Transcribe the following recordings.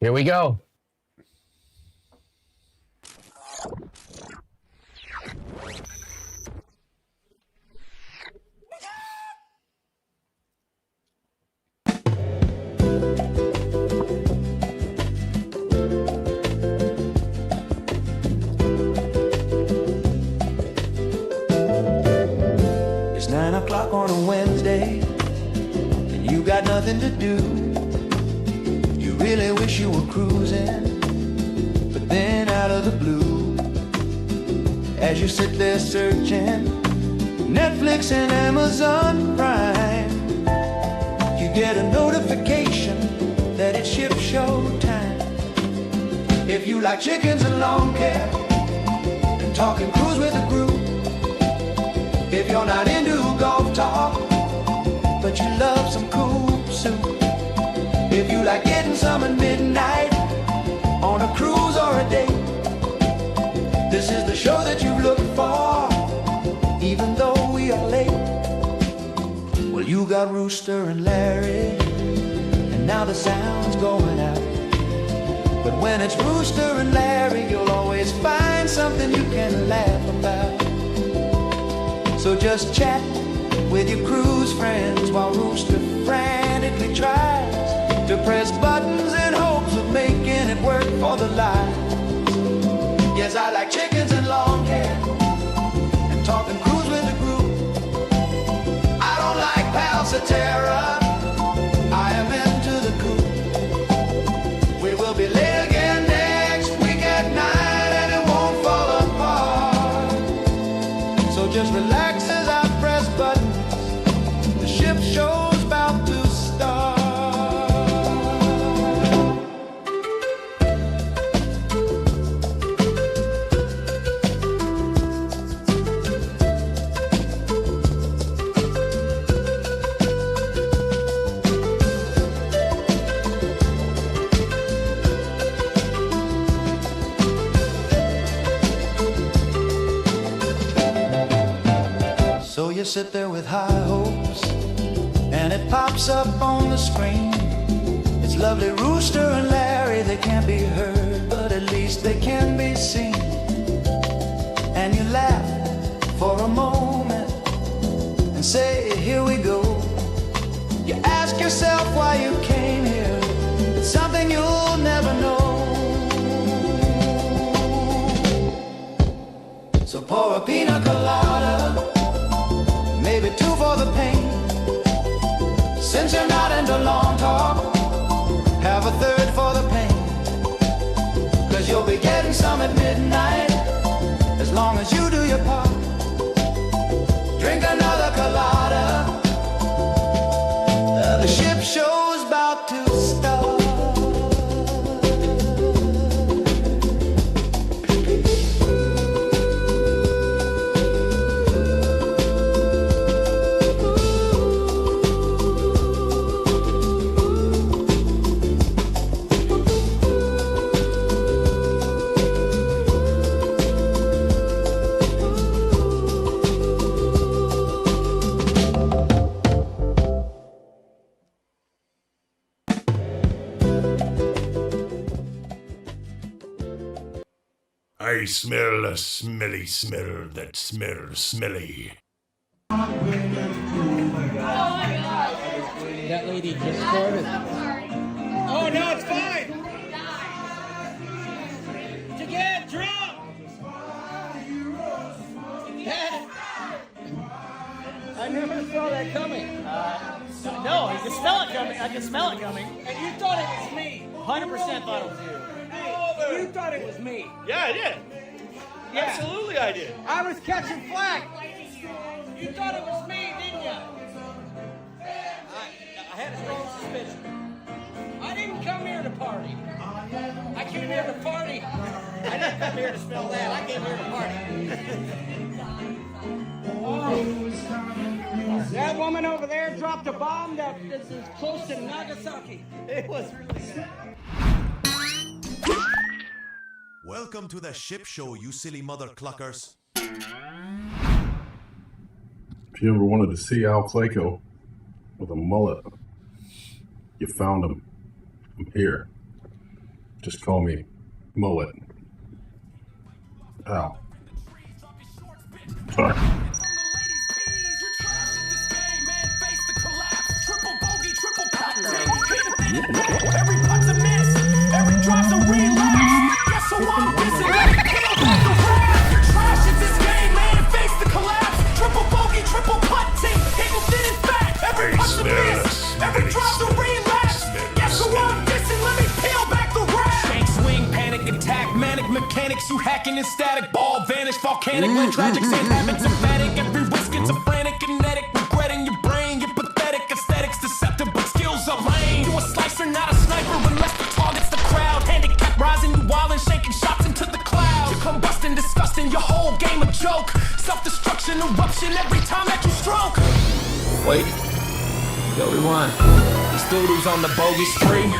Here we go. It's 9 o'clock on a Wednesday, and you got nothing to do. You really wish you were cruising, but then out of the blue, as you sit there searching Netflix and Amazon Prime, you get a notification that it's ship show time. If you like chickens and lawn care and talking cruise with a group, if you're not into golf talk, but you love some cool soup, if you like getting some at midnight on a cruise or a date, this is the show that you look for, even though we are late. Well, you got Rooster and Larry, and now the sound's going out. But when it's Rooster and Larry, you'll always find something you can laugh about. So just chat with your cruise friends while Rooster frantically tries to press buttons in hopes of making it work for the lives. Yes, I like chickens and lawn care and talking cruise with a group. I don't like Palcetera, I am into the coop. We will be late again next week at night and it won't fall apart. So just relax as I press buttons. The ship show's about to start. So you sit there with high hopes, and it pops up on the screen. It's lovely Rooster and Larry, they can't be heard, but at least they can be seen. And you laugh for a moment and say, here we go. You ask yourself why you came here. It's something you'll never know. So pour a pina colada, maybe 2 for the pain. Since you're not into long talk, have a 3rd for the pain. Cause you'll be getting some at midnight, as long as you do your part. Drink another colada, the ship show's about to start. I smell a smelly smell that smells smelly. That lady just started. Oh, no, it's fine. To get drunk. I never saw that coming. No, I can smell it coming. I can smell it coming. And you thought it was me. 100% thought it was you. You thought it was me. Yeah, I did. Yeah. Absolutely, I did. I was catching flack. You thought it was me, didn't you? I had a strange suspicion. I didn't come here to party. I came here to party. I didn't come here to smell that. I came here to party. That woman over there dropped a bomb that is as close to Nagasaki. It was really sad. Welcome to the ship show, you silly mother cluckers. If you ever wanted to see Al Clayco with a mullet, you found him. I'm here. Just call me Mullet. Ow. Fuck. Every putt's a miss, every drop's a relapse. Guess who I'm dissing? Let me peel back the rap. You're trash at this game, man. Face the collapse. Triple bogey, triple putting. Hitting thin and fat. Every putt's a miss, every drop's a relapse. Guess who I'm dissing? Let me peel back the rap. Shank swing, panic attack, manic mechanics. You hacking in static, ball vanish, volcanic. When tragic ain't habits emphatic. Every whisk schizophrenic, kinetic, regretting your brain. You're pathetic, aesthetics deceptive, but skills are lame. You a slicer, not a sniper, unless the target's the crowd. Handicap rising, you wildin', shaking shots into the clouds. You combusting, disgusting, your whole game a joke. Self-destruction, eruption every time that you stroke. Wait, yo, rewind. This dude who's on the bogey spree.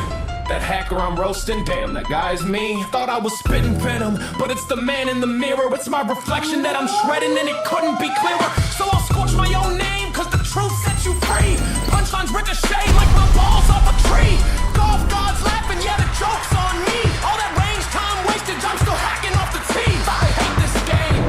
That hacker I'm roasting, damn, that guy's me. Thought I was spitting venom, but it's the man in the mirror. It's my reflection that I'm shredding, and it couldn't be clearer. So I'll scorch my own name, cause the truth sets you free. Punchlines ricochet like my balls off a tree. Golf gods laughing, yeah, the joke's on me. All that range time wasted, I'm still hacking off the tee. I hate this game.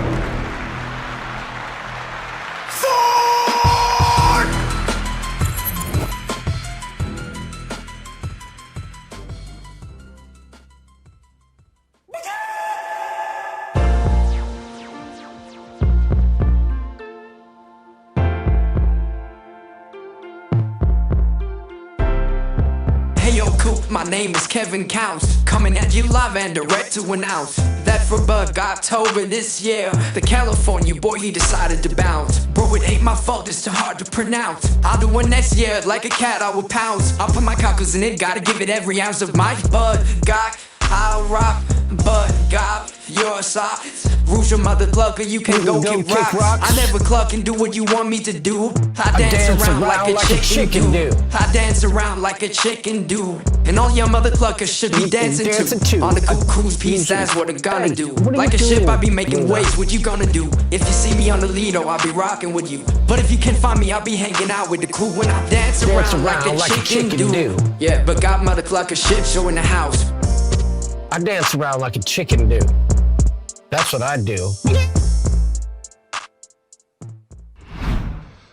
My name is Kevin Counts, coming at you live and direct to announce that for Bug October this year, the California boy, he decided to bounce. Bro, it ain't my fault, it's too hard to pronounce. I'll do one next year, like a cat I will pounce. I'll put my cockles in it, gotta give it every ounce of my Bud Gok. I'll rock, Bud Gok, your socks. Rouge your mother clucker, you can go kick rocks. I never cluck and do what you want me to do. I dance around like a chicken do. I dance around like a chicken do. And all your mother cluckers should be dancing too. On the cruise piece, that's what I'm gonna do. Like a ship, I be making waves, what you gonna do? If you see me on the Lido, I'll be rocking with you. But if you can't find me, I'll be hanging out with the crew when I dance around like a chicken do. Yeah, but got mother clucker shit show in the house. I dance around like a chicken do. That's what I do.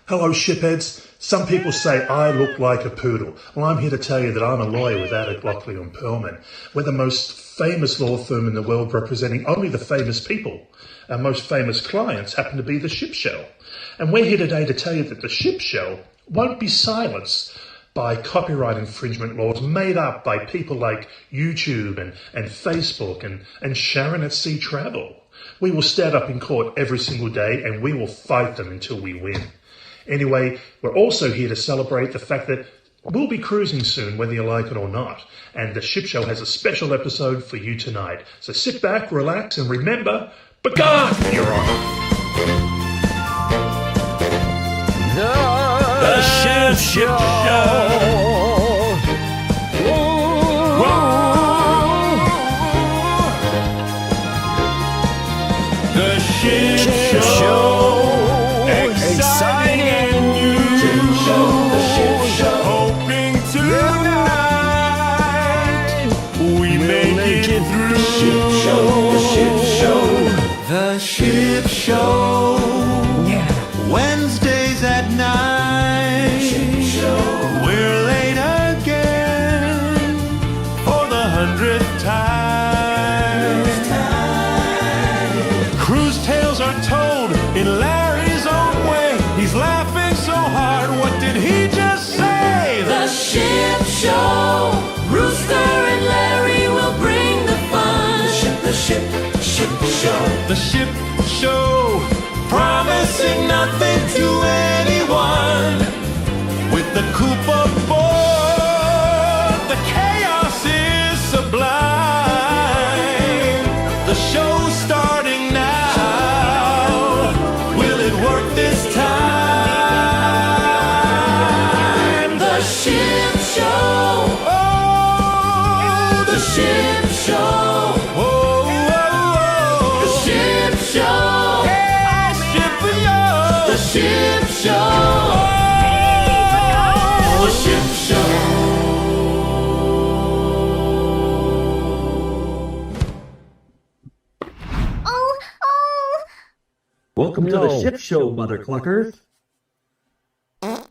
Hello, shipheads. Some people say I look like a poodle. Well, I'm here to tell you that I'm a lawyer with Attic, Lockley and Perlman. We're the most famous law firm in the world, representing only the famous people. Our most famous clients happen to be the Ship Show. And we're here today to tell you that the Ship Show won't be silenced by copyright infringement laws made up by people like YouTube and Facebook and Sharon at Sea Travel. We will stand up in court every single day and we will fight them until we win. Anyway, we're also here to celebrate the fact that we'll be cruising soon, whether you like it or not. And the Ship Show has a special episode for you tonight. So sit back, relax, and remember, begone, Your Honor. The Ship Show. The Ship Show. Exciting news. The Ship Show. Hoping tonight we make it through. The Ship Show. The Ship Show. Wednesdays at 9. We're late again for the 100th time. Cruise tales are told in Larry's own way. He's laughing so hard, what did he just say? The Ship Show. Rooster and Larry will bring the fun. The Ship Show. The Ship Show, promising nothing to anyone. With the coop aboard, the chaos is sublime. The show's starting now. Will it work this time? The Ship Show. Oh, The Ship Show. oh, oh, oh. The Ship Show. Welcome to the Ship Show, Mother Cluckers. Oh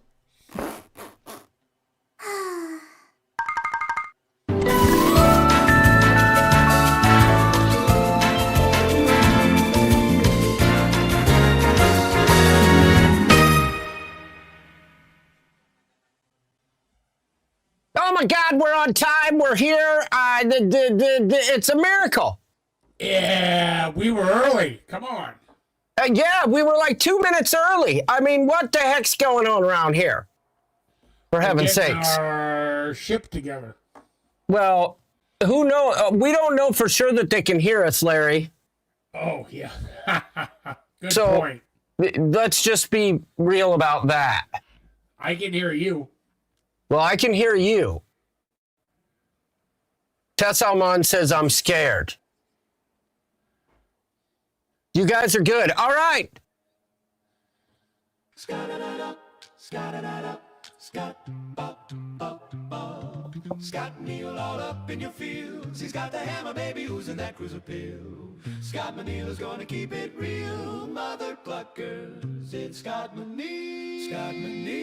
my God, we're on time. We're here. It's a miracle. Yeah, we were early. Come on. Yeah, we were like 2 minutes early. I mean, what the heck's going on around here? For heaven's sakes. Our ship together. Well, who knows? We don't know for sure that they can hear us, Larry. Oh, yeah. Good So, point. Let's just be real about that. I can hear you. Well, I can hear you. Tess Alman says I'm scared. You guys are good. All right. Scott Neal all up in your fields. He's got the hammer, baby, who's in that cruiser pill. Scott Neal is gonna keep it real, mother cluckers. It's Scott Neal. Scott Neal.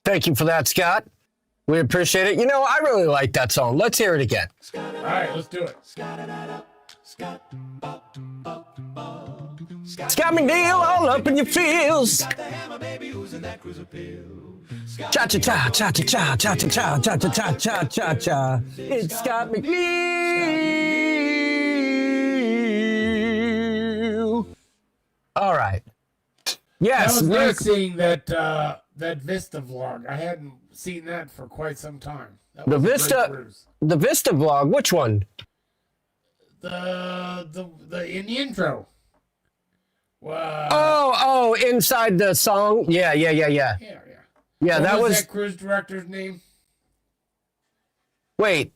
Thank you for that, Scott. We appreciate it. You know, I really like that song. Let's hear it again. All right, let's do it. Scott McNeil all up in your feels. Cha cha cha cha cha cha cha cha cha cha cha cha cha cha. It's Scott McNeil. All right. Yes. I was nice seeing that Vista vlog. I hadn't seen that for quite some time. The Vista vlog. Which one? The in the intro. Inside the song. Yeah. Yeah, What that was that cruise director's name? Wait.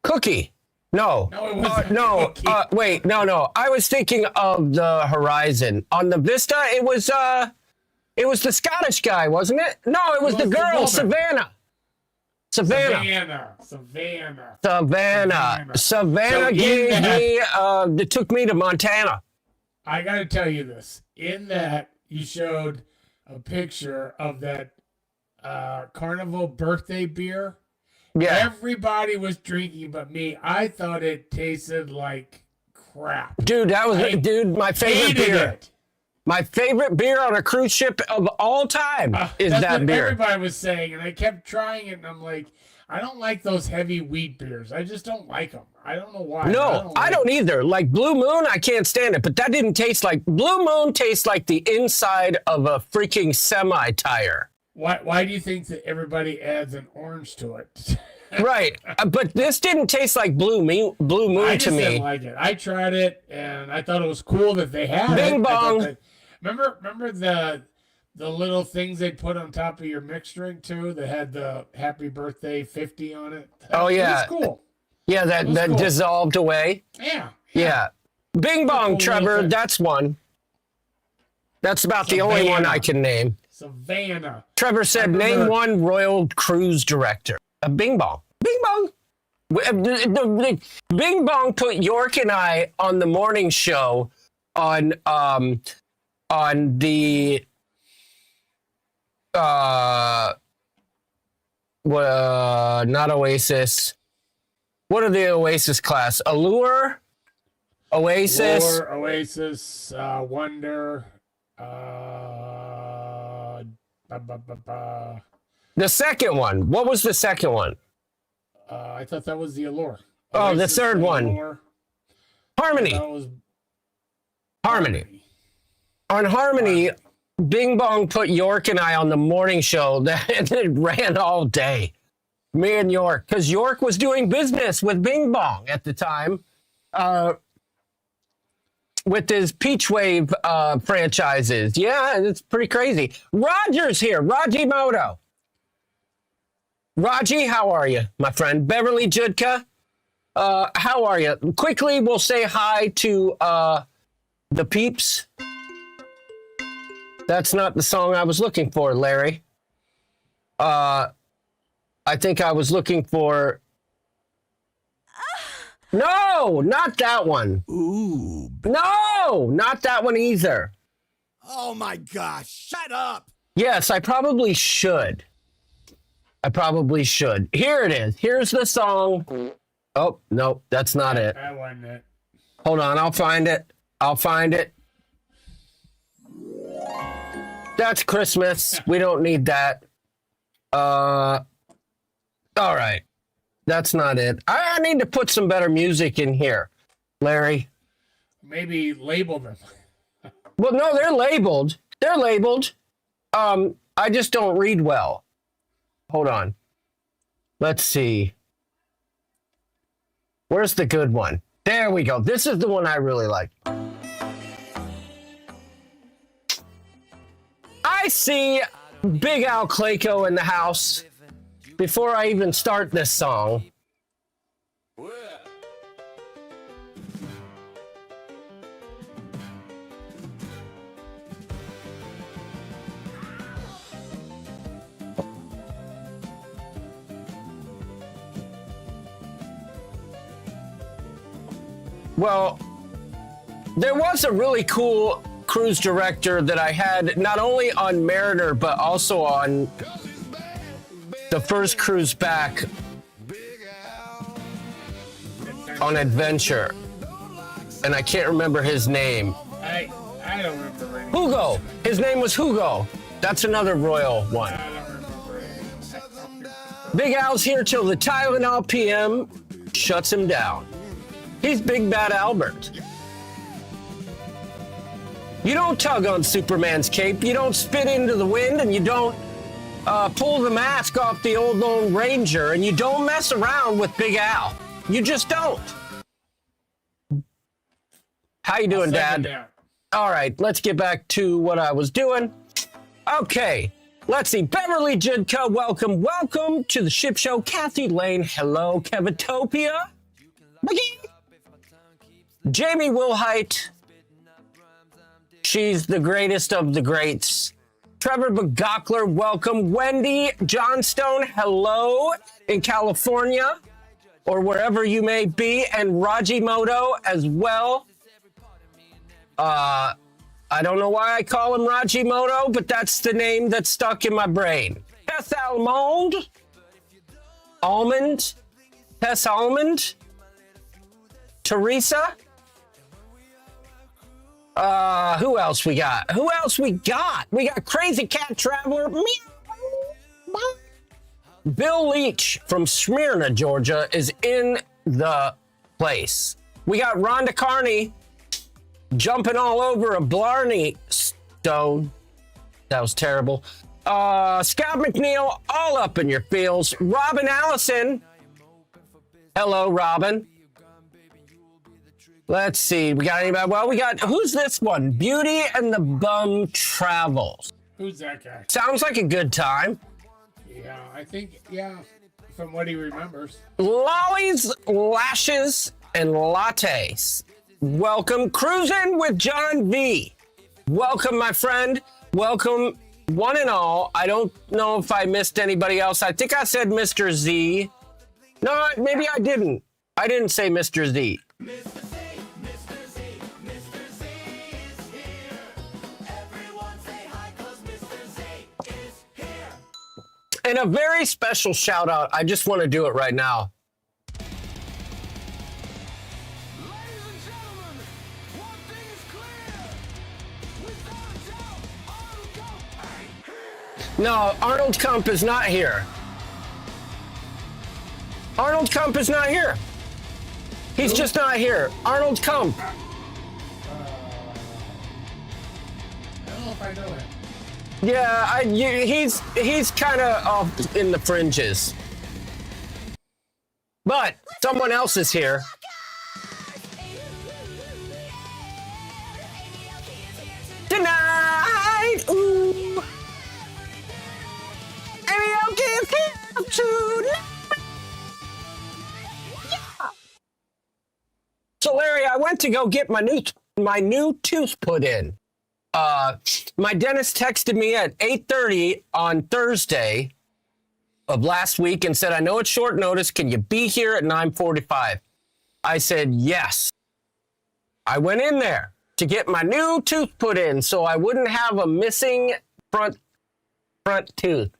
Cookie. No. No, it wasn't no. Cookie. Wait. No. I was thinking of the Horizon. On the Vista, it was the Scottish guy, wasn't it? No, it was the girl, woman. Savannah. Savannah So in it took me to Montana. I got to tell you this. In that, you showed a picture of that Carnival birthday beer. Yeah. Everybody was drinking but me. I thought it tasted like crap. Dude, my favorite Hated beer. it. My favorite beer on a cruise ship of all time is That's that what beer. everybody was saying, and I kept trying it, and I'm like, I don't like those heavy wheat beers. I just don't like them. I don't know why. No, I don't either. Like Blue Moon, I can't stand it, but that didn't taste like Blue Moon tastes like the inside of a freaking semi tire. Why do you think that everybody adds an orange to it? Right, but this didn't taste like Blue Moon I to just me. didn't like it. I tried it, and I thought it was cool that they had Bing it. bong. Remember the little things they put on top of your mixed drink too? That had the Happy Birthday 50 on it. Oh yeah, it was cool. Yeah, that cool. dissolved away. Yeah. Bing bong, Cool Trevor. thing. That's one. That's about the only one I can name. Savannah. Trevor said, "Name one Royal Cruise director." A Bing bong. Bing bong. Bing bong put York and I on the morning show on the not Oasis. What are the Oasis class? Allure, Oasis, Wonder. The second one. What was the second one? I thought that was the Allure. Oh, the Oasis, third one. Allure. Harmony. That was Harmony. On Harmony, Bing Bong put York and I on the morning show that it ran all day. Me and York, because York was doing business with Bing Bong at the time, with his Peach Wave franchises. Yeah, it's pretty crazy. Roger's here. Raji Moto. Raji, how are you, my friend? Beverly Judka, how are you? Quickly, we'll say hi to the peeps. That's not the song I was looking for, Larry. I think I was looking for... No, not that one. Ooh. No, not that one either. Oh my gosh. Shut up. Yes, I probably should. Here it is. Here's the song. Oh, no, that's not it. That wasn't it. Hold on, I'll find it. That's Christmas. We don't need that. All right. That's not it. I need to put some better music in here, Larry. Maybe label them. Well, no, they're labeled. I just don't read well. Hold on. Let's see. Where's the good one? There we go. This is the one I really like. I see Big Al Clayco in the house before I even start this song. Well, there was a really cool cruise director that I had not only on Mariner, but also on the first cruise back on Adventure. And I can't remember his name. I don't remember it. Hugo. His name was Hugo. That's another royal one. I don't remember it. Big Al's here till the Tylenol PM shuts him down. He's Big Bad Albert. You don't tug on Superman's cape. You don't spit into the wind, and you don't pull the mask off the old Lone Ranger, and you don't mess around with Big Al. You just don't. How you doing, Dad? All right, let's get back to what I was doing. Okay, let's see. Beverly Jidka, welcome to the Ship Show. Kathy Lane, hello. Kevatopia. Jamie Wilhite, she's the greatest of the greats. Trevor McGockler, welcome. Wendy Johnstone, hello in California or wherever you may be. And Raji Moto as well. I don't know why I call him Raji Moto, but that's the name that's stuck in my brain. Tess Almond. Tess Almond. Teresa. Who else we got? We got Crazy Cat Traveler. Bill Leach from Smyrna, Georgia is in the place. We got Rhonda Carney jumping all over a Blarney stone. That was terrible. Scott McNeil, all up in your feels. Robin Allison. Hello, Robin. Let's see. We got anybody? Well, we got, who's this one? Beauty and the Bum Travels. Who's that guy? Sounds like a good time. Yeah, I think, from what he remembers. Lollies, Lashes, and Lattes. Welcome. Cruising with John V. Welcome, my friend. Welcome, one and all. I don't know if I missed anybody else. I think I said Mr. Z. No, maybe I didn't. I didn't say Mr. Z. And a very special shout out. I just want to do it right now. No, Arnold Kump is not here. Arnold Kump is not here. He's just not here. Arnold Kump. I don't know if I know him. Yeah, he's kind of off in the fringes. But someone else is here. Tonight, ooh. Karaoke is here tonight. Yeah. So Larry, I went to go get my new tooth put in. My dentist texted me at 8:30 on Thursday of last week and said, I know it's short notice. Can you be here at 9:45? I said, yes. I went in there to get my new tooth put in so I wouldn't have a missing front tooth.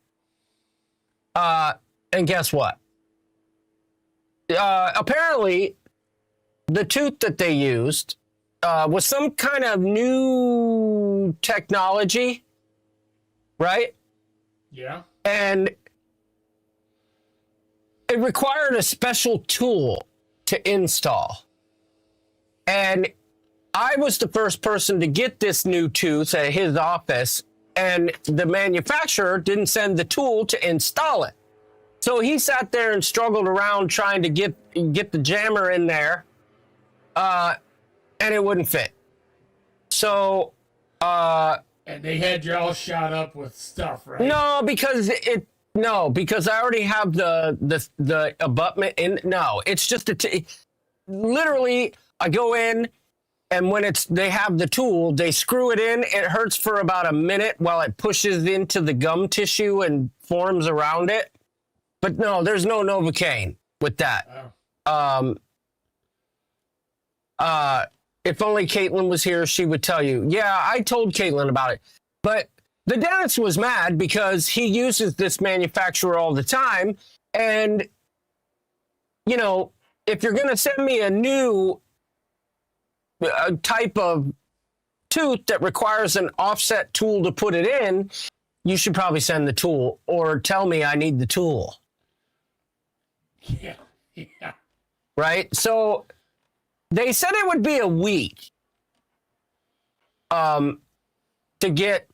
And guess what? Apparently, the tooth that they used was some kind of new technology, right? Yeah. And it required a special tool to install. And I was the first person to get this new tooth at his office, and the manufacturer didn't send the tool to install it. So he sat there and struggled around trying to get the jammer in there, and it wouldn't fit. So, and they had you all shot up with stuff, right? No, because I already have the abutment in. No, it's just literally I go in, and when they have the tool, they screw it in. It hurts for about a minute while it pushes into the gum tissue and forms around it. But no, there's no Novocaine with that. Oh. If only Caitlin was here, she would tell you. Yeah, I told Caitlin about it. But the dentist was mad because he uses this manufacturer all the time. And, you know, if you're going to send me a new type of tooth that requires an offset tool to put it in, you should probably send the tool or tell me I need the tool. Yeah. Yeah. Right? So they said it would be a week to get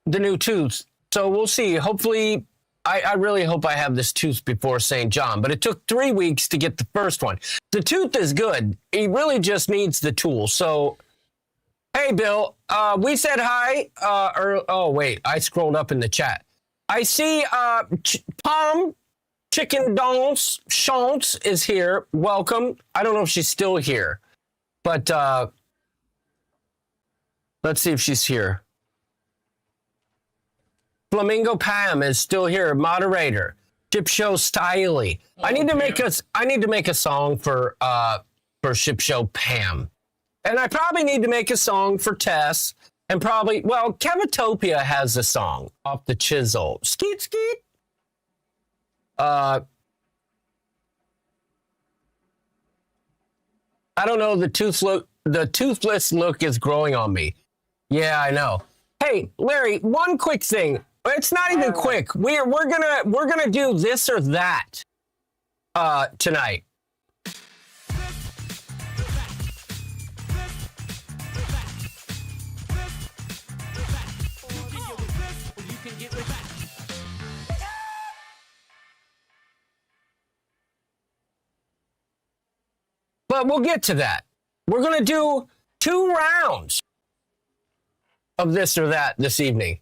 the new tooth. So we'll see. Hopefully, I really hope I have this tooth before St. John, but it took 3 weeks to get the first one. The tooth is good. He really just needs the tool. So, hey, Bill, we said hi. Oh, wait, I scrolled up in the chat. I see Palm Chicken Don'ts Shantz is here. Welcome. I don't know if she's still here, but let's see if she's here. Flamingo Pam is still here, moderator. Ship Show Styley. I need to make a song for Ship Show Pam. And I probably need to make a song for Tess. And probably, well, Kevatopia has a song off the chisel. Skeet skeet. I don't know, the toothless look is growing on me. Yeah, I know. Hey, Larry, one quick thing. It's not even quick. We're gonna do this or that tonight. But we'll get to that. We're gonna do 2 rounds of this or that this evening.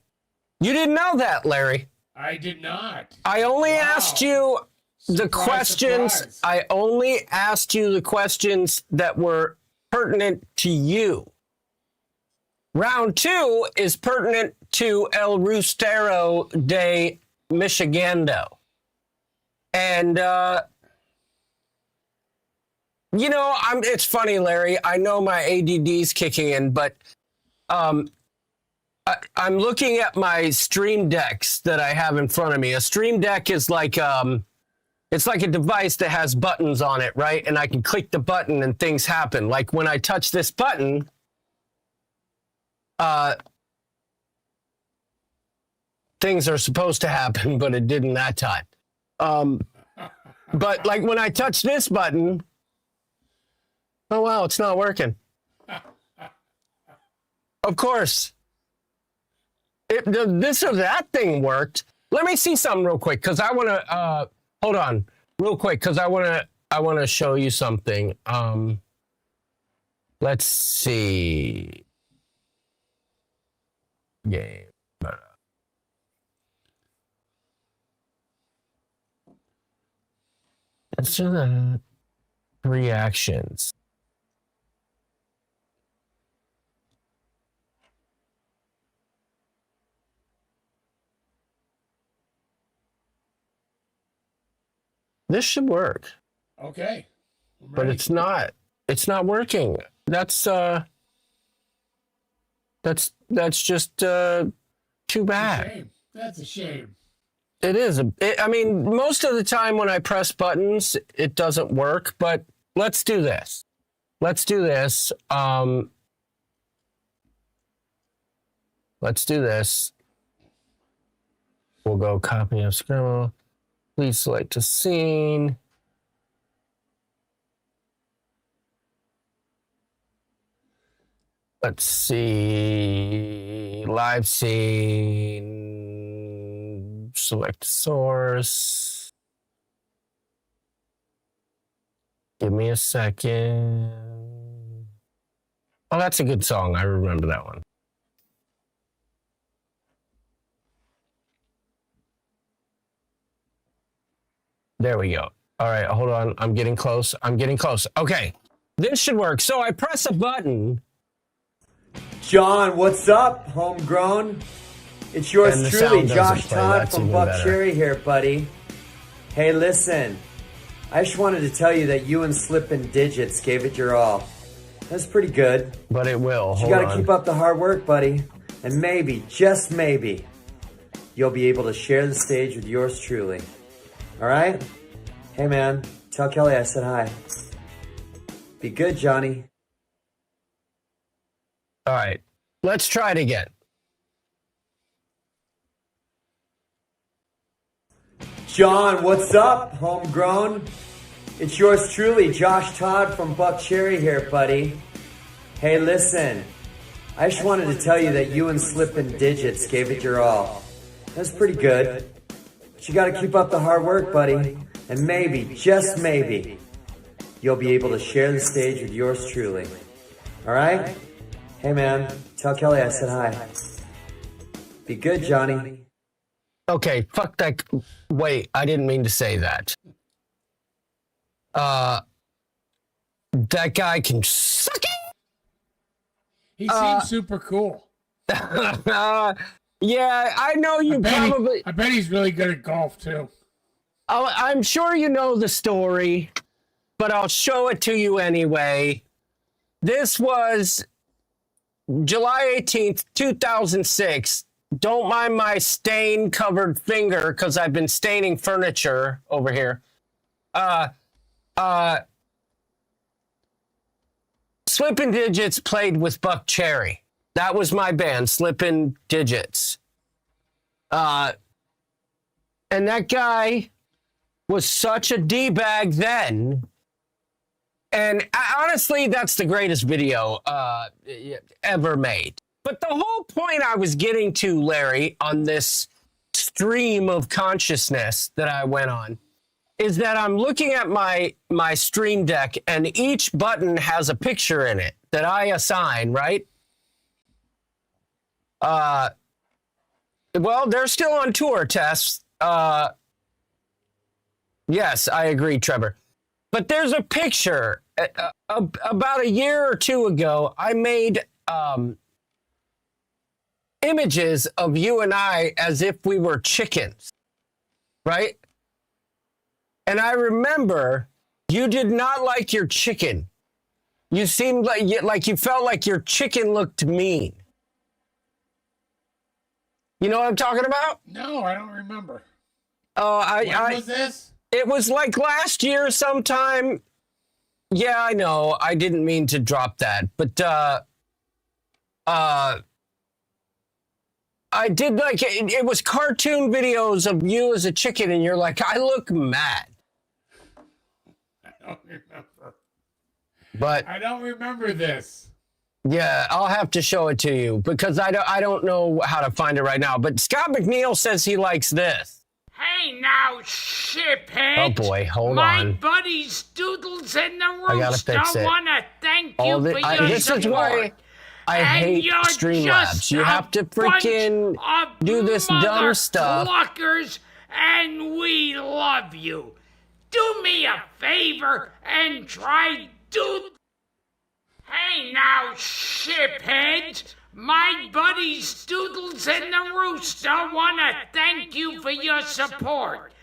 You didn't know that, Larry. I did not. I only asked you the questions. Surprise. I only asked you the questions that were pertinent to you. Round 2 is pertinent to El Rustero de Michigando. And, you know, it's funny, Larry. I know my ADD's kicking in, but I'm looking at my Stream Decks that I have in front of me. A Stream Deck is like it's like a device that has buttons on it, right? And I can click the button and things happen. Like when I touch this button, things are supposed to happen, but it didn't that time. But like when I touch this button, oh wow, it's not working. Of course. This or that thing worked. Let me see something real quick because I want to hold on real quick because I want to show you something. Let's see. Game. Let's do the reactions. This should work. Okay. but it's not. It's not working. That's just too bad. Shame. That's a shame. It is. I mean, most of the time when I press buttons, it doesn't work, but let's do this. Let's do this. Let's do this. We'll go copy of scribble. Please select a scene. Let's see. Live scene. Select source. Give me a second. Oh, that's a good song. I remember that one. There we go. All right, hold on. I'm getting close. Okay, this should work. So I press a button. John, what's up, homegrown? It's yours truly, Josh Todd from Buck Cherry here, buddy. Hey, listen. I just wanted to tell you that you and Slippin' Digits gave it your all. That's pretty good. But it will. You gotta keep up the hard work, buddy. And maybe, just maybe, you'll be able to share the stage with yours truly. All right? Hey, man, tell Kelly I said hi. Be good, Johnny. All right, let's try it again. John, what's up, homegrown? It's yours truly, Josh Todd from Buck Cherry here, buddy. Hey, listen. I just wanted to tell you that you and Slippin' Digits gave it your all. That's pretty good. But you gotta keep up the hard work, buddy. And maybe, just maybe, you'll be able to share the stage with yours truly. All right? Hey, man, tell Kelly I said hi. Be good, Johnny. Okay, fuck that. Wait, I didn't mean to say that. That guy can suck it. He seems super cool. Yeah, I know you probably. I bet he's really good at golf too. I'm sure you know the story, but I'll show it to you anyway. This was July 18th, 2006. Don't mind my stain-covered finger because I've been staining furniture over here. Slippin' Digits played with Buck Cherry. That was my band, Slippin' Digits. And that guy was such a D-bag then. And honestly, that's the greatest video ever made. But the whole point I was getting to, Larry, on this stream of consciousness that I went on, is that I'm looking at my Stream Deck, and each button has a picture in it that I assign, right? Well, they're still on tour, Tess. Yes, I agree, Trevor. But there's a picture. About a year or two ago, I made images of you and I as if we were chickens, right? And I remember you did not like your chicken. You seemed like you felt like your chicken looked mean. You know what I'm talking about? No, I don't remember. Oh, When was this? It was like last year sometime. Yeah, I know. I didn't mean to drop that, but I did like it was cartoon videos of you as a chicken, and you're like, I look mad. I don't remember. But I don't remember this. Yeah, I'll have to show it to you because I don't know how to find it right now. But Scott McNeil says he likes this. Hey now, shiphead. Oh boy, hold My on. My buddies Doodles and the I gotta Rooster fix it. wanna thank you for your this support. is why I hate Streamlabs. You have to freaking do this dumb stuff. Cluckers, and we love you. Do me a favor and try Doodle. Hey now, shipheads. My buddies Doodles and the Rooster wanna thank you for your support.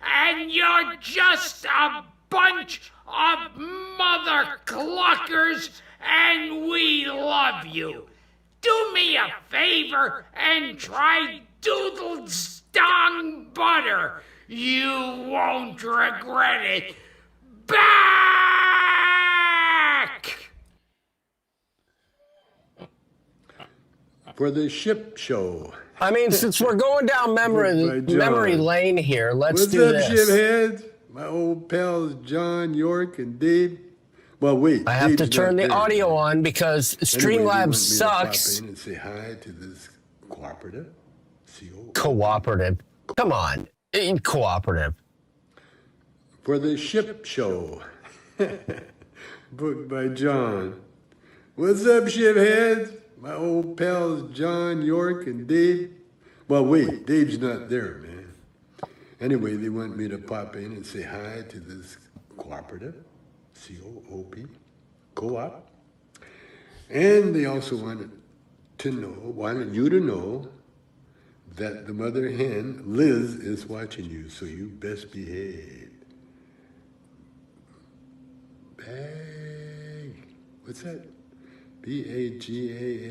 And you're just a bunch of mother cluckers, and we love you. Do me a favor and try Doodle's Dong Butter. You won't regret it. Back! For the ship show. I mean, since we're going down memory lane here, let's What's do up, this. shipheads? My old pals John, York, and Dave. Well, wait. I have to Dave's turn not the there. audio on because Anyway, they want me Streamlabs to sucks. pop in and say hi to this cooperative. Cooperative. Come on. Cooperative. For the ship show. Booked by John. What's up, shipheads? My old pals John, York, and Dave. Well, wait, Dave's not there, man. Anyway, they want me to pop in and say hi to this cooperative, C-O-O-P, co-op. And they also wanted you to know that the mother hen, Liz, is watching you, so you best behave. Bag. What's that? B-A-G-A-A-A-A,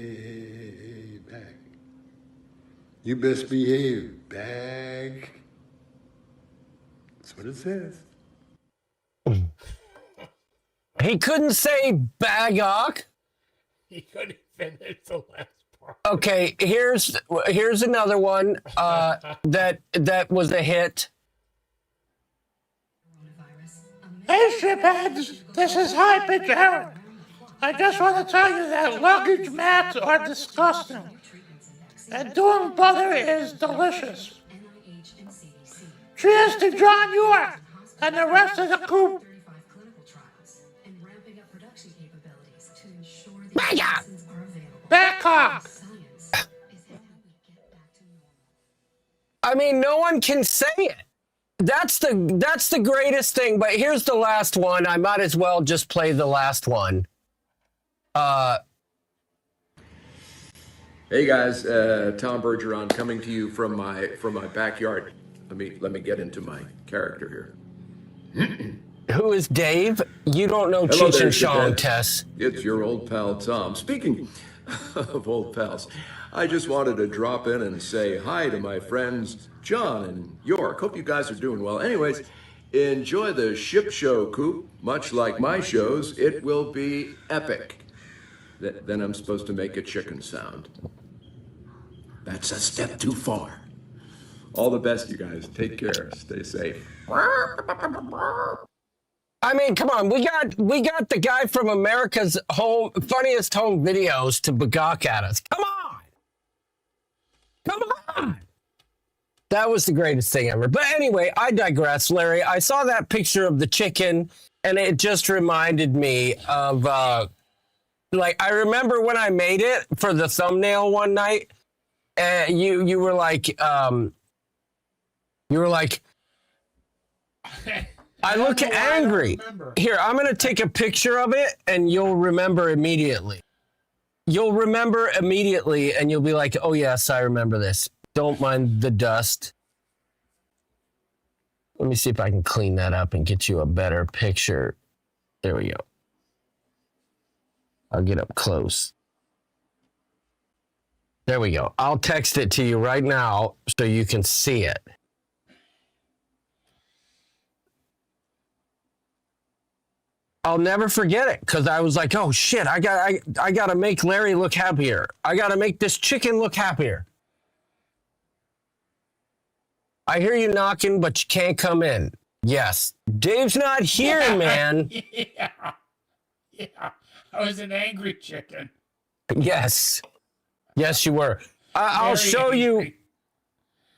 bag. You best behave, bag. That's what it says. He couldn't say bagok. He couldn't finish the last part. Okay, here's another one that was a hit. Hey, shipheads, this is Hyper Jared. I just want to tell you that luggage mats are disgusting. And doing butter is delicious. Cheers to John York and the rest of the coop. Bangkok. I mean, no one can say it. That's the greatest thing. But here's the last one. I might as well just play the last one. Hey guys, Tom Bergeron coming to you from my backyard. Let me get into my character here. Who is Dave? You don't know Hello Cheech there, and Chong, shithead. Tess. It's your old pal Tom. Speaking of old pals, I just wanted to drop in and say hi to my friends John and York. Hope you guys are doing well. Anyways, enjoy the ship show, Coop. Much like my shows, it will be epic. Then I'm supposed to make a chicken sound. That's a step too far. All the best, you guys. Take care. Stay safe. I mean, come on. We got the guy from America's funniest home videos to bagok at us. Come on. Come on. That was the greatest thing ever. But anyway, I digress, Larry. I saw that picture of the chicken, and it just reminded me of, I remember when I made it for the thumbnail one night, and you were like, I look angry. Here, I'm going to take a picture of it, and you'll remember immediately. You'll remember immediately, and you'll be like, oh, yes, I remember this. Don't mind the dust. Let me see if I can clean that up and get you a better picture. There we go. I'll get up close. There we go. I'll text it to you right now so you can see it. I'll never forget it because I was like, oh shit, I gotta make Larry look happier. I gotta make this chicken look happier. I hear you knocking, but you can't come in. Yes. Dave's not here, man. Yeah. I was an angry chicken. Yes. Yes, you were. I'll show you.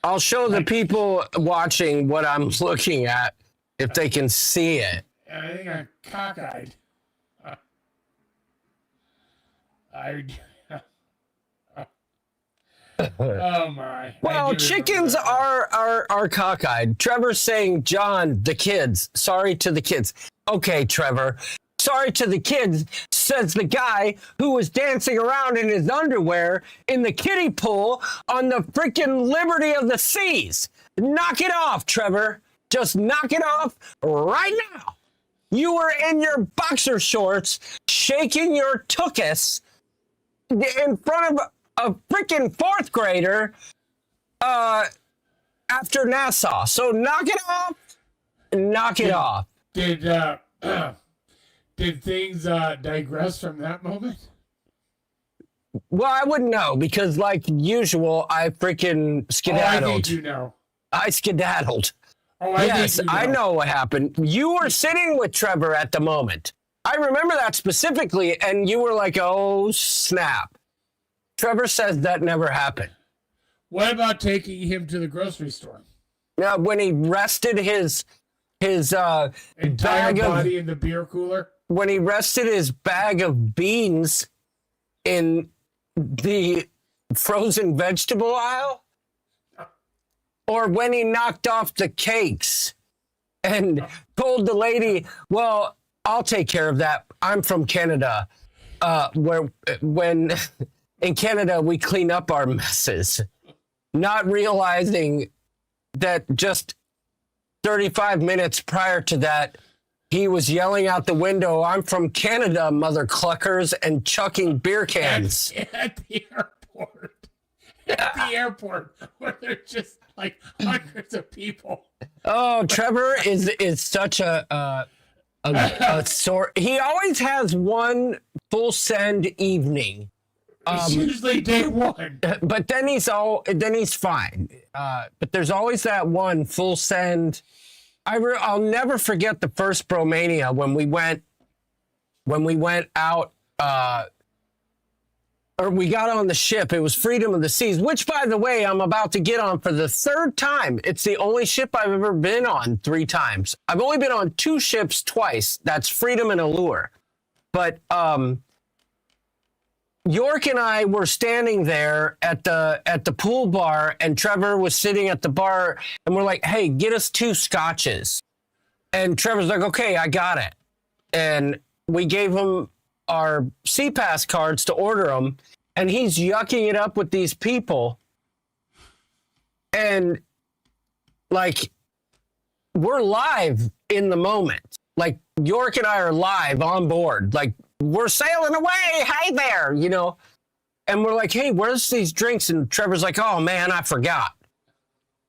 I'll show the people watching what I'm looking at if they can see it. I think I'm cockeyed. Oh my. Well, chickens are cockeyed. Trevor's saying, John, the kids. Sorry to the kids. Okay, Trevor. Sorry to the kids, says the guy who was dancing around in his underwear in the kiddie pool on the freaking Liberty of the Seas. Knock it off, Trevor. Just knock it off right now. You were in your boxer shorts, shaking your tuchus in front of a freaking fourth grader after Nassau. So knock it off. Knock it off. Did things digress from that moment? Well, I wouldn't know because, like usual, I freaking skedaddled. I think you know. I skedaddled. Yes, think I know what happened. You were sitting with Trevor at the moment. I remember that specifically, and you were like, "Oh snap!" Trevor says that never happened. What about taking him to the grocery store? Now, when he rested his entire bag body in the beer cooler. When he rested his bag of beans in the frozen vegetable aisle, or when he knocked off the cakes and told the lady, "Well, I'll take care of that. I'm from Canada." When in Canada we clean up our messes, not realizing that just 35 minutes prior to that, he was yelling out the window, "I'm from Canada, mother cluckers," and chucking beer cans. At the airport. At the airport, where there's just like hundreds of people. Oh, Trevor is such a sort. He always has one full send evening. It's usually day one. But then he's fine. But there's always that one full send. I'll never forget the first Bromania when we went out, or we got on the ship. It was Freedom of the Seas, which, by the way, I'm about to get on for the third time. It's the only ship I've ever been on 3 times. I've only been on 2 ships twice. That's Freedom and Allure. But York and I were standing there at the pool bar, and Trevor was sitting at the bar, and we're like, "Hey, get us 2 scotches." And Trevor's like, "Okay, I got it." And we gave him our CPAS cards to order them, and he's yucking it up with these people. And like, we're live in the moment. Like, York and I are live on board. Like, we're sailing away. Hey there, you know. And we're like, "Hey, where's these drinks?" And Trevor's like, "Oh man, I forgot."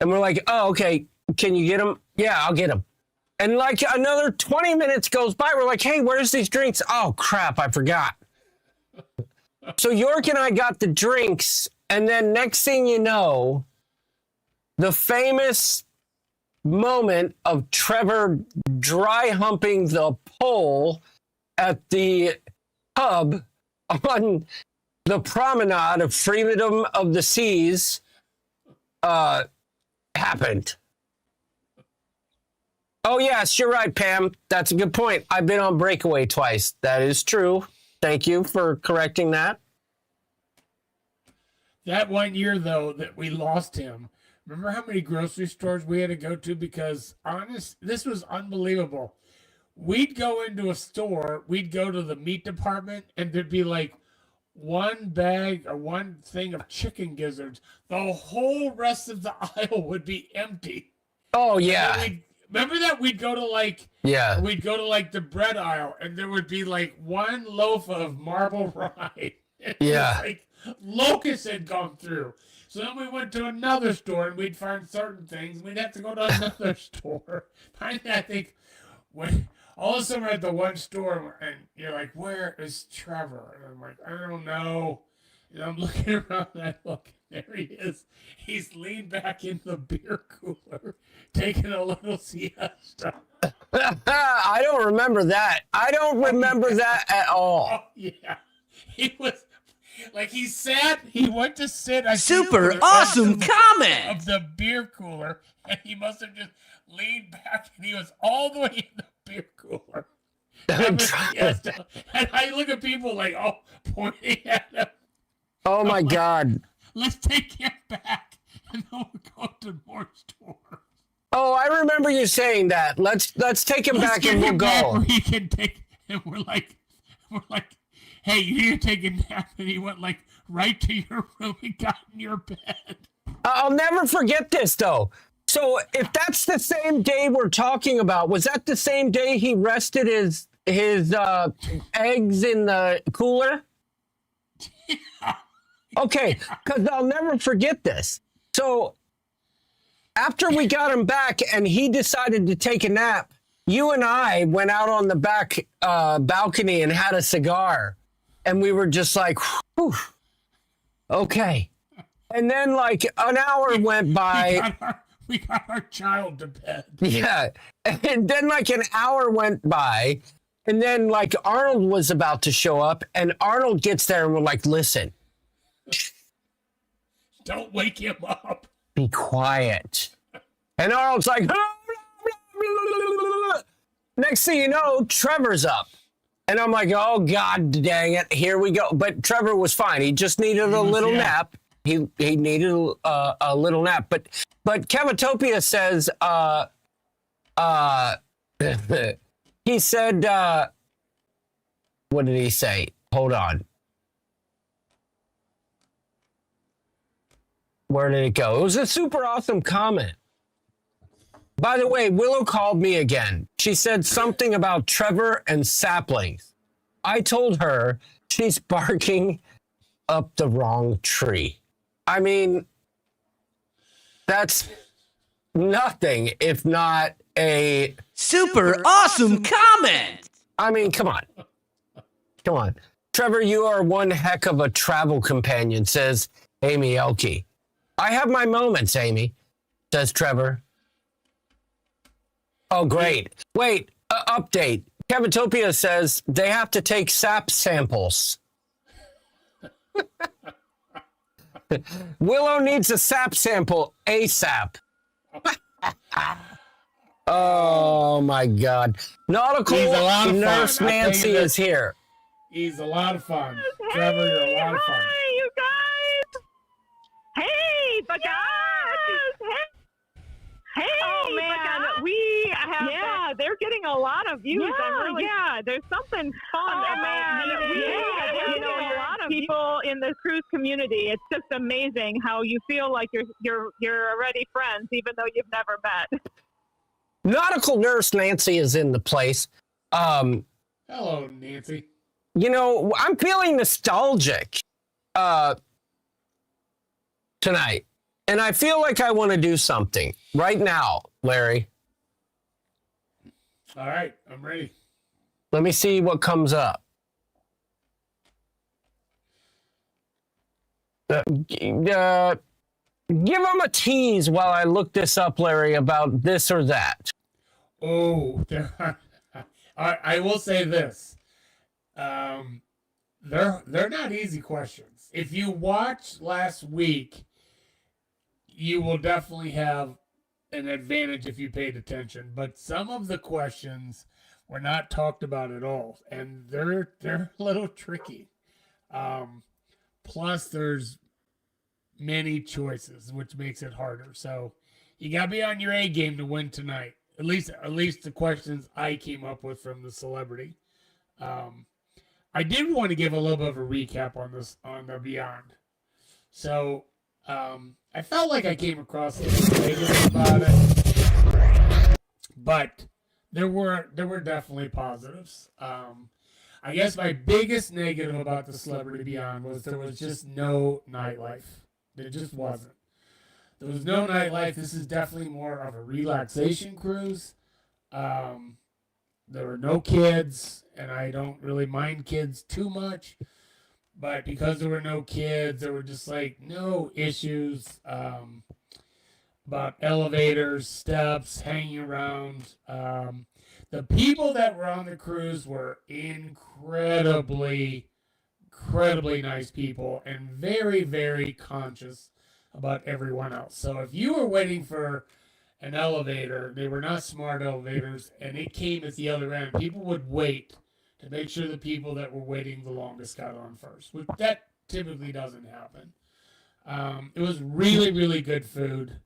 And we're like, "Oh, okay. Can you get them?" "Yeah, I'll get them." And like another 20 minutes goes by. We're like, "Hey, where's these drinks?" "Oh crap, I forgot." So York and I got the drinks, and then next thing you know, the famous moment of Trevor dry humping the pole at the pub on the promenade of Freedom of the Seas happened. Oh, yes, you're right, Pam. That's a good point. I've been on Breakaway twice. That is true. Thank you for correcting that. That one year, though, that we lost him, remember how many grocery stores we had to go to? Because, this was unbelievable. We'd go into a store, we'd go to the meat department, and there'd be like one bag or one thing of chicken gizzards. The whole rest of the aisle would be empty. Oh, yeah. Remember that? We'd go to like the bread aisle, and there would be like one loaf of marble rye. Yeah. Like locusts had gone through. So then we went to another store, and we'd find certain things. We'd have to go to another store. Finally, I think when all of a sudden we're at the one store, and you're like, "Where is Trevor?" And I'm like, "I don't know." And I'm looking around, and I look, there he is. He's leaned back in the beer cooler, taking a little siesta. I don't remember that. I don't remember that at all. Oh, yeah. He was, like, he went to sit. Super awesome comment! Of the beer cooler, and he must have just leaned back, and he was all the way in the beer cooler. And I look at people like, pointing at him. Oh my God. Let's take him back, and then we'll go to more stores. Oh, I remember you saying that. Let's take him back and we'll go. Where he can take, and we're like, "Hey, you need to take a nap," and he went like right to your room and got in your bed. I'll never forget this though. So if that's the same day we're talking about, was that the same day he rested his eggs in the cooler? Okay, because I'll never forget this. So after we got him back and he decided to take a nap, you and I went out on the back balcony and had a cigar. And we were just like, whew, okay. And then like an hour went by. We got our child to bed. Yeah. And then like an hour went by. And then like Arnold was about to show up. And Arnold gets there and we're like, listen. Don't wake him up. Be quiet. And Arnold's like, next thing you know, Trevor's up. And I'm like, oh, God dang it. Here we go. But Trevor was fine. He just needed a little nap. He needed a little nap. But Kevatopia says, he said, what did he say? Hold on. Where did it go? It was a super awesome comment. By the way, Willow called me again. She said something about Trevor and saplings. I told her she's barking up the wrong tree. I mean, that's nothing if not a super awesome comment. I mean, come on. Come on. Trevor, you are one heck of a travel companion, says Amy Elke. I have my moments, Amy, says Trevor. Oh, great. Wait, update. Kevatopia says they have to take sap samples. Willow needs a sap sample ASAP. Oh, my God. Nautical Nurse Nancy is here. He's a lot of fun. Trevor, you're a lot of fun. Hi, you guys. Hey, but guys. Hey, oh man, we have. Yeah, they're getting a lot of views. There's something fun about meeting. A lot of people in the cruise community. It's just amazing how you feel like you're already friends, even though you've never met. Nautical Nurse Nancy is in the place. Hello, Nancy. You know, I'm feeling nostalgic tonight. And I feel like I want to do something right now, Larry. All right, I'm ready. Let me see what comes up. Give them a tease while I look this up, Larry, about this or that. Oh, I will say this. They're not easy questions. If you watched last week, you will definitely have an advantage if you paid attention. But some of the questions were not talked about at all, and they're a little tricky. Plus, there's many choices, which makes it harder. So you got to be on your A game to win tonight. At least the questions I came up with from the celebrity. I did want to give a little bit of a recap on the Beyond. So I felt like I came across a little negative about it, but there were definitely positives. I guess my biggest negative about the Celebrity Beyond was there was just no nightlife. There just wasn't. There was no nightlife. This is definitely more of a relaxation cruise. There were no kids, and I don't really mind kids too much. But because there were no kids, there were just like no issues about elevators, steps, hanging around. The people that were on the cruise were incredibly nice people and very, very conscious about everyone else. So if you were waiting for an elevator, they were not smart elevators, and it came at the other end, people would wait to make sure the people that were waiting the longest got on first. Which that typically doesn't happen. It was really, really good food.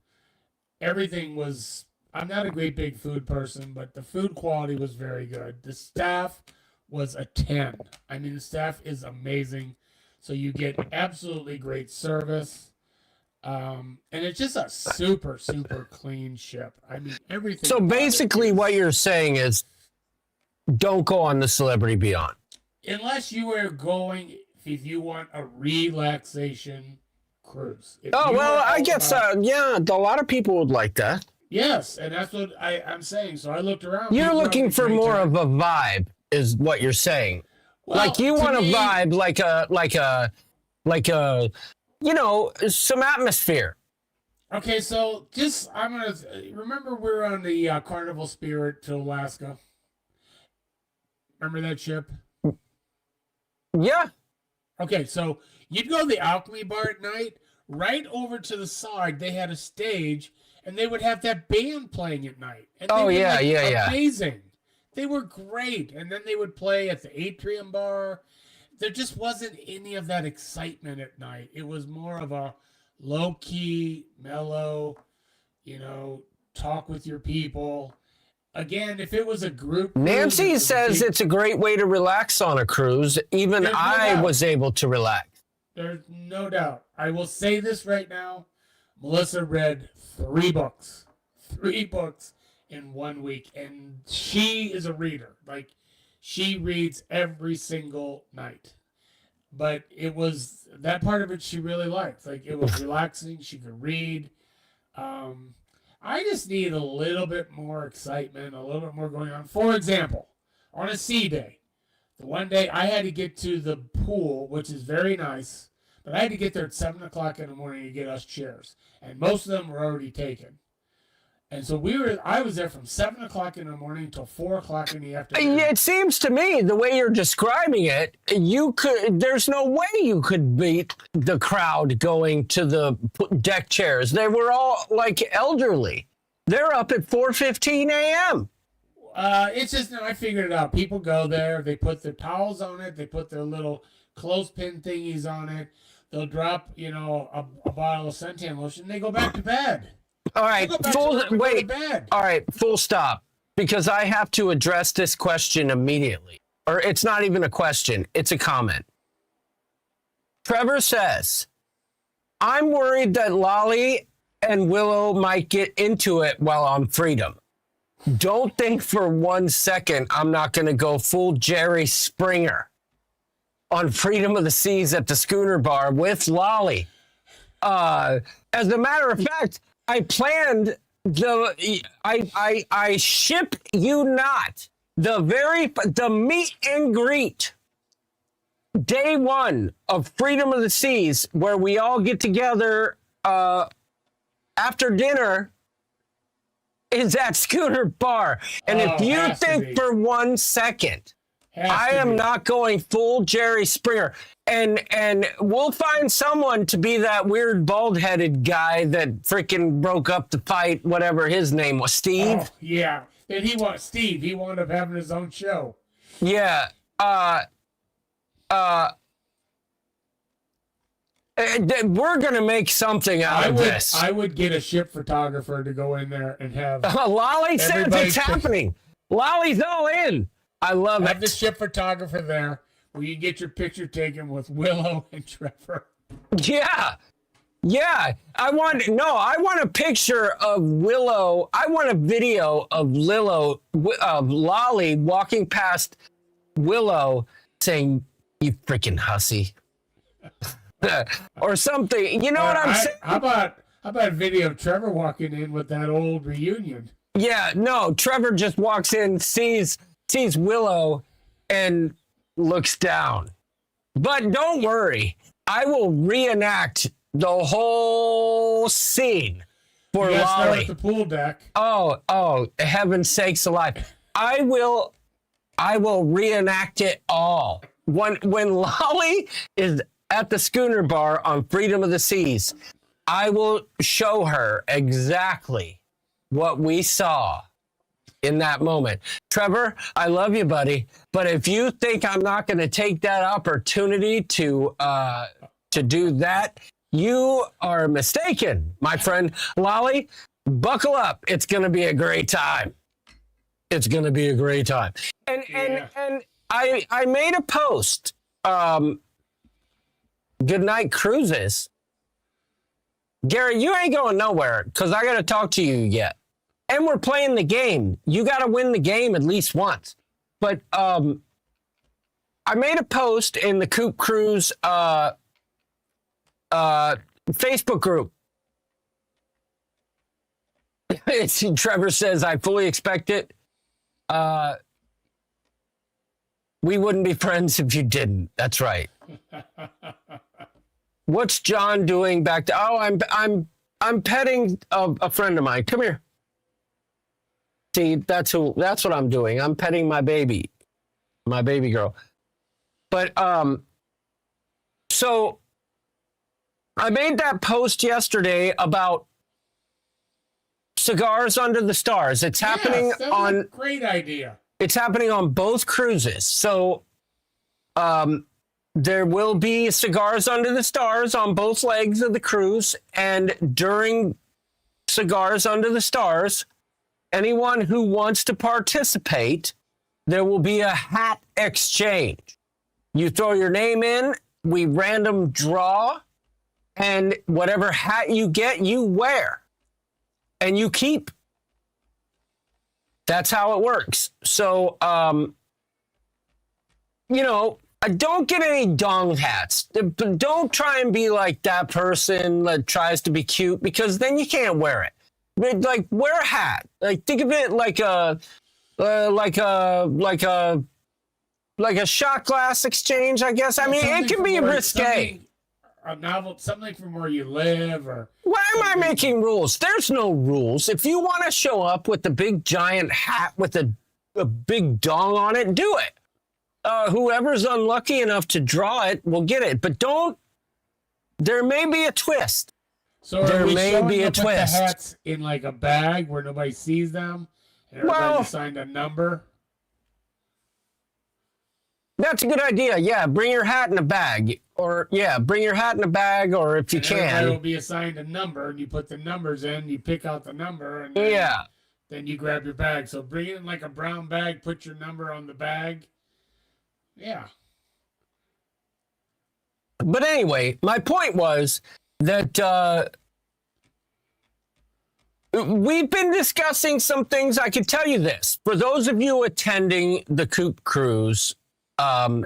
Everything was, I'm not a great big food person, but the food quality was very good. The staff was a 10. I mean, the staff is amazing. So you get absolutely great service. And it's just a super, super clean ship. I mean, everything. So basically, what you're saying is, don't go on the Celebrity Beyond. Unless you are going, if you want a relaxation cruise. I guess, yeah, a lot of people would like that. Yes, and that's what I'm saying. So I looked around. You're looking for more of a vibe, is what you're saying. Well, like you want a vibe, like a, you know, some atmosphere. Okay, so I'm gonna remember we're on the Carnival Spirit to Alaska. Remember that ship? Yeah. Okay, so you'd go to the Alchemy Bar at night. Right over to the side, they had a stage, and they would have that band playing at night. And they were, amazing. They were great. And then they would play at the Atrium Bar. There just wasn't any of that excitement at night. It was more of a low-key, mellow, you know, talk with your people. Again, if it was a group cruise, Nancy says it's a great way to relax on a cruise. Even I was able to relax. There's no doubt. I will say this right now. Melissa read 3 books. 3 books in 1 week. And she is a reader. Like, she reads every single night. But it was, that part of it she really liked. Like, it was relaxing. She could read. I just need a little bit more excitement, a little bit more going on. For example, on a sea day, the one day I had to get to the pool, which is very nice, but I had to get there at 7 o'clock in the morning to get us chairs. And most of them were already taken. And so I was there from 7 o'clock in the morning till 4 o'clock in the afternoon. It seems to me, the way you're describing it, there's no way you could beat the crowd going to the deck chairs. They were all like elderly. They're up at 4:15 a.m. It's just, I figured it out. People go there, they put their towels on it, they put their little clothespin thingies on it. They'll drop, you know, a bottle of suntan lotion, and they go back to bed. All right, all right, full stop, because I have to address this question immediately. Or it's not even a question, it's a comment. Trevor says, I'm worried that Lolly and Willow might get into it while on Freedom. Don't think for 1 second I'm not going to go full Jerry Springer on Freedom of the Seas at the Schooner Bar with Lolly. As a matter of fact, I planned I ship you not the meet and greet day 1 of Freedom of the Seas, where we all get together after dinner, is at Schooner Bar. And if you think for 1 second I am not going full Jerry Springer, and we'll find someone to be that weird bald-headed guy that freaking broke up the fight, whatever his name was, Steve. Oh, yeah. And he wound up having his own show. Yeah. We're gonna make something out of this. I would get a ship photographer to go in there and have Lolly says it's happening. Lolly's all in. I love it. Have the ship photographer there where you get your picture taken with Willow and Trevor. Yeah. Yeah. I want a picture of Willow. I want a video of Lolly walking past Willow saying, "You freaking hussy." Or something. You know what I'm saying? How about a video of Trevor walking in with that old reunion? Yeah, no, Trevor just walks in, sees Willow, and looks down. But don't worry, I will reenact the whole scene for Lolly. At the pool deck. Oh, heaven's sakes alive. I will reenact it all. When Lolly is at the Schooner Bar on Freedom of the Seas, I will show her exactly what we saw in that moment. Trevor, I love you, buddy, but if you think I'm not going to take that opportunity to do that, you are mistaken, my friend. Lolly, buckle up. It's going to be a great time. It's going to be a great time. And I made a post. Goodnight Cruises. Gary, you ain't going nowhere because I got to talk to you yet. And we're playing the game. You got to win the game at least once. But I made a post in the Coop Cruise Facebook group. Trevor says, I fully expect it. We wouldn't be friends if you didn't. That's right. What's John doing back to? Oh, I'm petting a friend of mine. Come here. See, that's what I'm doing. I'm petting my baby girl. But so I made that post yesterday about cigars under the stars. It's happening on. A great idea. It's happening on both cruises. So there will be cigars under the stars on both legs of the cruise. And during Cigars Under the Stars, anyone who wants to participate, there will be a hat exchange. You throw your name in, we random draw, and whatever hat you get, you wear. And you keep. That's how it works. So, don't get any dong hats. Don't try and be like that person that tries to be cute, because then you can't wear it. But, like, wear a hat. Like, think of it like a shot glass exchange, I guess. I mean, it can be risque. A novel, something from where you live, or why am I making rules? There's no rules. If you want to show up with the big giant hat with a big dong on it, do it. Whoever's unlucky enough to draw it will get it. But don't. There may be a twist. So there may be a twist. With the hats in like a bag where nobody sees them, and everybody assigned a number. That's a good idea. Yeah, bring your hat in a bag. Or, bring your hat in a bag, or if you can. Everybody will be assigned a number, and you put the numbers in, you pick out the number, and then you grab your bag. So bring it in like a brown bag, put your number on the bag. Yeah. But anyway, my point was that we've been discussing some things. I can tell you this. For those of you attending the Coop Cruise, I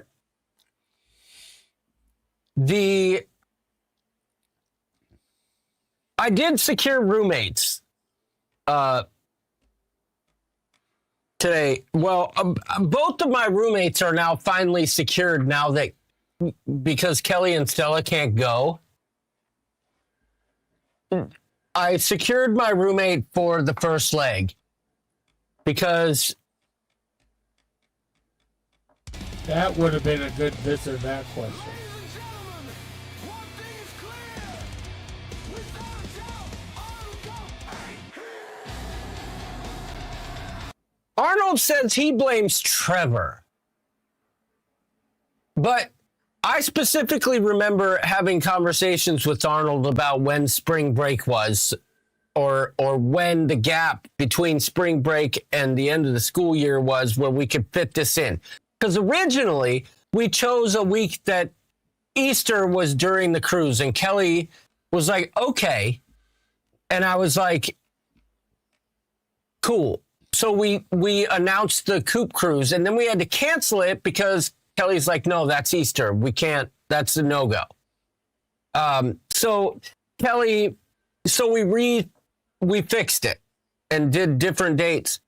did secure roommates today. Well, both of my roommates are now finally secured now that because Kelly and Stella can't go. I secured my roommate for the first leg because that would have been a good this or that question. Arnold says he blames Trevor. But I specifically remember having conversations with Arnold about when spring break was, or when the gap between spring break and the end of the school year was, where we could fit this in. Because originally we chose a week that Easter was during the cruise, and Kelly was like, okay. And I was like, cool. So we announced the Coop Cruise, and then we had to cancel it because Kelly's like, no, that's Easter. We can't. That's a no-go. So we fixed it and did different dates.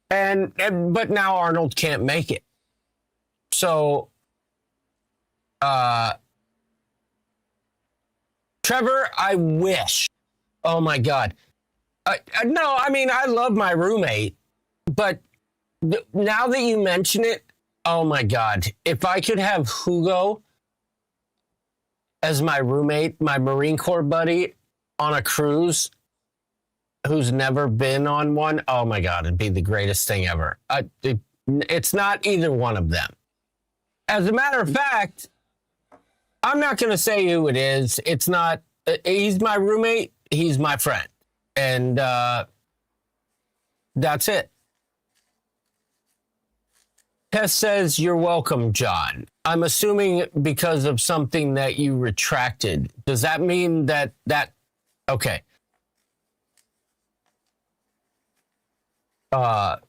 But now Arnold can't make it. So Trevor, I wish. Oh my God. No, I mean, I love my roommate, but now that you mention it, oh my God, if I could have Hugo as my roommate, my Marine Corps buddy on a cruise who's never been on one, oh my God, it'd be the greatest thing ever. It's not either one of them. As a matter of fact, I'm not going to say who it is. It's not, he's my roommate, he's my friend. And that's it. Tess says, you're welcome, John. I'm assuming because of something that you retracted. Does that mean that okay. I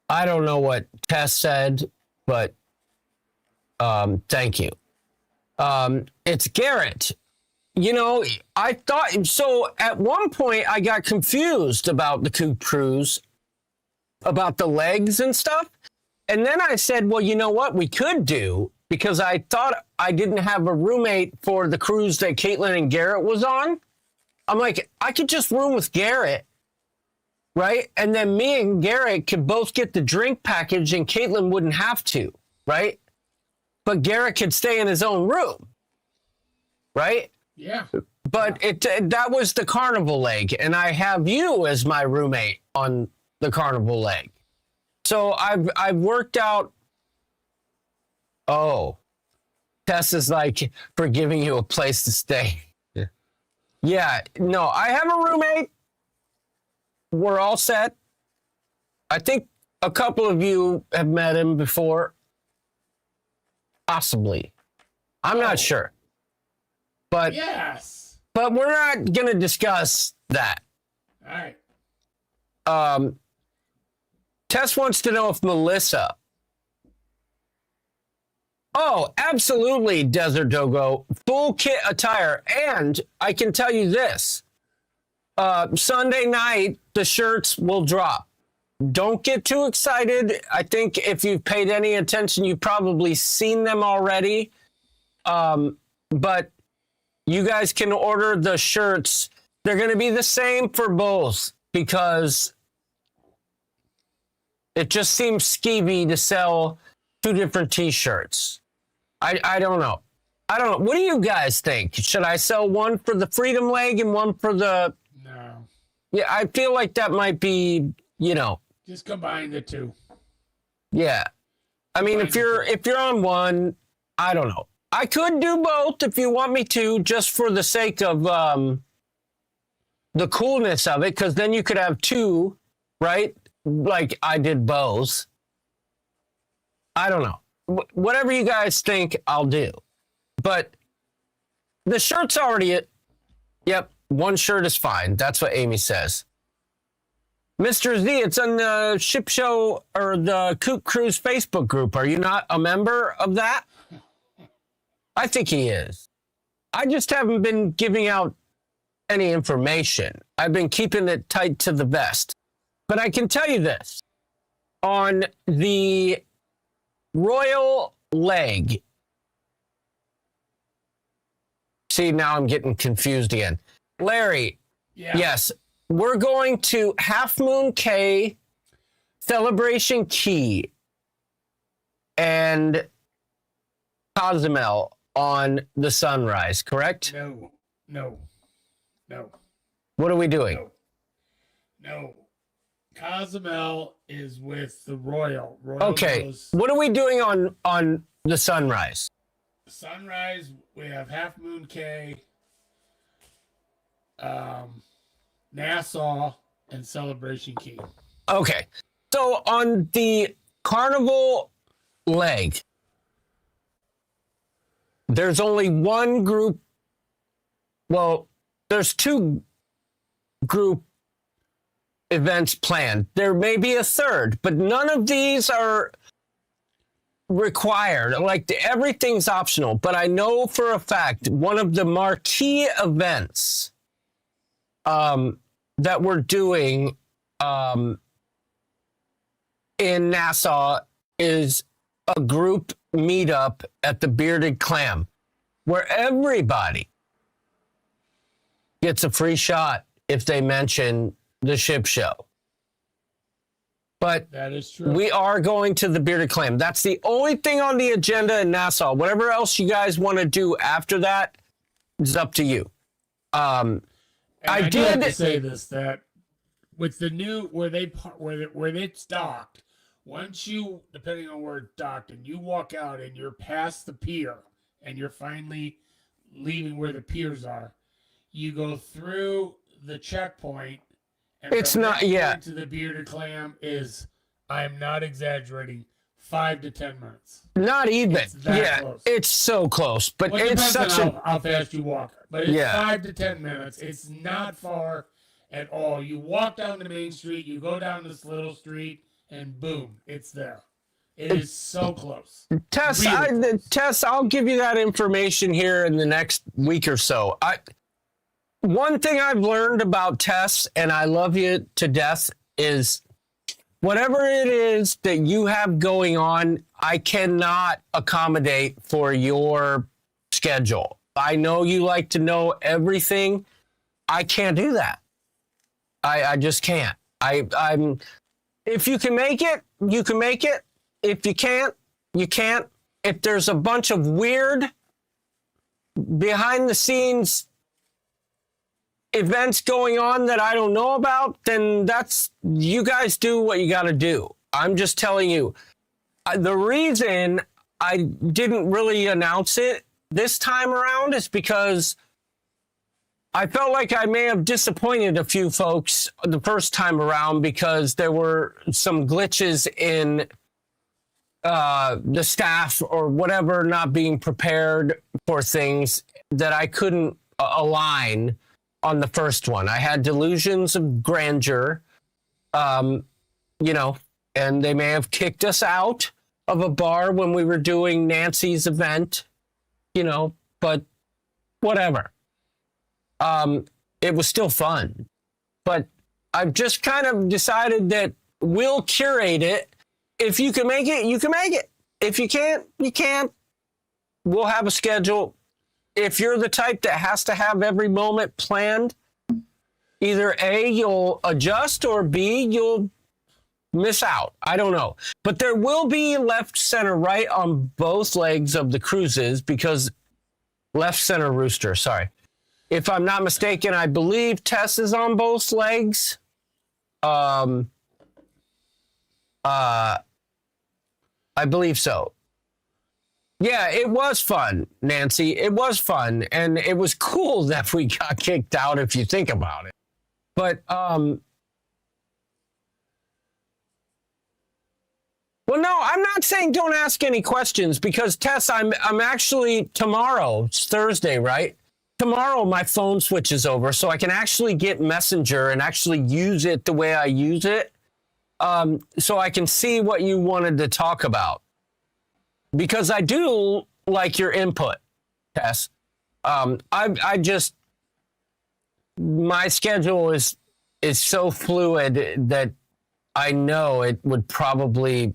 don't know what Tess said, but thank you. It's Garrett. You know, I thought so. At one point, I got confused about the Coop Cruise, about the legs and stuff. And then I said, well, you know what we could do, because I thought I didn't have a roommate for the cruise that Caitlin and Garrett was on. I'm like, I could just room with Garrett, right? And then me and Garrett could both get the drink package and Caitlin wouldn't have to, right? But Garrett could stay in his own room, right? Yeah. But that was the carnival leg, and I have you as my roommate on the carnival leg. So I've worked out. Oh, Tess is like, for giving you a place to stay. Yeah, no, I have a roommate. We're all set. I think a couple of you have met him before. Possibly. I'm not sure. But yes. But we're not going to discuss that. All right. Tess wants to know if Melissa. Oh, absolutely, Desert Dogo. Full kit attire. And I can tell you this. Sunday night, the shirts will drop. Don't get too excited. I think if you've paid any attention, you've probably seen them already. But you guys can order the shirts. They're going to be the same for both, because it just seems skeevy to sell two different T-shirts. I don't know. I don't know. What do you guys think? Should I sell one for the Freedom Leg and one for the... No. Yeah, I feel like that might be, you know... Just combine the two. Yeah. I mean, if you're on one, I don't know. I could do both if you want me to, just for the sake of the coolness of it, because then you could have two, right? Like I did both. I don't know. Whatever you guys think, I'll do. But the shirt's already... Yep, one shirt is fine. That's what Amy says. Mr. Z, it's on the Ship Show or the Coop Cruise Facebook group. Are you not a member of that? I think he is. I just haven't been giving out any information. I've been keeping it tight to the vest. But I can tell you this. On the Royal Leg. See, now I'm getting confused again. Larry, yes, we're going to Half Moon Cay, Celebration Key, and Cozumel on the Sunrise, correct? No. What are we doing? No. Cozumel is with the Royal. Okay, what are we doing on the Sunrise? Sunrise, we have Half Moon Cay, Nassau, and Celebration Key. Okay, so on the Carnival leg, there's only one group. Well, there's two group events planned. There may be a third, but none of these are required. Like everything's optional. But I know for a fact one of the marquee events that we're doing in Nassau is a group meetup at the Bearded Clam, where everybody gets a free shot if they mention the Ship Show. But that is true. We are going to the Bearded Clam. That's the only thing on the agenda in Nassau. Whatever else you guys want to do after that is up to you. I did have to say this, that with the new where it's docked, once you, depending on where it's docked, and you walk out and you're past the pier and you're finally leaving where the piers are, you go through the checkpoint. And it's not yet. To the Bearded Clam is, I'm not exaggerating, 5 to 10 minutes. Not even. It's that close. It's so close. But Well, it it's depends such on how fast you walk. But it's 5 to 10 minutes. It's not far at all. You walk down the main street, you go down this little street, and boom, it's there. It is so close. Tess, Really Tess, I'll give you that information here in the next week or so. One thing I've learned about Tess, and I love you to death, is whatever it is that you have going on, I cannot accommodate for your schedule. I know you like to know everything. I can't do that. I just can't. I'm. If you can make it, you can make it. If you can't, you can't. If there's a bunch of weird behind the scenes events going on that I don't know about, then you guys do what you got to do. I'm just telling you. The reason I didn't really announce it this time around is because I felt like I may have disappointed a few folks the first time around because there were some glitches in the staff or whatever not being prepared for things that I couldn't align on the first one. I had delusions of grandeur, and they may have kicked us out of a bar when we were doing Nancy's event, but whatever. It was still fun, but I've just kind of decided that we'll curate it. If you can make it, you can make it. If you can't, you can't. We'll have a schedule. If you're the type that has to have every moment planned, either A, you'll adjust, or B, you'll miss out. I don't know. But there will be left, center, right on both legs of the cruises because left, center, rooster, sorry. If I'm not mistaken, I believe Tess is on both legs. I believe so. Yeah, it was fun, Nancy. It was fun. And it was cool that we got kicked out if you think about it. But, well, no, I'm not saying don't ask any questions because Tess, I'm actually tomorrow, it's Thursday, right? Tomorrow my phone switches over so I can actually get Messenger and actually use it the way I use it. So I can see what you wanted to talk about. Because I do like your input, Tess. My schedule is so fluid that I know it would probably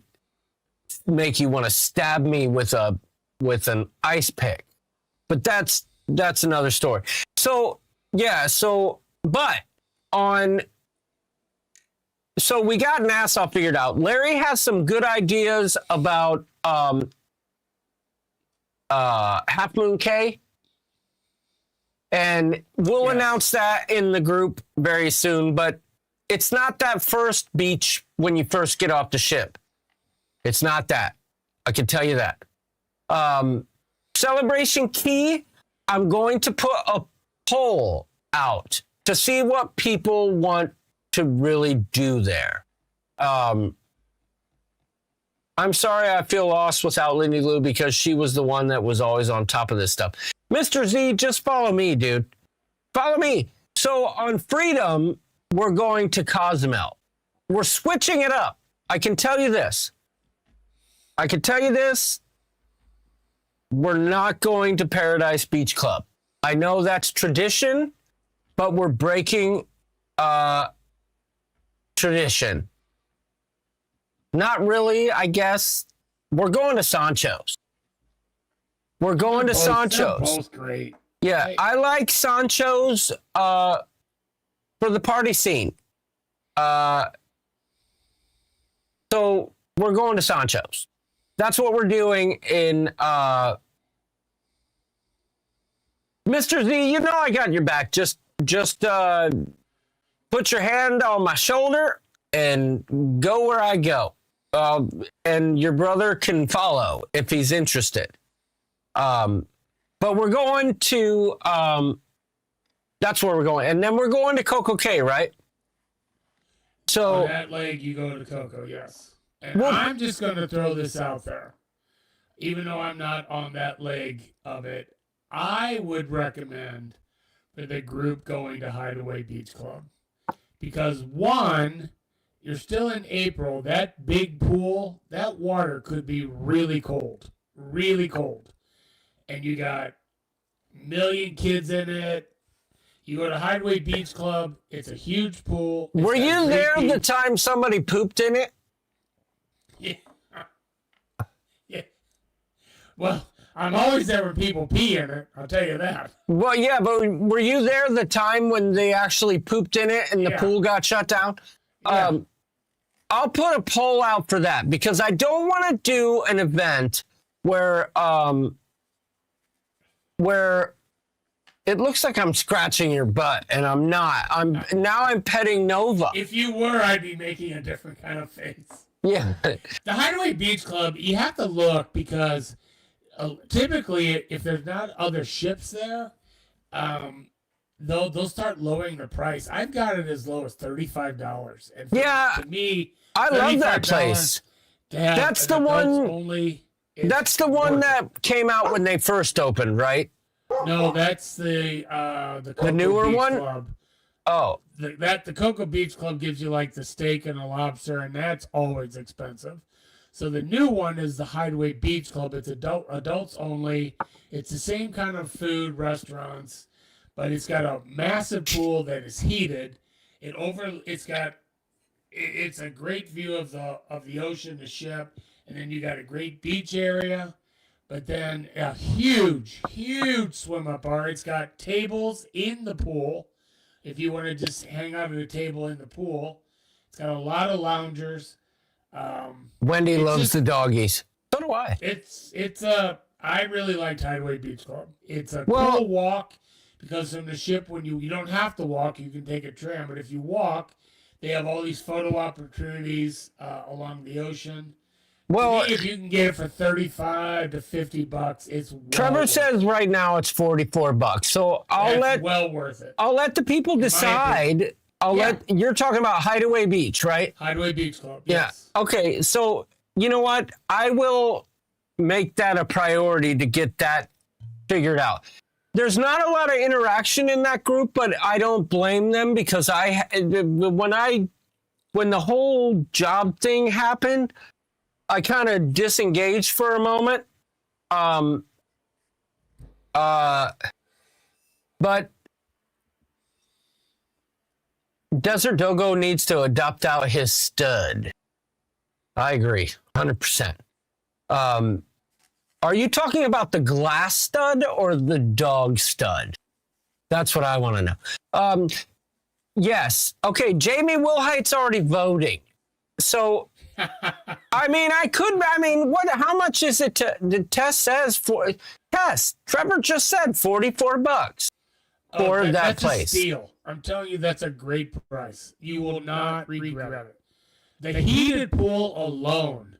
make you want to stab me with an ice pick. But that's another story. So we got Nassau figured out. Larry has some good ideas about Half Moon Cay. And we'll announce that in the group very soon, but it's not that first beach when you first get off the ship. It's not that. I can tell you that. Celebration Key, I'm going to put a poll out to see what people want to really do there. I'm sorry I feel lost without Lindy Lou because she was the one that was always on top of this stuff. Mr. Z, just follow me, dude. Follow me. So on Freedom, we're going to Cozumel. We're switching it up. I can tell you this. We're not going to Paradise Beach Club. I know that's tradition, but we're breaking tradition. Not really, I guess. We're going to Sancho's. We're going to Sancho's. They're both great. Yeah, Right. I like Sancho's for the party scene. So we're going to Sancho's. That's what we're doing in Mr. Z, you know I got your back. Just put your hand on my shoulder and go where I go. And your brother can follow if he's interested. But we're going to, that's where we're going. And then we're going to Coco Cay, right? So On that leg, you go to Coco, yes. And I'm just going to throw this out there. Even though I'm not on that leg of it, I would recommend for the group going to Hideaway Beach Club. Because one, you're still in April. That big pool, that water could be really cold. Really cold. And you got a million kids in it. You go to Hideaway Beach Club. It's a huge pool. Were you there the time somebody pooped in it? Yeah. Yeah. Well, I'm always there when people pee in it. I'll tell you that. Well, yeah, but were you there the time when they actually pooped in it and the pool got shut down? Yeah. I'll put a poll out for that because I don't want to do an event where it looks like I'm scratching your butt and I'm not. I'm petting Nova. If you were, I'd be making a different kind of face. Yeah. The Hideaway Beach Club, you have to look because typically, if there's not other ships there, they'll start lowering the price. I've got it as low as $35. And to me, I love that place. That's the one. That's the one that came out when they first opened, right? No, that's the Cocoa newer Beach one. Club. Oh, the Cocoa Beach Club gives you like the steak and a lobster, and that's always expensive. So the new one is the Hideaway Beach Club. It's adults only. It's the same kind of food restaurants, but it's got a massive pool that is heated. It's a great view of the ocean, the ship, and then you got a great beach area. But then a huge swim up bar. It's got tables in the pool. If you want to just hang out at a table in the pool, it's got a lot of loungers. Wendy loves the doggies. So do I. I really liked Hideaway Beach Club. It's a cool walk because from the ship, when you don't have to walk, you can take a tram. But if you walk, they have all these photo opportunities along the ocean. Well, if you can get it for $35 to $50, it's Trevor says right now it's $44. So well worth it. I'll let the people decide. You're talking about Hideaway Beach, right? Hideaway Beach Club. Yes. Yeah. Okay. So you know what? I will make that a priority to get that figured out. There's not a lot of interaction in that group, but I don't blame them because when the whole job thing happened, I kind of disengaged for a moment. But Desert Dogo needs to adopt out his stud. I agree, 100%. Are you talking about the glass stud or the dog stud? That's what I want to know. Yes. Okay, Jamie Wilhite's already voting. So, how much is it the Tess says for Tess? Trevor just said $44 for that place. That's a steal. I'm telling you, that's a great price. You will not regret it. The heated pool alone.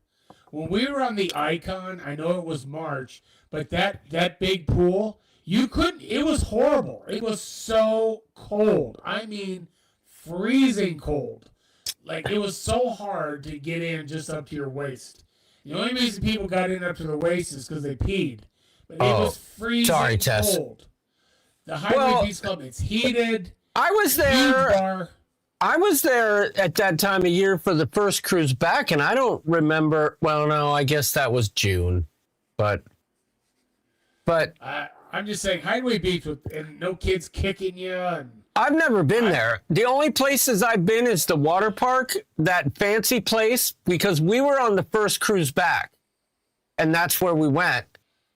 When we were on the Icon, I know it was March, but that big pool, it was horrible. It was so cold. I mean, freezing cold. Like, it was so hard to get in just up to your waist. The only reason people got in up to the waist is because they peed. But it was freezing cold. The Hideaway Beach Club, it's heated. I was there. I was there at that time of year for the first cruise back, and I don't remember. Well, no, I guess that was June. But I'm just saying, Hideaway Beach and no kids kicking you. And I've never been there. The only places I've been is the water park, that fancy place, because we were on the first cruise back, and that's where we went.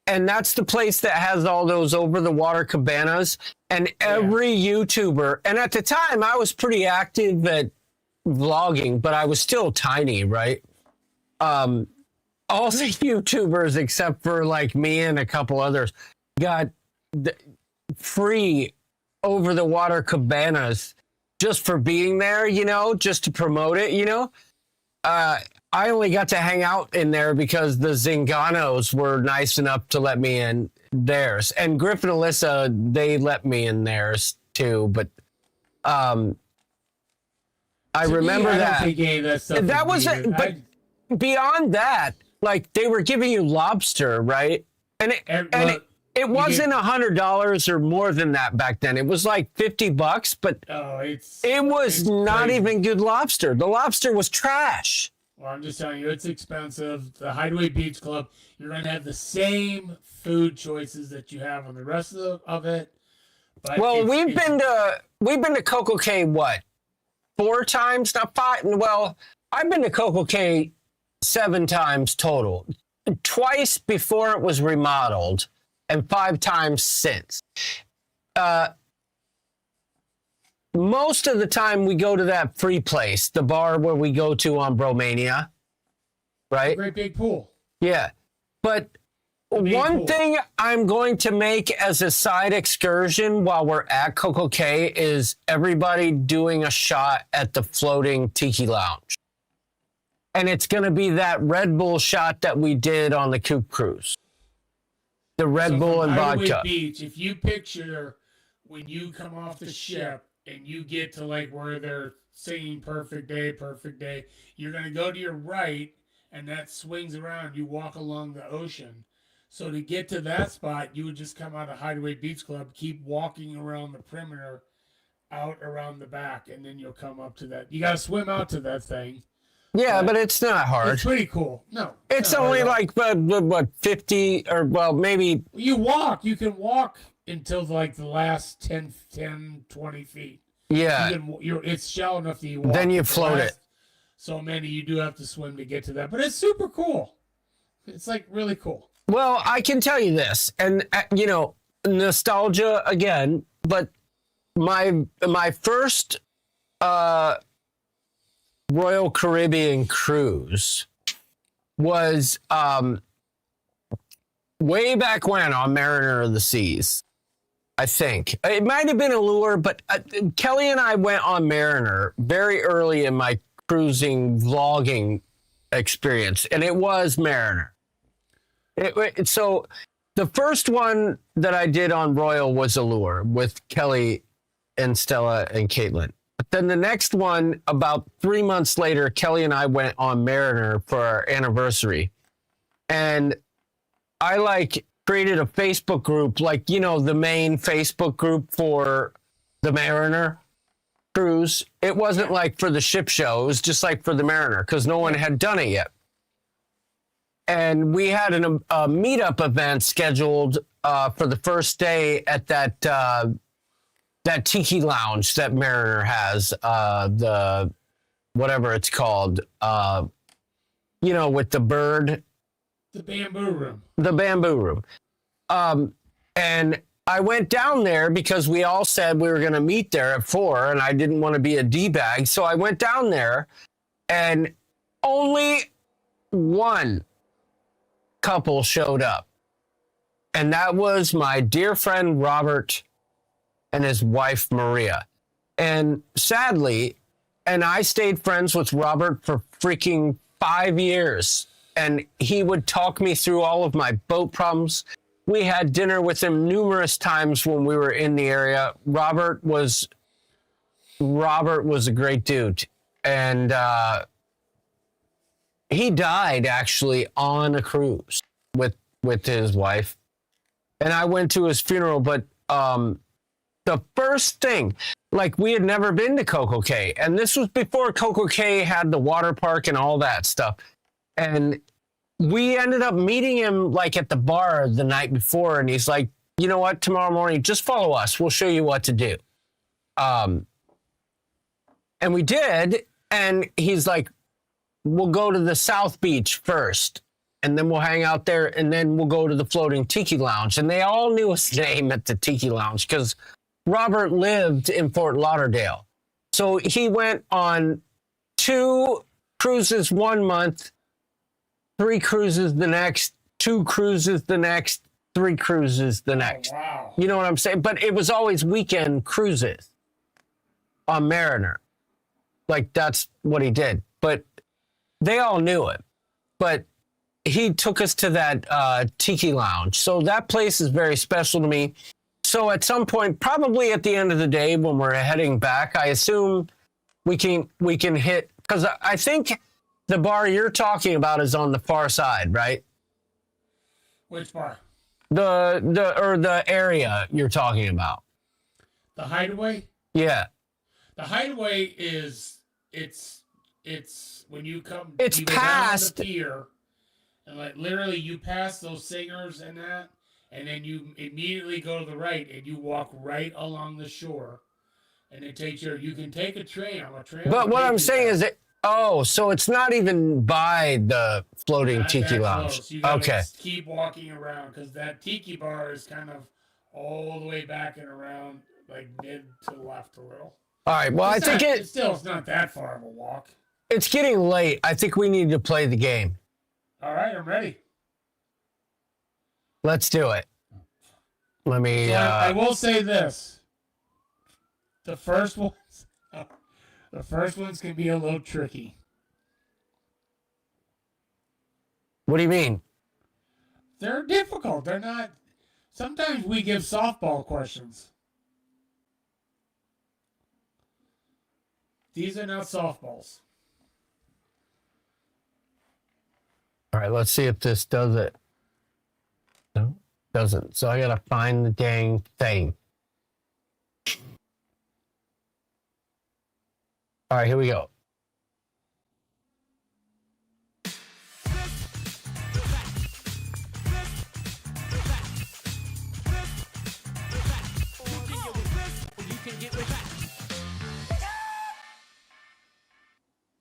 And that's the place that has all those over-the-water cabanas. And every YouTuber, and at the time, I was pretty active at vlogging, but I was still tiny, right? All the YouTubers, except for like me and a couple others, got free over-the-water cabanas just for being there, just to promote it, I only got to hang out in there because the Zinganos were nice enough to let me in theirs. And Griffin and Alyssa, they let me in theirs too. But I remember that. I don't think any of that stuff that was needed. beyond that, like they were giving you lobster, right? And it wasn't $100 or more than that back then. It was like $50, but it was not even good lobster. The lobster was trash. Well, I'm just telling you, it's expensive. The Hideaway Beach Club, you're going to have the same food choices that you have on the rest of it. But well, we've been to Coco Cay, what, 4 times? Not 5. Well, I've been to Coco Cay 7 times total. Twice before it was remodeled, and 5 times since. Most of the time we go to that free place, the bar where we go to on Bromania, right? Great big pool. Yeah. But one thing I'm going to make as a side excursion while we're at Coco Cay is everybody doing a shot at the floating tiki lounge. And it's going to be that Red Bull shot that we did on the Coop Cruise. The Red Bull and Hideaway vodka. Beach, if you picture when you come off the ship and you get to like where they're singing perfect day, you're going to go to your right and that swings around. You walk along the ocean. So to get to that spot, you would just come out of Hideaway Beach Club, keep walking around the perimeter, out around the back, and then you'll come up to that. You got to swim out to that thing. Yeah, but it's not hard. It's pretty cool. No. It's only like, what, 50 or, well, maybe. You can walk until like the last 10, 20 feet. Yeah. It's shallow enough that you walk. Then you float it. So many, you do have to swim to get to that. But it's super cool. It's like really cool. Well, I can tell you this, and, nostalgia again, but my first Royal Caribbean cruise was way back when on Mariner of the Seas, I think. It might have been Allure, but Kelly and I went on Mariner very early in my cruising vlogging experience, and it was Mariner. So the first one that I did on Royal was Allure with Kelly and Stella and Caitlin. But then the next one, about 3 months later, Kelly and I went on Mariner for our anniversary. And I created a Facebook group, the main Facebook group for the Mariner cruise. It wasn't like for the ship show. It was just like for the Mariner because no one had done it yet. And we had a meetup event scheduled for the first day at that tiki lounge that Mariner has, the whatever it's called, with the bird. The bamboo room. The bamboo room. And I went down there because we all said we were going to meet there at 4, and I didn't want to be a D-bag. So I went down there, and only one couple showed up. And that was my dear friend Robert and his wife Maria. And sadly, and I stayed friends with Robert for freaking 5 years. And he would talk me through all of my boat problems. We had dinner with him numerous times when we were in the area. Robert was a great dude. And he died actually on a cruise with his wife. And I went to his funeral, but the first thing, we had never been to Coco Cay, and this was before Coco Cay had the water park and all that stuff. And we ended up meeting him at the bar the night before, and he's like, you know what, tomorrow morning, just follow us. We'll show you what to do. And we did, and he's like, we'll go to the South Beach first, and then we'll hang out there, and then we'll go to the floating tiki lounge. And they all knew his name at the tiki lounge because Robert lived in Fort Lauderdale. So he went on 2 cruises 1 month, 3 cruises the next, 2 cruises the next, 3 cruises the next. Oh, wow. You know what I'm saying? But it was always weekend cruises on Mariner. That's what he did. But they all knew it. But he took us to that tiki lounge. So that place is very special to me. So at some point, probably at the end of the day when we're heading back, I assume we can hit, because I think The bar you're talking about is on the far side, right? Which bar? The area you're talking about. The Hideaway? Yeah. The Hideaway is it's when you come It's you go past down the pier and like literally you pass those singers and that, and then you immediately go to the right and you walk right along the shore, and it takes you can take a train on a train. But what I'm saying is that so it's not even by the floating Not tiki that lounge. close. You gotta Okay. keep walking around because that tiki bar is kind of all the way back and around, like mid to left a little. All right. Well, It's I think not- it's still it's not that far of a walk. it's getting late. I think we need to play the game. All right, I'm ready. Let's do it. Let me. So I will say this: the first ones can be a little tricky. What do you mean? They're difficult. They're not. Sometimes we give softball questions. These are not softballs. All right. Let's see if this does it. No, doesn't. So I gotta find the dang thing. All right. Here we go.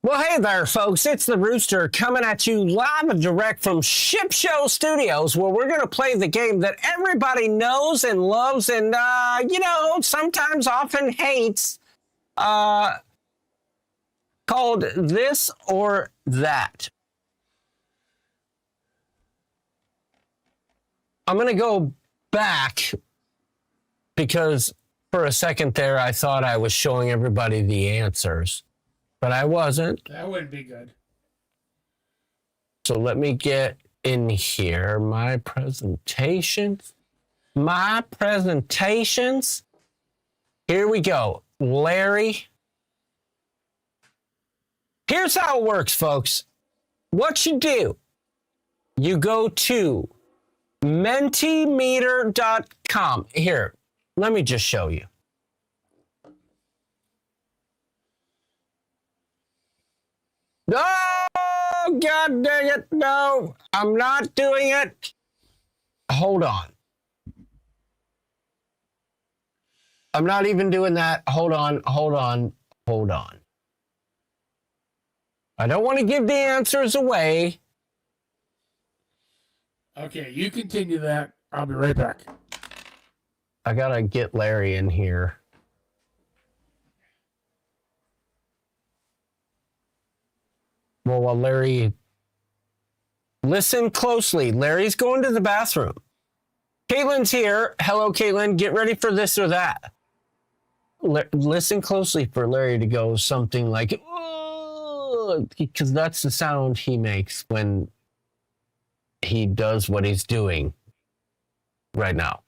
Well, hey there, folks. It's the Rooster coming at you live and direct from Ship Show Studios, where we're going to play the game that everybody knows and loves and, sometimes often hates, called This or That. I'm going to go back because for a second there, I thought I was showing everybody the answers. But I wasn't. That wouldn't be good. So let me get in here. My presentations. Here we go. Larry. Here's how it works, folks. What you do, you go to mentimeter.com. Here, let me just show you. Oh, God dang it. No, I'm not doing it. Hold on. I'm not even doing that. Hold on. I don't want to give the answers away. Okay, you continue that. I'll be right back. I got to get Larry in here. Well, while Larry, listen closely. Larry's going to the bathroom. Caitlin's here. Hello, Caitlin. Get ready for this or that. Listen closely for Larry to go something like, oh, because that's the sound he makes when he does what he's doing right now.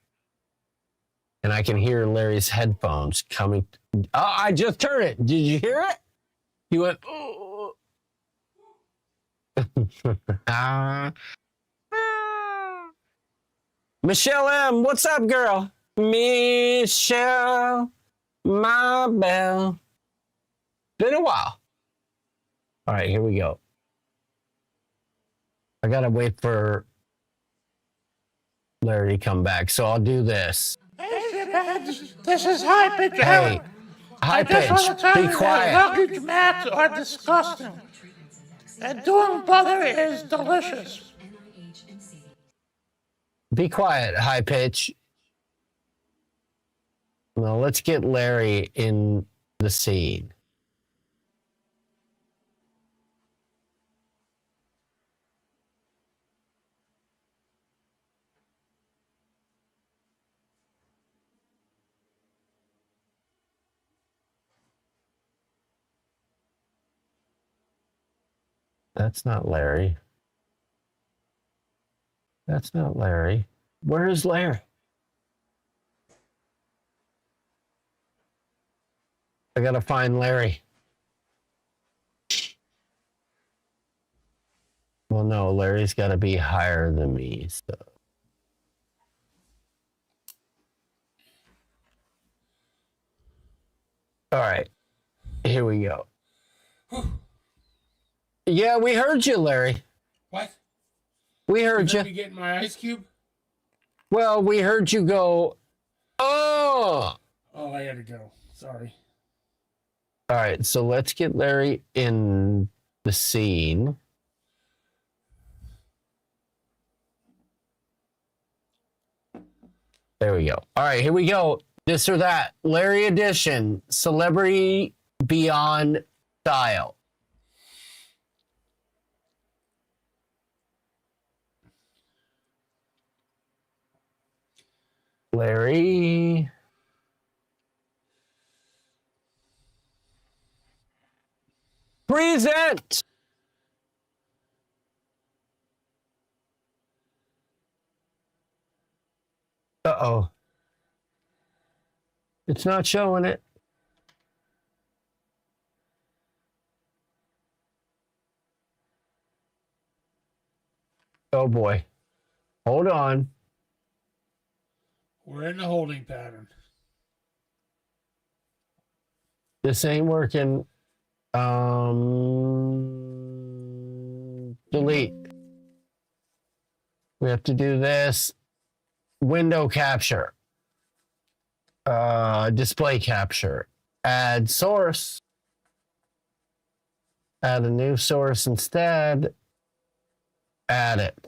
And I can hear Larry's headphones coming. Oh, I just heard it. Did you hear it? He went, oh. Michelle M, what's up, girl? Michelle, my belle. Been a while. All right, here we go. I gotta wait for Larry to come back, so I'll do this. Hey, shitheads, this is High Pitch Hey, High I just want to Pitch, tell be you that quiet. luggage mats are disgusting. And doing butter is delicious. Be quiet, High Pitch. Now let's get Larry in the scene. That's not Larry. That's not Larry. Where is Larry? I gotta find Larry. no, Larry's got to be higher than me. So. All right, here we go. Yeah, we heard you, Larry. What? We heard you. You getting my ice cube? Well, we heard you go, oh! Oh, I gotta go. Sorry. All right, so let's get Larry in the scene. There we go. All right, here we go. This or that. Larry edition. Celebrity Beyond Style. Larry. Present. Uh-oh. It's not showing it. Oh boy. Hold on. We're in the holding pattern. This ain't working. Delete. We have to do this. Window capture. Display capture. Add source. Add a new source instead. Add it.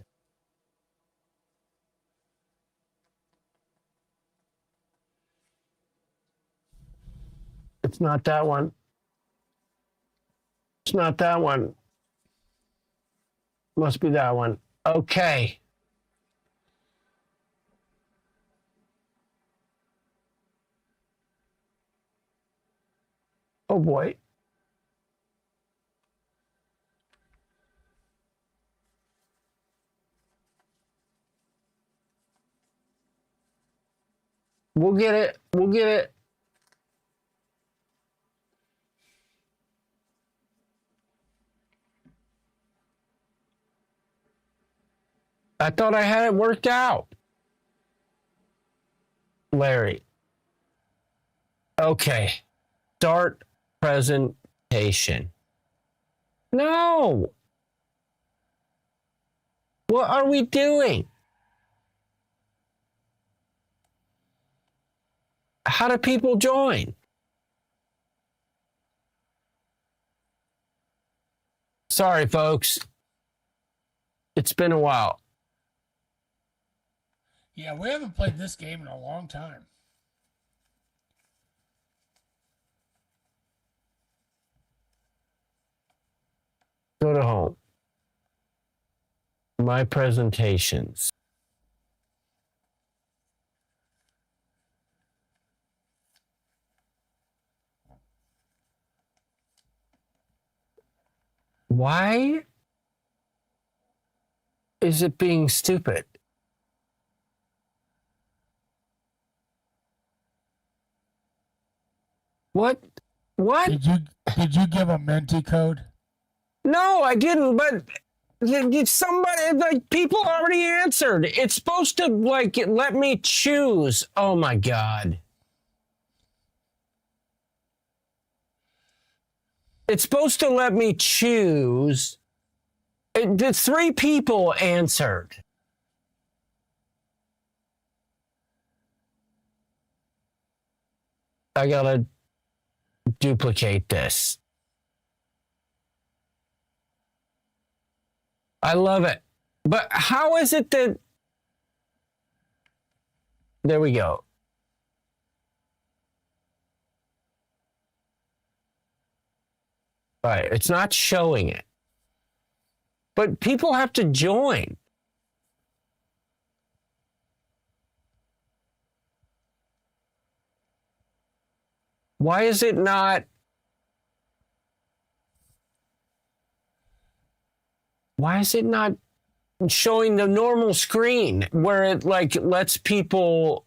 It's not that one. It's not that one. Must be that one. Okay. Oh boy. We'll get it. We'll get it. I thought I had it worked out. Larry. Okay. Start presentation. No. What are we doing? How do people join? Sorry, folks. It's been a while. Yeah, we haven't played this game in a long time. Go to home. My presentations. Why is it being stupid? What? What? Did you give a Menti code? No, I didn't, but somebody, like, people already answered. It's supposed to, like, let me choose. Oh my God. It's supposed to let me choose. The 3 people answered. I gotta duplicate this. I love it. But how is it that... There we go. All right, it's not showing it. But people have to join. Why is it not... Why is it not showing the normal screen where it, like, lets people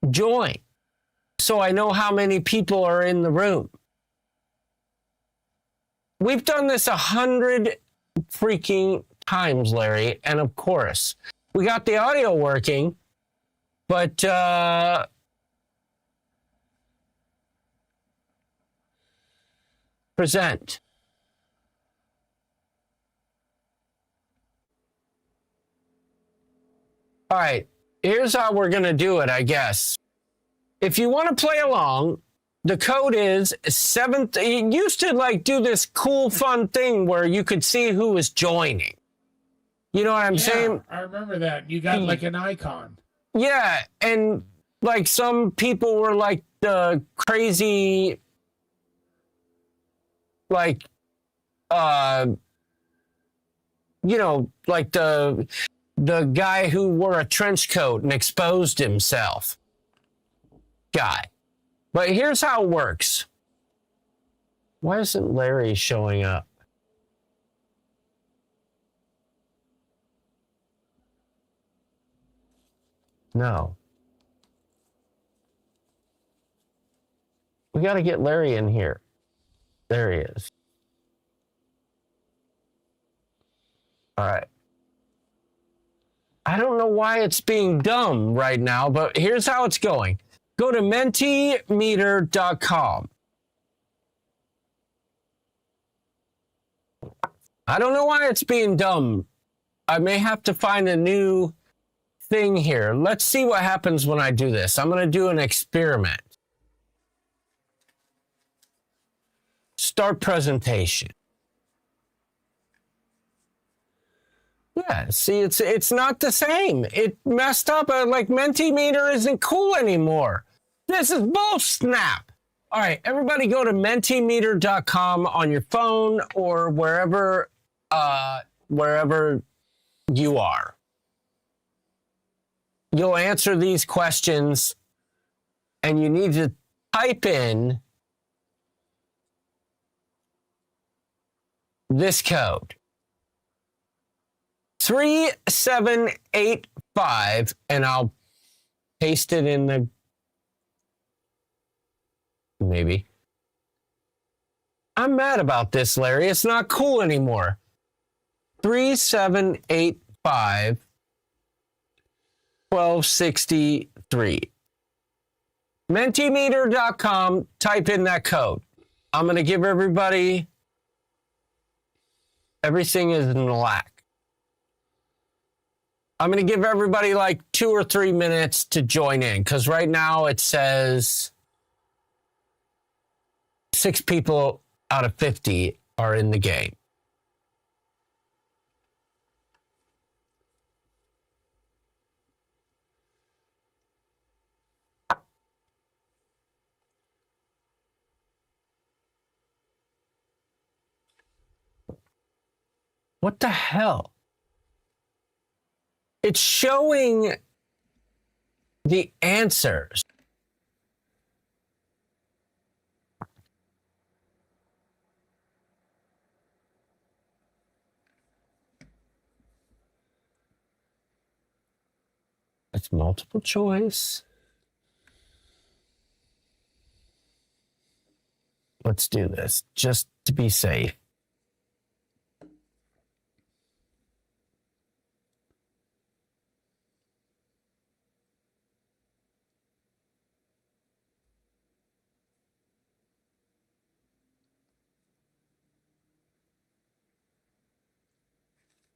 join? So I know how many people are in the room. we've done this 100 freaking times, Larry. And of course, we got the audio working, but present. All right, here's how we're going to do it, I guess. If you want to play along, the code is 7th. It used to like do this cool, fun thing where you could see who was joining. You know what I'm saying? I remember that. You got like an icon. Yeah, and like some people were like the crazy, like, you know, like the guy who wore a trench coat and exposed himself guy. But here's how it works. Why isn't Larry showing up? No. We got to get Larry in here. There he is. All right. I don't know why it's being dumb right now, but here's how it's going. Go to mentimeter.com. I don't know why it's being dumb. I may have to find a new thing here. Let's see what happens when I do this. I'm going to do an experiment. Start presentation. Yeah, see, it's not the same. It messed up. Like, Mentimeter isn't cool anymore. This is bull snap. All right, everybody go to mentimeter.com on your phone or wherever you are. You'll answer these questions, and you need to type in this code. 3785, and I'll paste it in the, maybe. I'm mad about this, Larry. It's not cool anymore. 3785 1263. Mentimeter.com, type in that code. I'm going to give everybody, everything is in black. I'm going to give everybody like 2 or 3 minutes to join in, because right now it says 6 people out of 50 are in the game. What the hell? It's showing the answers. It's multiple choice. Let's do this just to be safe.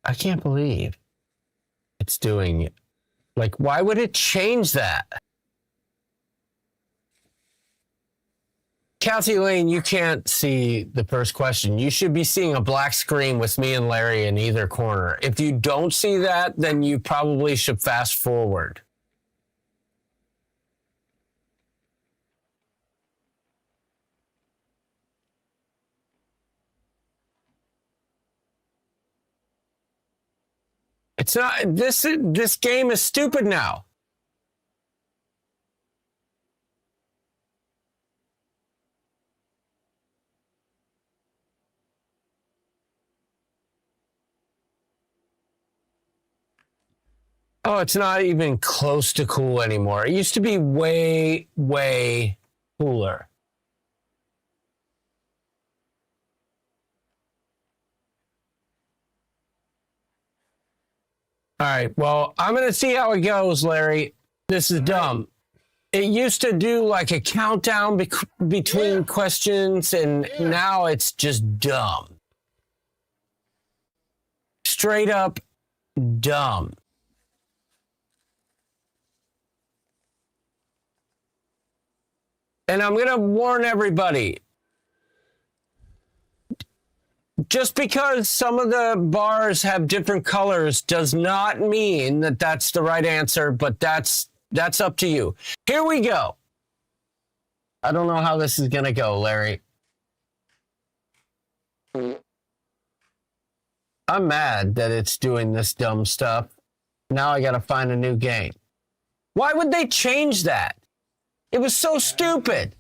I can't believe it's doing it. Like, why would it change that? Kathy Lane, you can't see the first question. You should be seeing a black screen with me and Larry in either corner. If you don't see that, then you probably should fast forward. It's not, this game is stupid now. Oh, it's not even close to cool anymore. It used to be way, way cooler. All right. Well, I'm going to see how it goes, Larry. This is dumb. It used to do like a countdown between questions, and now it's just dumb. Straight up dumb. And I'm going to warn everybody. Just because some of the bars have different colors does not mean that that's the right answer, but that's up to you. Here we go. I don't know how this is going to go, Larry. I'm mad that it's doing this dumb stuff. Now I got to find a new game. Why would they change that? It was so stupid.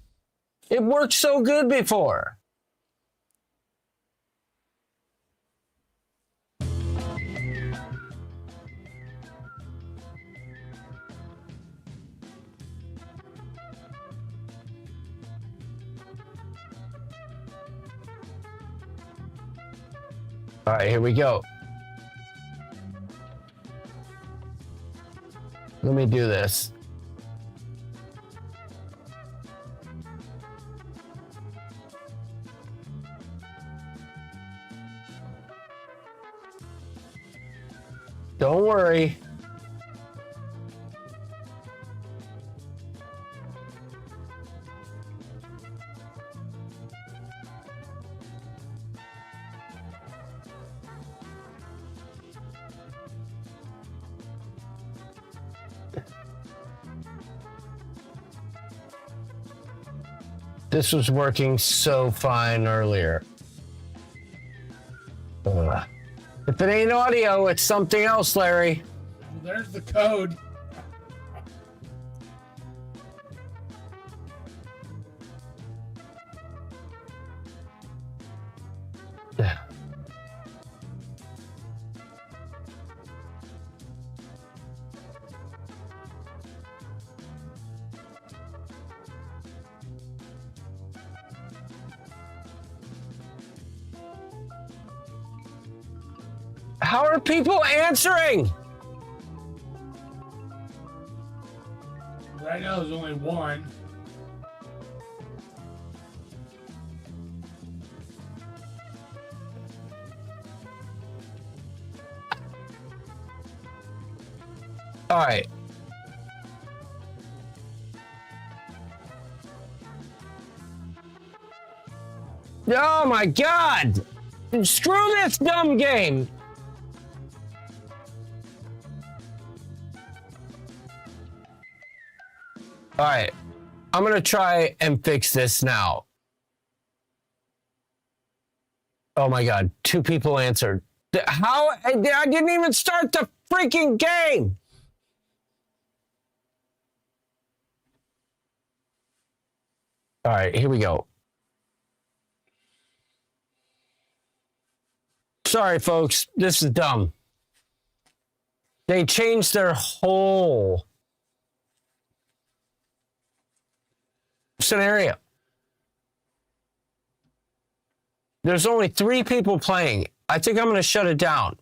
It worked so good before. All right, here we go. Let me do this. Don't worry. This was working so fine earlier. Ugh. If it ain't audio, it's something else, Larry. There's the code. How are people answering? Right now there's only one. All right. Oh my God! Screw this dumb game! All right, I'm gonna try and fix this now. Oh my God, 2 people answered. How? I didn't even start the freaking game! All right, here we go. Sorry, folks, this is dumb. They changed their whole scenario. There's only 3 people playing. I think I'm going to shut it down.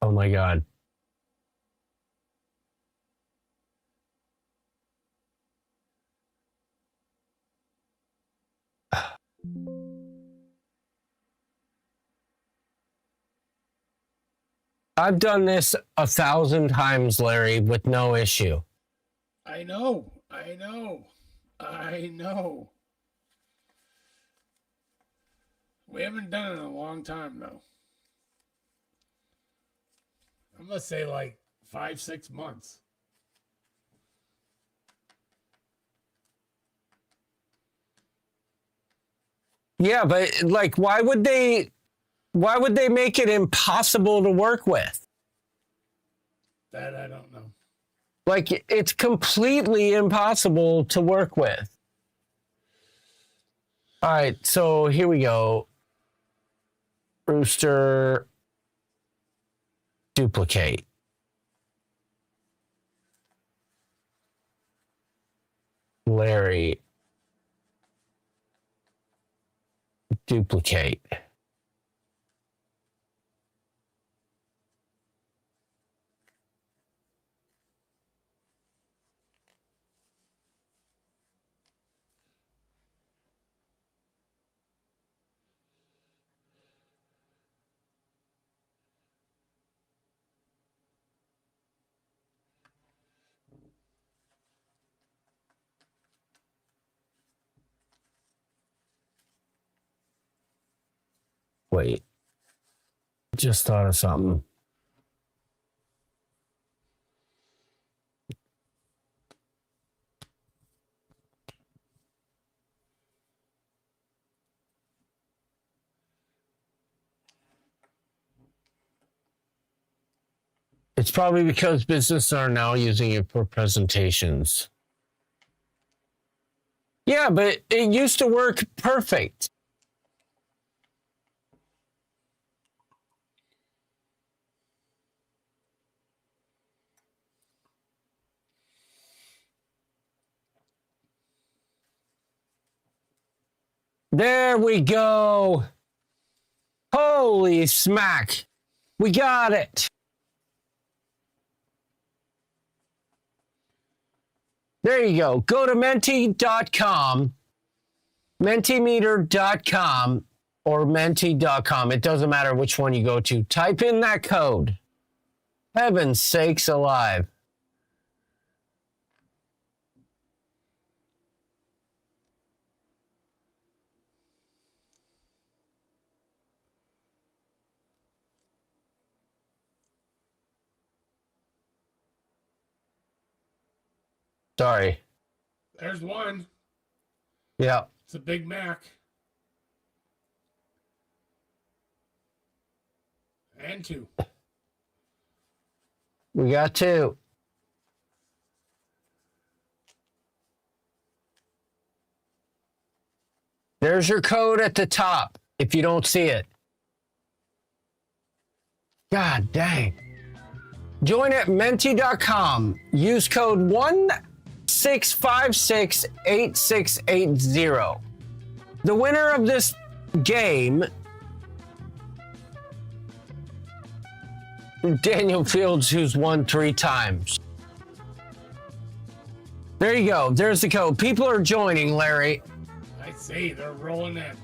Oh my God. I've done this 1,000 times, Larry, with no issue. I know. I know. We haven't done it in a long time, though. I'm going to say like 5-6 months. Yeah, but like, why would they make it impossible to work with? That I don't know. Like, it's completely impossible to work with. All right, so here we go. Rooster. Duplicate. Larry. Duplicate. Wait. Just thought of something. It's probably because businesses are now using it for presentations. Yeah, but it used to work perfect. There we go. Holy smack. We got it. There you go. Go to menti.com, mentimeter.com, or menti.com. It doesn't matter which one you go to. Type in that code. Heaven's sakes alive. Sorry. There's one. Yeah. It's a Big Mac. And two. We got two. There's your code at the top if you don't see it. God dang. Join at menti.com. Use code 16568680. The winner of this game, Daniel Fields, who's won 3 times. There you go. There's the code. People are joining, Larry. I see. They're rolling in.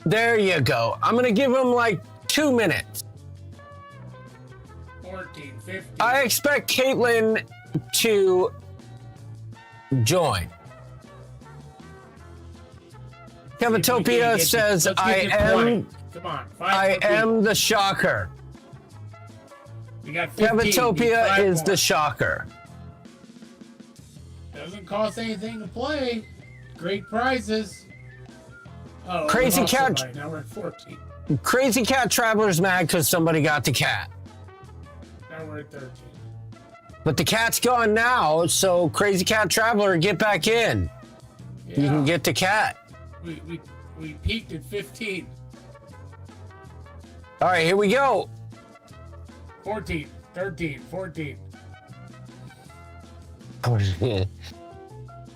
There you go. I'm going to give them like 2 minutes. 14, 15. I expect Caitlin to join. Kevatopia says, I am the shocker. We got 15. Kevatopia is the shocker. Doesn't cost anything to play. Great prizes. Oh, Crazy Cat. Somebody. Now we're at 14. Crazy Cat Traveler's mad because somebody got the cat. Now we're at 13. But the cat's gone now, so Crazy Cat Traveler, get back in. Yeah. You can get the cat. We peaked at 15. All right, here we go. 14, 13, 14.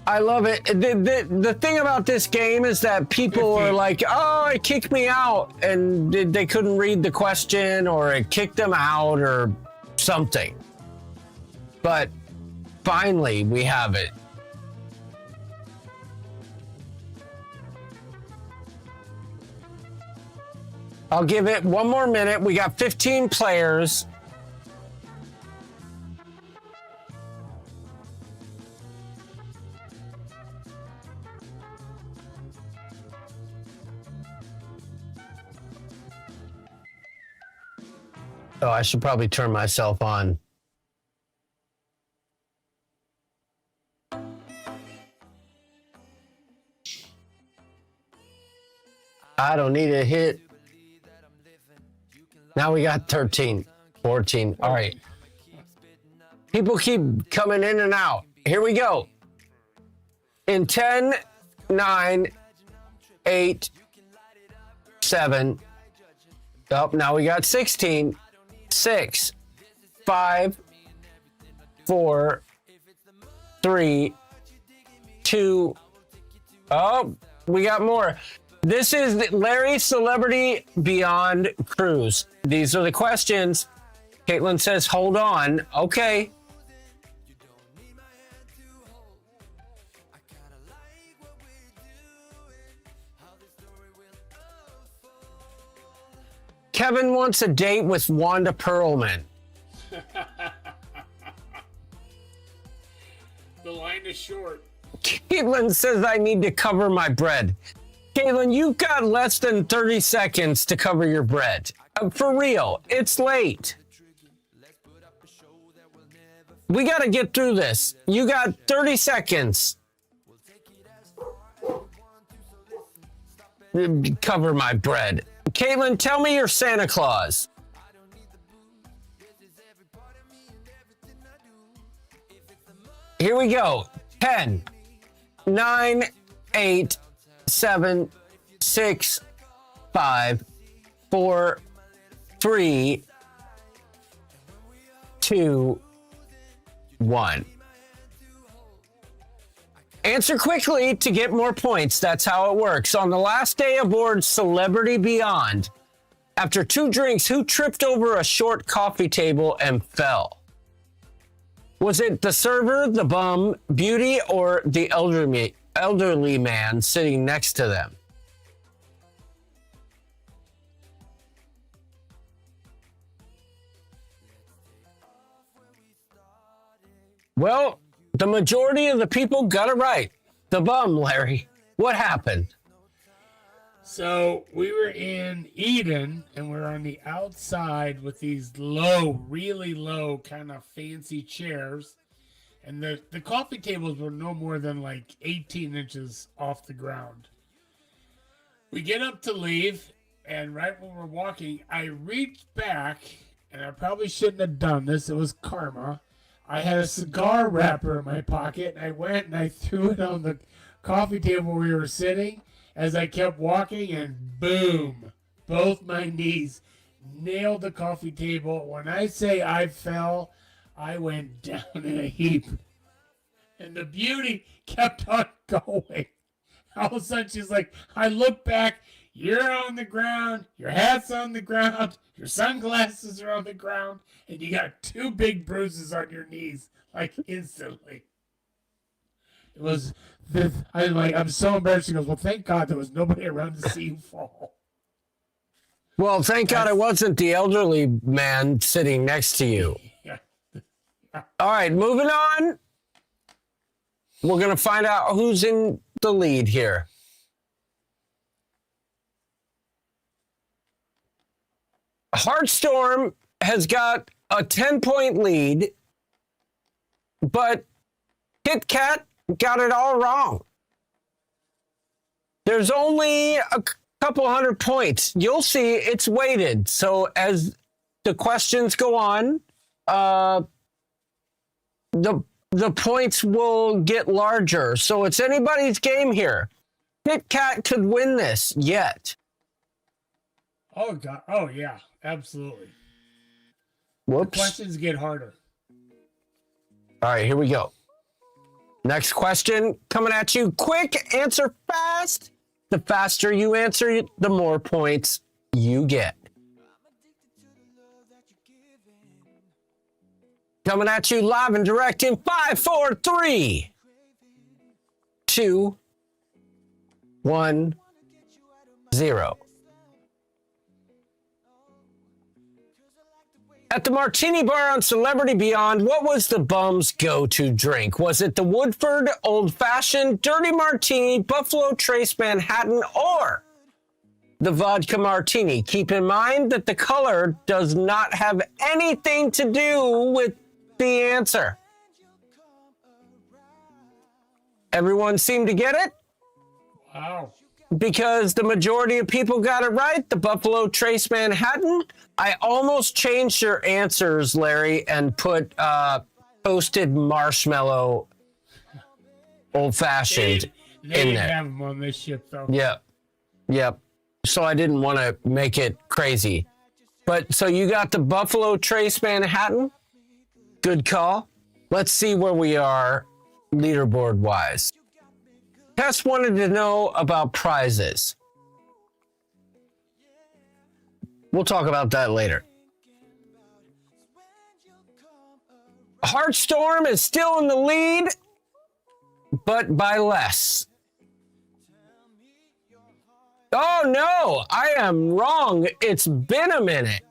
I love it. The thing about this game is that people 15. are like, oh, it kicked me out, and they couldn't read the question, or it kicked them out, or something. But finally, we have it. I'll give it 1 more minute. We got 15 players. Oh, I should probably turn myself on. I don't need a hit. Now we got 13, 14. All right. People keep coming in and out. Here we go. In 10, 9, 8, 7. Oh, now we got 16. 6, 5, 4, 3, 2. Oh, we got more. This is Larry's Celebrity Beyond Cruise. These are the questions. Caitlin says, hold on. Okay. Kevin wants a date with Wanda Perlman. The line is short. Caitlin says I need to cover my bread. Caitlin, you've got less than 30 seconds to cover your bread. For real, it's late. We got to get through this. You got 30 seconds. Cover my bread. Caitlin, tell me you're Santa Claus. Here we go. 10, 9, 8, 7, 6, 5, 4, 3, 2, 1. Answer quickly to get more points. That's how it works. On the last day aboard Celebrity Beyond, after 2 drinks, who tripped over a short coffee table and fell? Was it the server, the bum, Beauty, or the elderly man sitting next to them? Well, the majority of the people got it right. The bum, Larry. What happened? So we were in Eden, and we're on the outside with these low, really low, kind of fancy chairs. And the coffee tables were no more than like 18 inches off the ground. We get up to leave, and right when we're walking, I reached back, and I probably shouldn't have done this. It was karma. I had a cigar wrapper in my pocket, and I went and I threw it on the coffee table where we were sitting as I kept walking, and boom, both my knees nailed the coffee table. When I say I fell, I went down in a heap. And the Beauty kept on going. All of a sudden, she's like, I look back, you're on the ground, your hat's on the ground, your sunglasses are on the ground, and you got 2 big bruises on your knees, like instantly. It was, I'm so embarrassed. She goes, well, thank God there was nobody around to see you fall. Well, thank God it wasn't the elderly man sitting next to you. Yeah. All right, moving on. We're going to find out who's in the lead here. Heartstorm has got a 10-point lead, but Kit Kat got it all wrong. There's only a couple hundred points. You'll see it's weighted. So as the questions go on, the points will get larger. So it's anybody's game here. Kit Kat could win this yet. Oh, God. Oh, yeah. Absolutely. Whoops. The questions get harder. All right, here we go. Next question coming at you. Quick, answer fast. The faster you answer, the more points you get. Coming at you live and direct in 5, 4, 3, 2, 1, 0. At the Martini Bar on Celebrity Beyond, what was the bum's go-to drink? Was it the Woodford Old Fashioned, Dirty Martini, Buffalo Trace Manhattan, or the Vodka Martini? Keep in mind that the color does not have anything to do with the answer. Everyone seemed to get it? Wow. Because the majority of people got it right. The Buffalo Trace Manhattan. I almost changed your answers, Larry, and put toasted marshmallow old fashioned They in didn't there. have them on this ship, though. Yeah. Yep. So I didn't want to make it crazy. But so you got the Buffalo Trace Manhattan. Good call. Let's see where we are leaderboard wise. Tess wanted to know about prizes. We'll talk about that later. Heartstorm is still in the lead, but by less. Oh no, I am wrong. It's been a minute.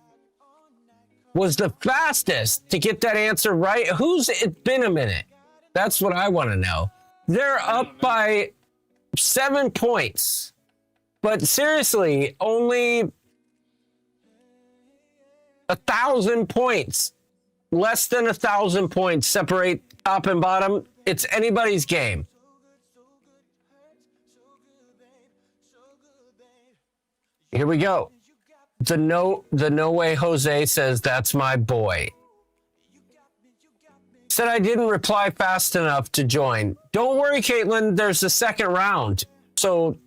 Was the fastest to get that answer right. Who's it been a minute? That's what I want to know. They're up by 7 points. But seriously, only 1,000 points. Less than 1,000 points separate top and bottom. It's anybody's game. Here we go. The no way Jose says that's my boy. Said I didn't reply fast enough to join. Don't worry, Caitlin. There's a second round. So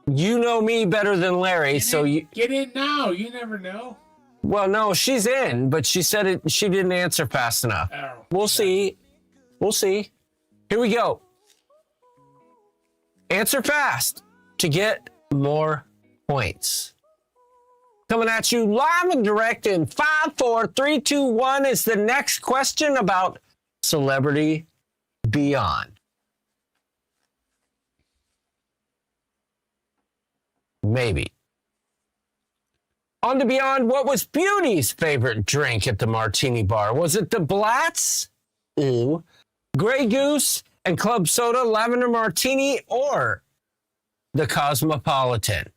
you know me better than Larry. Get in now. You never know. Well, no, she's in, but she said she didn't answer fast enough. Oh, we'll see. We'll see. Here we go. Answer fast to get more points. Coming at you live and direct in 5, 4, 3, 2, 1 is the next question about Celebrity Beyond. Maybe. On to Beyond, what was Beauty's favorite drink at the Martini Bar? Was it the Blatz? Ooh. Grey Goose and Club Soda, Lavender Martini, or the Cosmopolitan?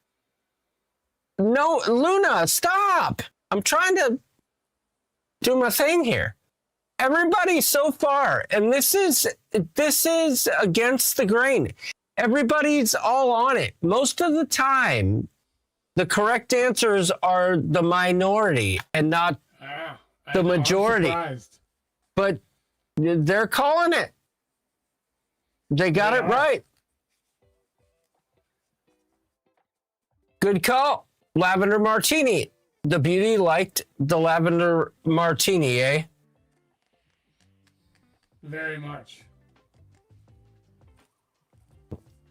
No, Luna, stop. I'm trying to do my thing here. Everybody so far, and this is against the grain. Everybody's all on it. Most of the time, the correct answers are the minority and not the majority. But they're calling it. They got it right. Good call. Lavender Martini. The beauty liked the Lavender Martini, eh? Very much.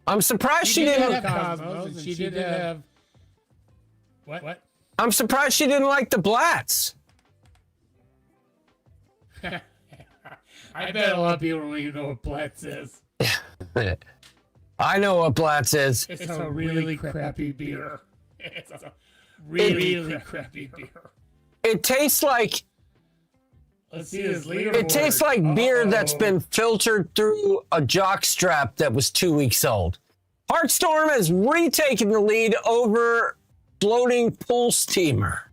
I'm surprised she didn't have Cosmos, and she did have what? I'm surprised she didn't like the Blatz. I bet a lot of people don't even know what Blatz is. I know what Blatz is. It's a really crappy beer. It's a really crappy beer. It tastes like. Let's see his leaderboard. It tastes like beer that's been filtered through a jock strap that was 2 weeks old. Heartstorm has retaken the lead over Floating Pool Steamer.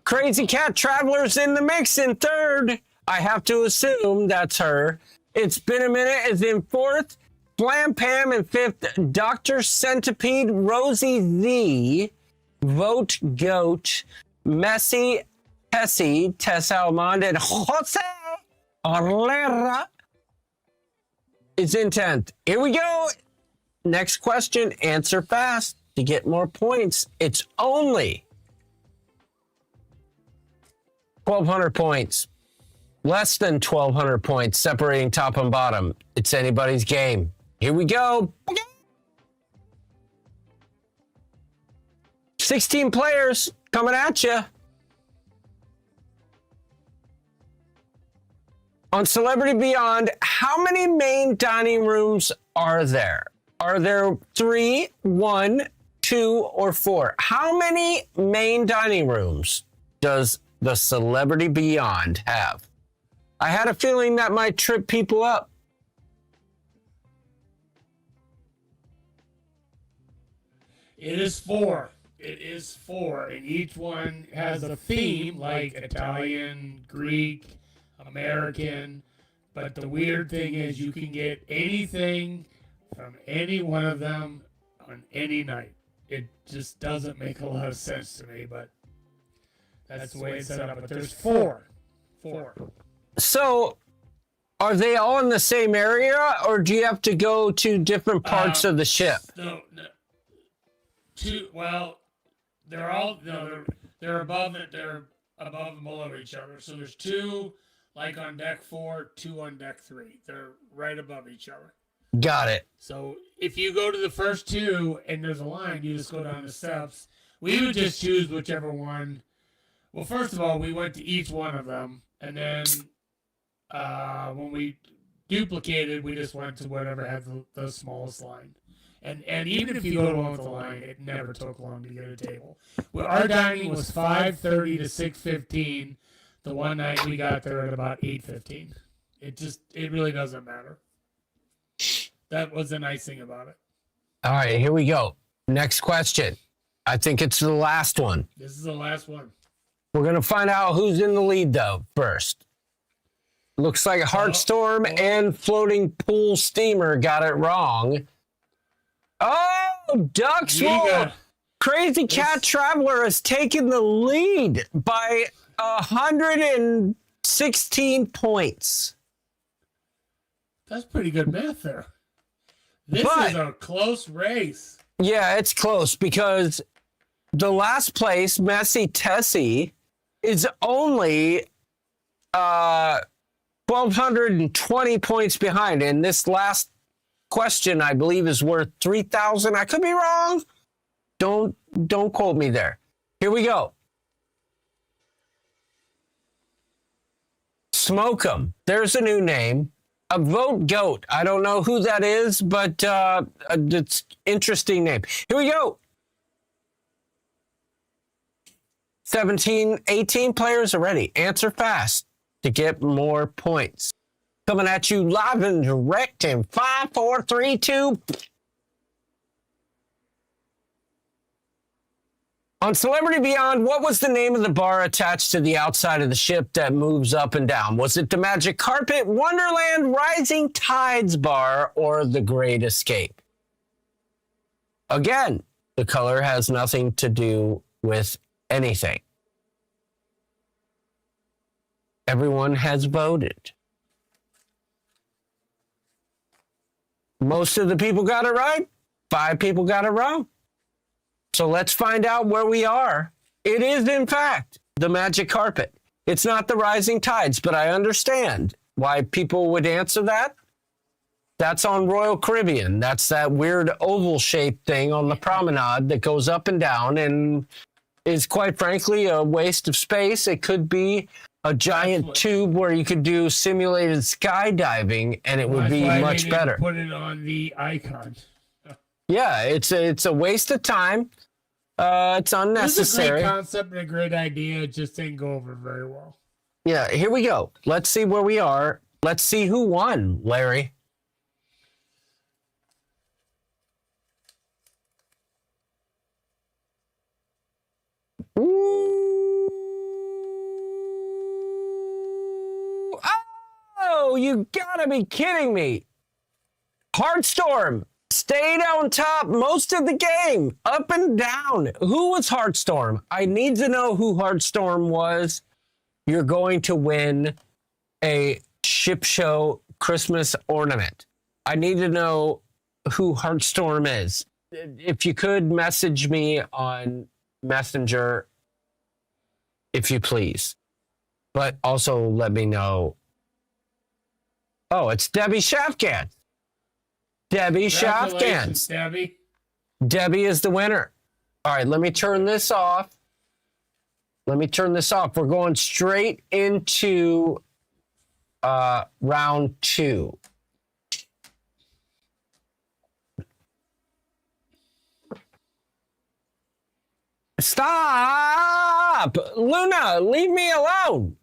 Crazy Cat Traveler's in the mix in third. I have to assume that's her. It's Been a Minute is in fourth. Flam Pam in fifth. Dr. Centipede, Rosie Z, Vote Goat, Messy, Tessie, Tessa Almond, and Jose Arlera is in 10th. Here we go. Next question. Answer fast to get more points. It's only 1,200 points. Less than 1,200 points separating top and bottom. It's anybody's game. Here we go. 16 players coming at you. On Celebrity Beyond, how many main dining rooms are there? Are there 3, 1, 2, or 4? How many main dining rooms does the Celebrity Beyond have? I had a feeling that might trip people up. It is 4. It is 4, and each one has a theme, like Italian, Greek, American, but the weird thing is you can get anything from any one of them on any night. It just doesn't make a lot of sense to me, but that's the way it's set up. But there's 4. 4. So Are they all in the same area, or do you have to go to different parts of the ship? No. Well, they're all they're above it. They're above and below each other. So there's two, like on deck 4, two on deck 3. They're right above each other. Got it. So if you go to the first two and there's a line, you just go down the steps. We would just choose whichever one. Well, first of all, we went to each one of them, and then when we duplicated, we just went to whatever had the smallest line. And even if you go to one with a line, it never took long to get a table. Well, our dining was 5:30 to 6:15. The one night we got there at about 8:15. It really doesn't matter. That was the nice thing about it. All right, here we go. Next question. I think it's the last one. This is the last one. We're going to find out who's in the lead, though, first. Looks like Heartstorm and Floating Pool Steamer got it wrong. Oh, Duckswole! Crazy Cat Traveler has taken the lead by 116 points. That's pretty good math there. This is a close race. Yeah, it's close because the last place, Messy Tessie, is only 1,220 points behind. And this last question, I believe, is worth 3,000. I could be wrong. Don't quote me there. Here we go. Smoke 'em. There's a new name. A Vote Goat. I don't know who that is, but it's interesting name. Here we go. 17, 18 players already. Answer fast to get more points. Coming at you live and direct in 5, 4, 3, 2. On Celebrity Beyond, what was the name of the bar attached to the outside of the ship that moves up and down? Was it the Magic Carpet, Wonderland, Rising Tides Bar, or the Great Escape? Again, the color has nothing to do with anything. Everyone has voted. Most of the people got it right. 5 people got it wrong. So let's find out where we are. It is, in fact, the Magic Carpet. It's not the Rising Tides, but I understand why people would answer that. That's on Royal Caribbean. That's that weird oval-shaped thing on the promenade that goes up and down and is, quite frankly, a waste of space. It could be a giant tube where you could do simulated skydiving, and it would be much better. Put it on the icon. Yeah, it's a waste of time. It's unnecessary. It's a great concept and a great idea. It just didn't go over very well. Yeah, here we go. Let's see where we are. Let's see who won, Larry. Ooh. Oh, you gotta be kidding me. Heartstorm stayed on top most of the game, up and down. Who was Heartstorm? I need to know who Heartstorm was. You're going to win a Ship Show Christmas ornament. I need to know who Heartstorm is. If you could message me on Messenger, if you please. But also let me know. Oh, it's Debbie Shafkan. Debbie Shafkan. Debbie. Debbie is the winner. All right, let me turn this off. We're going straight into round 2. Stop! Luna, leave me alone.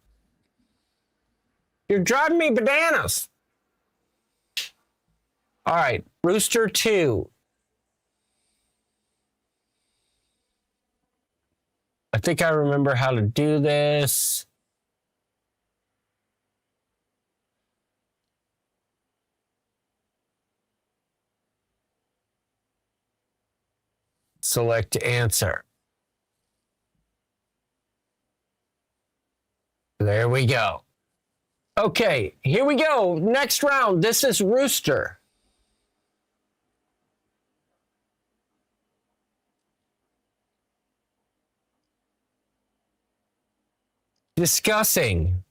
You're driving me bananas. All right, Rooster 2. I think I remember how to do this. Select answer. There we go. Okay, here we go. Next round. This is Rooster. Discussing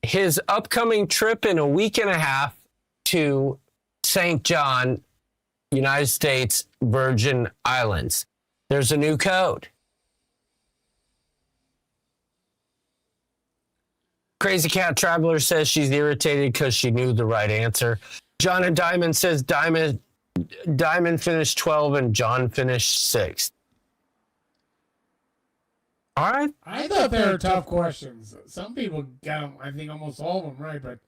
his upcoming trip in a week and a half to St. John, United States, Virgin Islands. There's a new code. Crazy Cat Traveler says she's irritated because she knew the right answer. John and Diamond says Diamond finished 12 and John finished 6th. All right. I thought they were tough questions. Some people got them, I think almost all of them right, but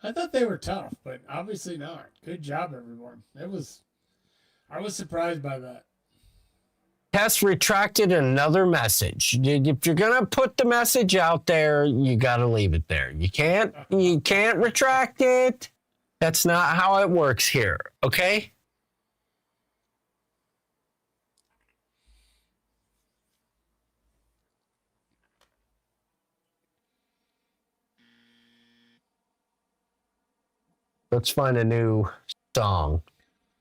I thought they were tough, but obviously not. Good job, everyone. I was surprised by that. Tess retracted another message. If you're gonna put the message out there, you gotta leave it there. You can't retract it. That's not how it works here, okay? Let's find a new song.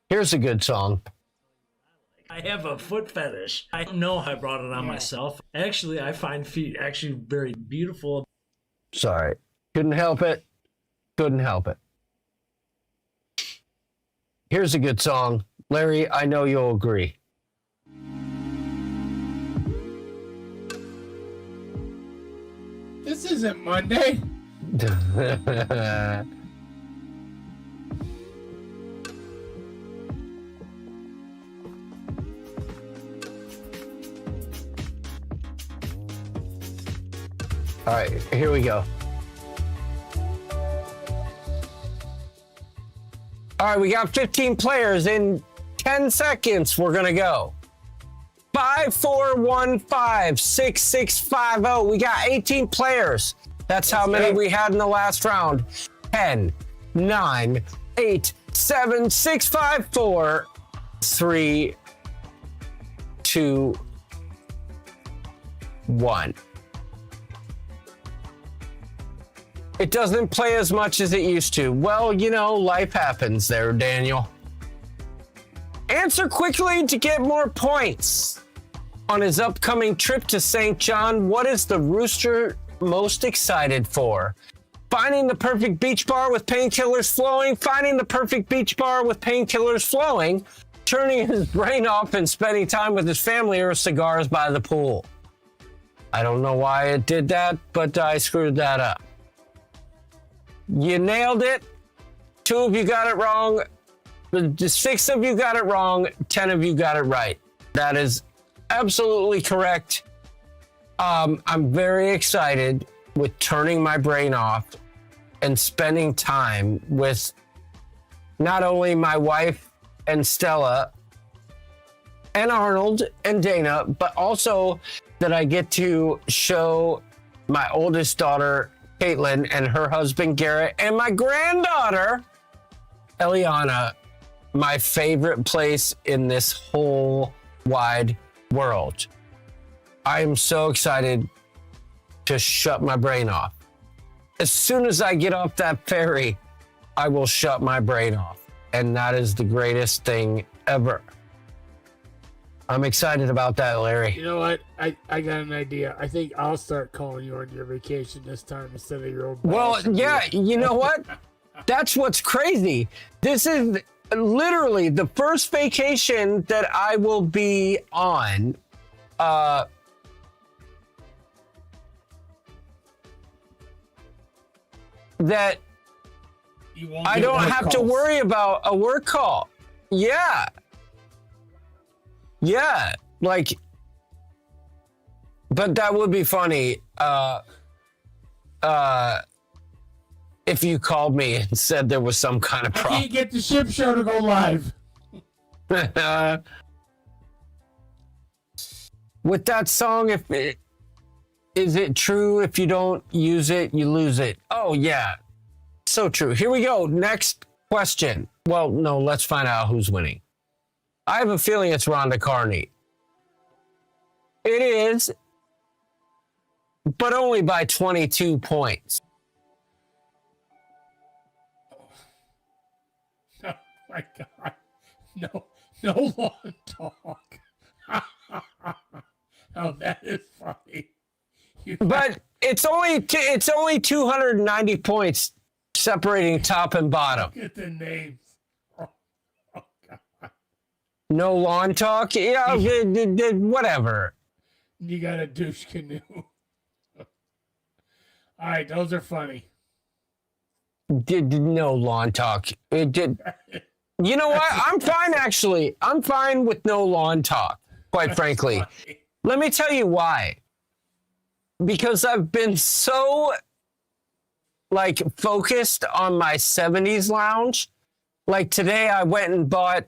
Here's a good song. I have a foot fetish. I don't know I brought it on myself. Actually, I find feet actually very beautiful. Sorry. Couldn't help it. Couldn't help it. Here's a good song. Larry, I know you'll agree. This isn't Monday. All right, here we go. All right, we got 15 players. In 10 seconds, we're going to go. 54156650. We got 18 players. That's how many we had in the last round. 10, 9, 8, 7, 6, 5, 4, 3, 2, 1. It doesn't play as much as it used to. Well, you know, life happens there, Daniel. Answer quickly to get more points. On his upcoming trip to St. John, what is the Rooster most excited for? Finding the perfect beach bar with painkillers flowing, finding the perfect beach bar with painkillers flowing, turning his brain off and spending time with his family, or cigars by the pool. I don't know why it did that, but I screwed that up. You nailed it. 2 of you got it wrong. 6 of you got it wrong. 10 of you got it right. That is absolutely correct. I'm very excited with turning my brain off and spending time with not only my wife and Stella and Arnold and Dana, but also that I get to show my oldest daughter Caitlin and her husband Garrett and my granddaughter Eliana my favorite place in this whole wide world. I am so excited to shut my brain off. As soon as I get off that ferry, I will shut my brain off, and that is the greatest thing ever. I'm excited about that, Larry. You know what? I got an idea. I think I'll start calling you on your vacation this time instead of your old. Well, yeah, you know what? That's what's crazy. This is literally the first vacation that I will be on. That I don't have to worry about a work call. Yeah. Yeah, like, but that would be funny if you called me and said there was some kind of problem. I can't get the ship show to go live. With that song, is it true if you don't use it, you lose it? Oh, yeah. So true. Here we go. Next question. Well, no, let's find out who's winning. I have a feeling it's Rhonda Carney. It is, but only by 22 points. my God. No long talk. Oh, that is funny. But it's only 290 points separating top and bottom. Look at the names. Oh, God. No lawn talk? Yeah, whatever. You got a douche canoe. All right, those are funny. No lawn talk. It did. You know what? I'm fine, actually. I'm fine with no lawn talk, quite frankly. Funny. Let me tell you why. Because I've been so, focused on my 70s lounge. Like today, I went and bought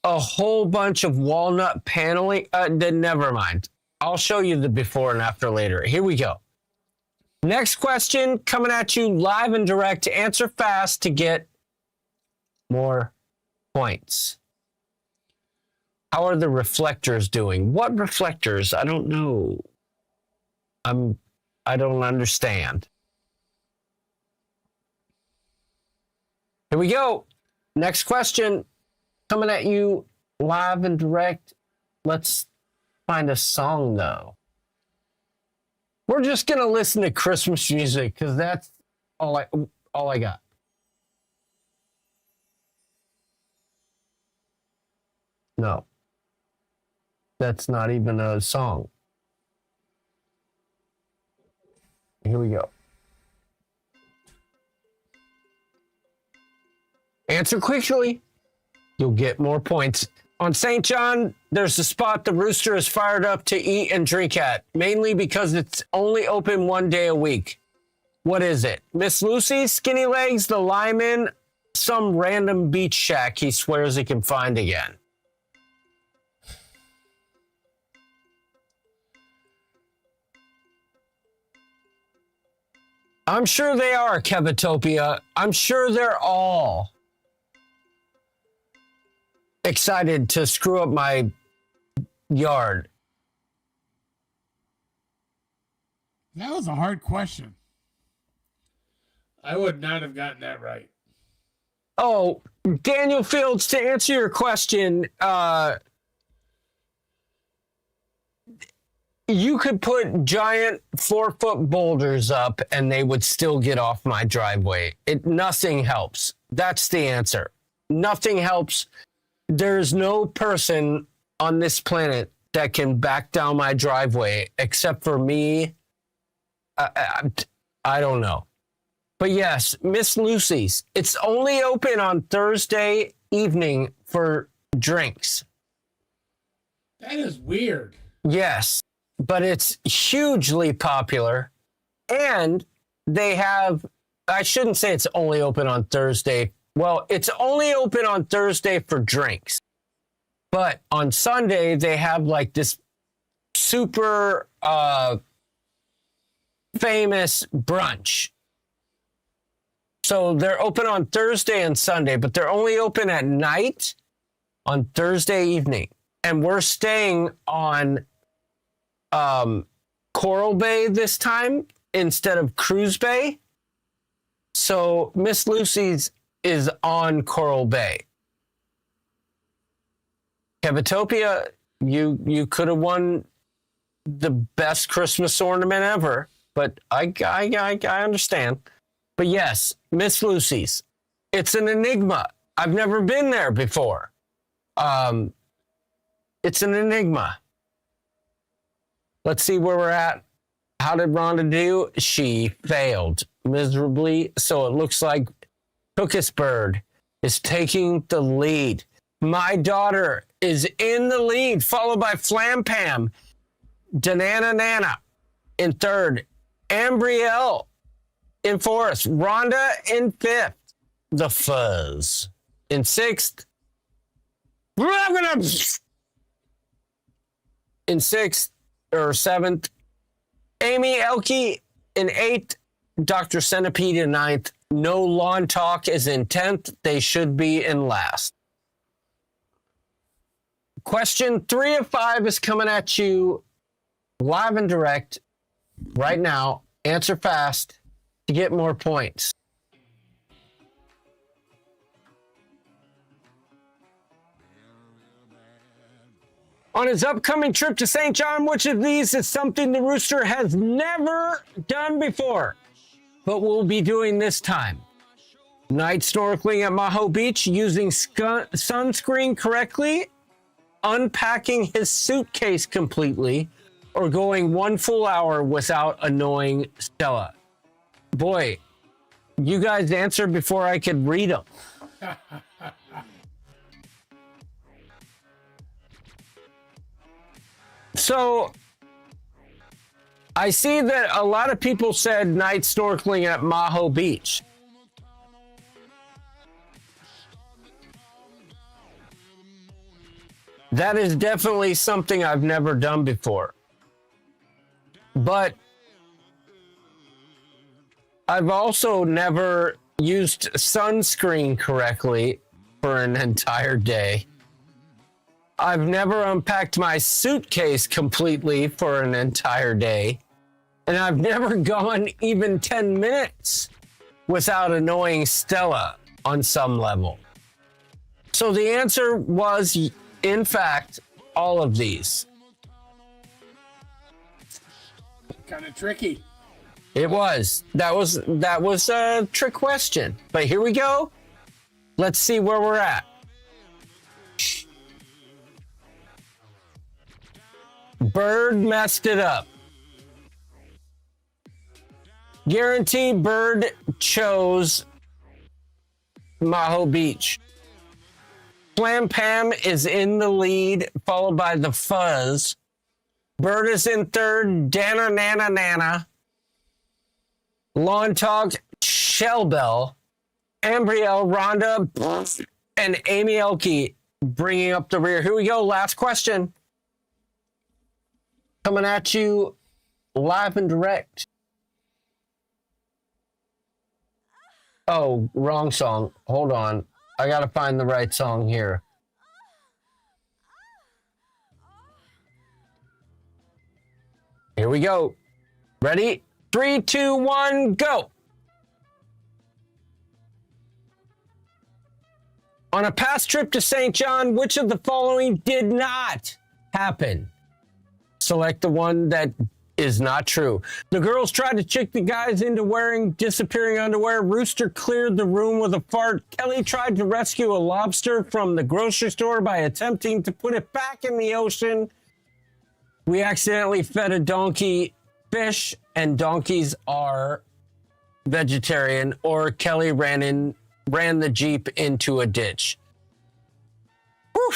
a whole bunch of walnut paneling. Never mind. I'll show you the before and after later. Here we go. Next question coming at you live and direct. Answer fast to get more points. How are the reflectors doing? What reflectors? I don't know. I don't understand. Here we go. Next question coming at you live and direct. Let's find a song though. We're just gonna listen to Christmas music because that's all I got. No. That's not even a song. Here we go. Answer quickly. You'll get more points. On St. John, there's a spot the Rooster is fired up to eat and drink at, mainly because it's only open one day a week. What is it? Miss Lucy's, Skinny Legs, the Lyman, some random beach shack he swears he can find again. I'm sure they are, Kevitopia. I'm sure they're all excited to screw up my yard. That was a hard question. I would not have gotten that right. Oh, Daniel Fields, to answer your question, you could put giant 4-foot boulders up and they would still get off my driveway. Nothing helps. That's the answer. Nothing helps. There's no person on this planet that can back down my driveway except for me. I don't know. But yes, Miss Lucy's. It's only open on Thursday evening for drinks. That is weird. Yes, but it's hugely popular. And they have, I shouldn't say it's only open on Thursday. Well, it's only open on Thursday for drinks. But on Sunday, they have like this super famous brunch. So they're open on Thursday and Sunday, but they're only open at night on Thursday evening. And we're staying on Coral Bay this time instead of Cruise Bay. So Miss Lucy's is on Coral Bay. Kevitopia, you could have won the best Christmas ornament ever, but I understand. But yes, Miss Lucy's. It's an enigma. I've never been there before. It's an enigma. Let's see where we're at. How did Rhonda do? She failed miserably. So it looks like Cookisbird is taking the lead. My daughter is in the lead, followed by Flam Pam, Danana Nana in third, Ambrielle in fourth, Rhonda in fifth, The Fuzz in sixth, in sixth or seventh, Amy Elke in eighth, Dr. Centipede in ninth. No Lawn Talk is in 10th. They should be in last. Question 3 of 5 is coming at you live and direct right now. Answer fast to get more points. On his upcoming trip to St. John, which of these is something the Rooster has never done before, but will be doing this time? Night snorkeling at Maho Beach, using sunscreen correctly, unpacking his suitcase completely, or going 1 full hour without annoying Stella. Boy, you guys answered before I could read them. So, I see that a lot of people said night snorkeling at Maho Beach. That is definitely something I've never done before. But I've also never used sunscreen correctly for an entire day. I've never unpacked my suitcase completely for an entire day. And I've never gone even 10 minutes without annoying Stella on some level. So the answer was, in fact, all of these. Kind of tricky. It was. That was a trick question. But here we go. Let's see where we're at. Bird messed it up. Guarantee Bird chose Maho Beach. Flam Pam is in the lead, followed by the Fuzz. Bird is in third. Dana Nana Nana. Lawn Talk, Shellbell, Ambrielle, Rhonda, and Amy Elke bringing up the rear. Here we go. Last question. Coming at you live and direct. Oh, wrong song. Hold on. I got to find the right song here. Here we go. Ready? 3, 2, 1, go. On a past trip to St. John, which of the following did not happen? Select the one that is not true. The girls tried to trick the guys into wearing disappearing underwear. Rooster cleared the room with a fart. Kelly tried to rescue a lobster from the grocery store by attempting to put it back in the ocean. We accidentally fed a donkey fish, and donkeys are vegetarian. Or Kelly ran the Jeep into a ditch. Whew.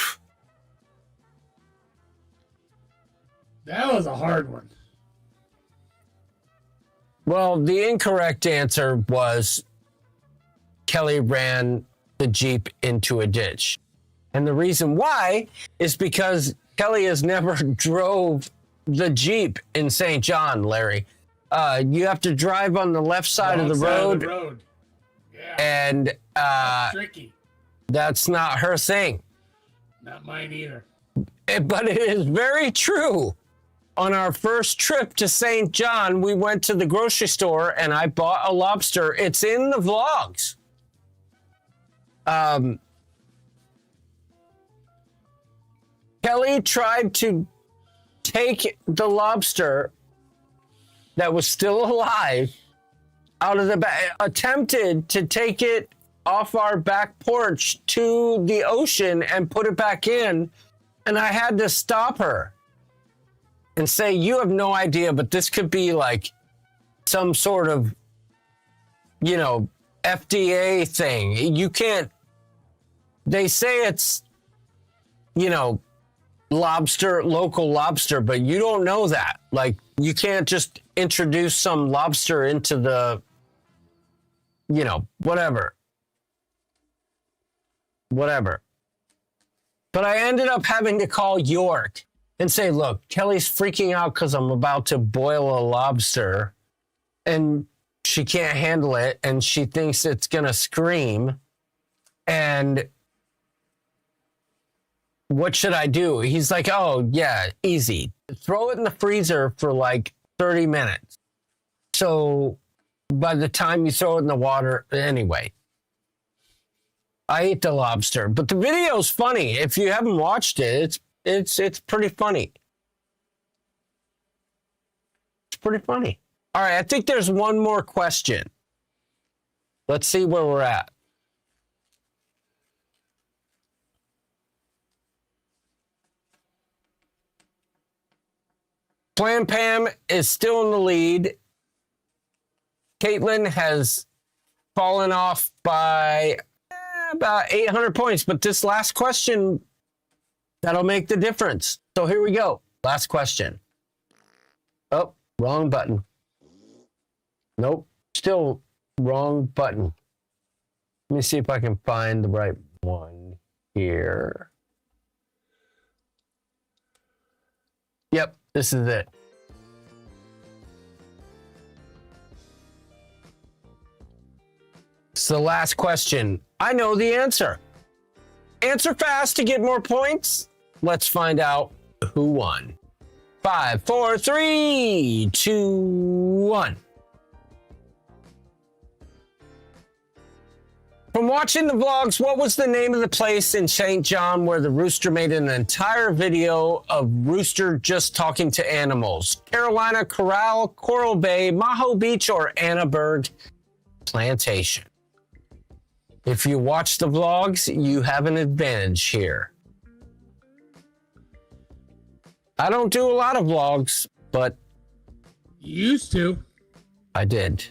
That was a hard one. Well, the incorrect answer was Kelly ran the Jeep into a ditch. And the reason why is because Kelly has never drove the Jeep in St. John, Larry. You have to drive on the left side of the road. Yeah. And that's tricky. That's not her thing. Not mine either. But it is very true. On our first trip to St. John, we went to the grocery store and I bought a lobster. It's in the vlogs. Kelly tried to take the lobster that was still alive out of the bag, attempted to take it off our back porch to the ocean and put it back in. And I had to stop her and say, you have no idea, but this could be like some sort of, FDA thing. You can't, they say it's, lobster, local lobster, but you don't know that. Like, you can't just introduce some lobster into the, whatever. But I ended up having to call York and say, look, Kelly's freaking out because I'm about to boil a lobster and she can't handle it and she thinks it's going to scream. And what should I do? He's like, oh, yeah, easy. Throw it in the freezer for like 30 minutes. So by the time you throw it in the water, anyway, I ate the lobster. But the video's funny. If you haven't watched it, It's pretty funny. It's pretty funny. All right, I think there's one more question. Let's see where we're at. Plan Pam is still in the lead. Caitlin has fallen off by about 800 points, but this last question, that'll make the difference. So here we go. Last question. Oh, wrong button. Nope, still wrong button. Let me see if I can find the right one here. Yep, this is it. It's the last question. I know the answer. Answer fast to get more points. Let's find out who won. 5, 4, 3, 2, 1. From watching the vlogs, what was the name of the place in St. John where the rooster made an entire video of rooster just talking to animals? Carolina Corral, Coral Bay, Maho Beach, or Annaberg Plantation? If you watch the vlogs, you have an advantage here. I don't do a lot of vlogs, but You used to. I did.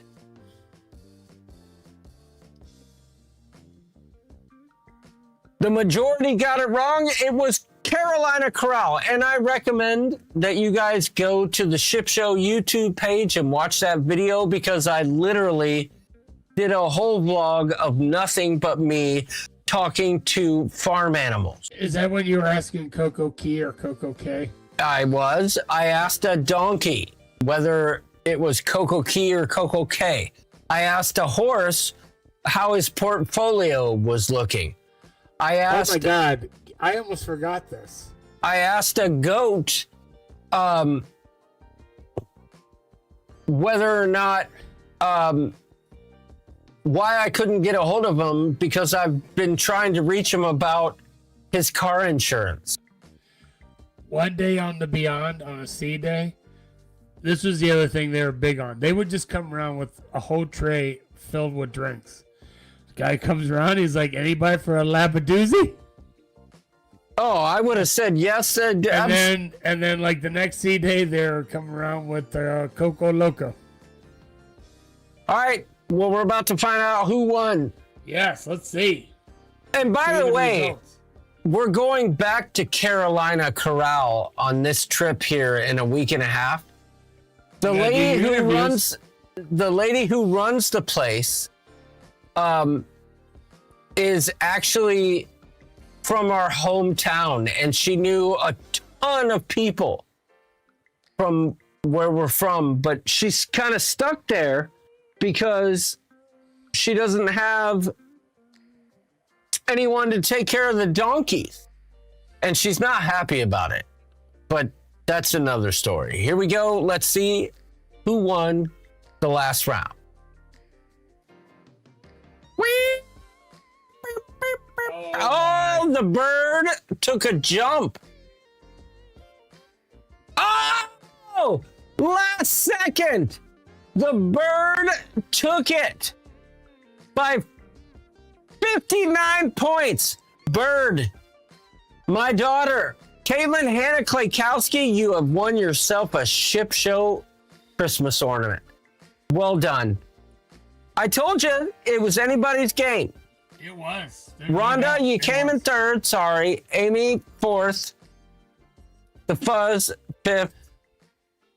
The majority got it wrong. It was Carolina Corral, and I recommend that you guys go to the Ship Show YouTube page and watch that video because I literally did a whole vlog of nothing but me talking to farm animals. Is that when you were asking Coco Key or Coco K? I was. I asked a donkey whether it was Coco Key or Coco K. I asked a horse how his portfolio was looking. I asked, oh my God, I almost forgot this. I asked a goat whether or not why I couldn't get a hold of him because I've been trying to reach him about his car insurance. One day on the Beyond, on a sea day, this was the other thing they were big on. They would just come around with a whole tray filled with drinks. Guy comes around, he's like, anybody for a Labadoozy? Oh, I would have said yes. And then like the next sea day, they're coming around with Coco Loco. All right. Well, we're about to find out who won. Yes, let's see. And by the way, we're going back to Carolina Corral on this trip here in a week and a half. The lady who runs the place is actually from our hometown, and she knew a ton of people from where we're from, but she's kind of stuck there because she doesn't have anyone to take care of the donkeys, and she's not happy about it, but that's another story. Here we go. Let's see who won the last round. Oh, the bird took a jump. Oh, last second. The bird took it by 59 points. Bird, my daughter, Caitlin Hannah Klaykowski, you have won yourself a Ship Show Christmas ornament. Well done. I told you it was anybody's game. It was. Rhonda, you came in third. Sorry. Amy, fourth. The Fuzz, fifth.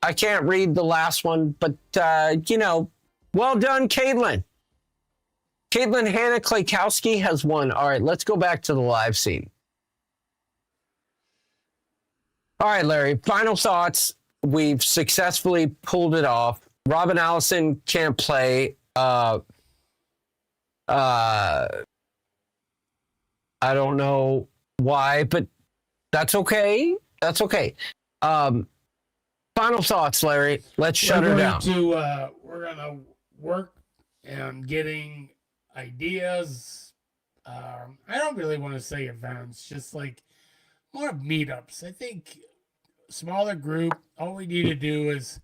I can't read the last one, but, well done, Caitlin. Caitlin Hannah Klaykowski has won. All right, let's go back to the live scene. All right, Larry, final thoughts. We've successfully pulled it off. Robin Allison can't play. I don't know why, but that's okay. That's okay. Final thoughts, Larry. Let's shut her down. We're going to work on getting ideas. I don't really want to say events, just like more meetups. I think smaller group. All we need to do is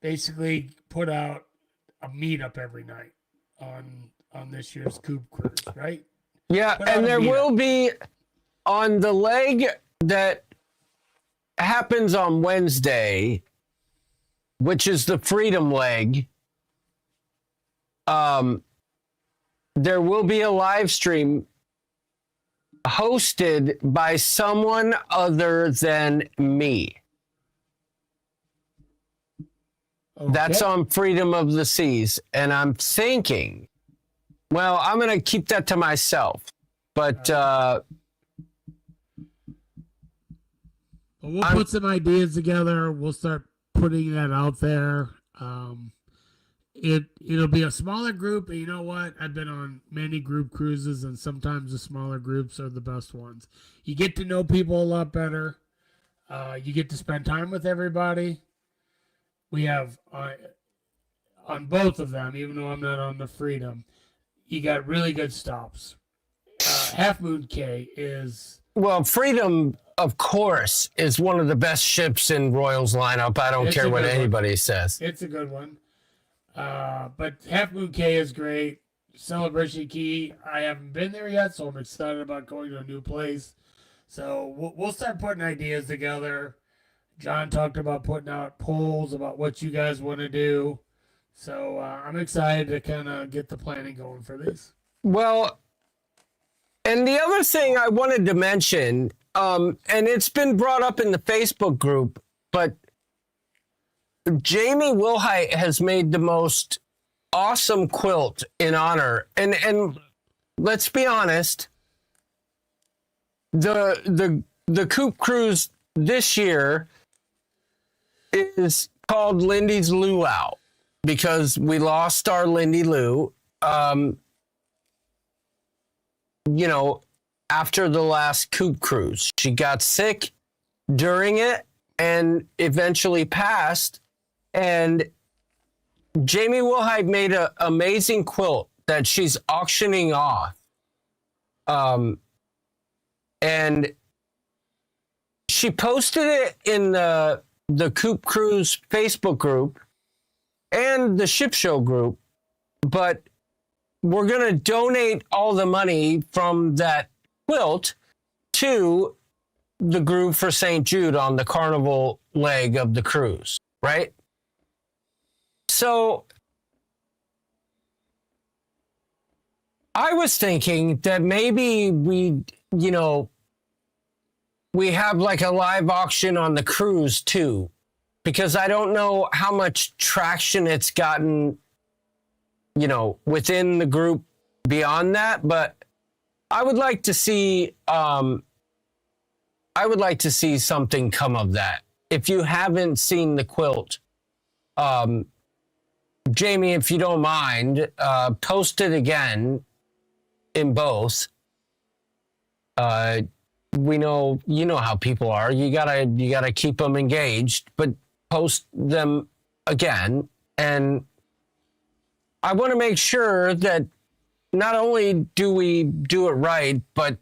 basically put out a meetup every night on this year's Coop Cruise, right? Yeah, Put out and a there meetup. will be on the leg that happens on Wednesday, which is the Freedom leg. There will be a live stream hosted by someone other than me. Okay. That's on Freedom of the Seas. And I'm thinking, well, I'm going to keep that to myself. But we'll put some ideas together. We'll start putting that out there. It'll be a smaller group, and you know what? I've been on many group cruises, and sometimes the smaller groups are the best ones. You get to know people a lot better. You get to spend time with everybody. We have on both of them, even though I'm not on the Freedom, you got really good stops. Half Moon Cay is... Well, Freedom, of course, is one of the best ships in Royals lineup. I don't care what anybody says. It's a good one. But Half Moon Cay is great. Celebration Key, I haven't been there yet, so I'm excited about going to a new place. So we'll start putting ideas together. John talked about putting out polls about what you guys want to do. So I'm excited to kind of get the planning going for this. Well, and the other thing I wanted to mention, and it's been brought up in the Facebook group, but Jamie Wilhite has made the most awesome quilt in honor. And let's be honest, the Coop Cruise this year is called Lindy's Luau because we lost our Lindy Lou. After the last Coop Cruise, she got sick during it and eventually passed. And Jamie Wilhite made an amazing quilt that she's auctioning off. And she posted it in the Coop Cruise Facebook group and the Ship Show group, but we're going to donate all the money from that quilt to the group for St. Jude on the Carnival leg of the cruise, right? So I was thinking that maybe we have like a live auction on the cruise too, because I don't know how much traction it's gotten, within the group beyond that, but I would like to see something come of that. If you haven't seen the quilt, Jamie, if you don't mind, post it again in both. We know, how people are. You gotta keep them engaged, but post them again. And I want to make sure that not only do we do it right, but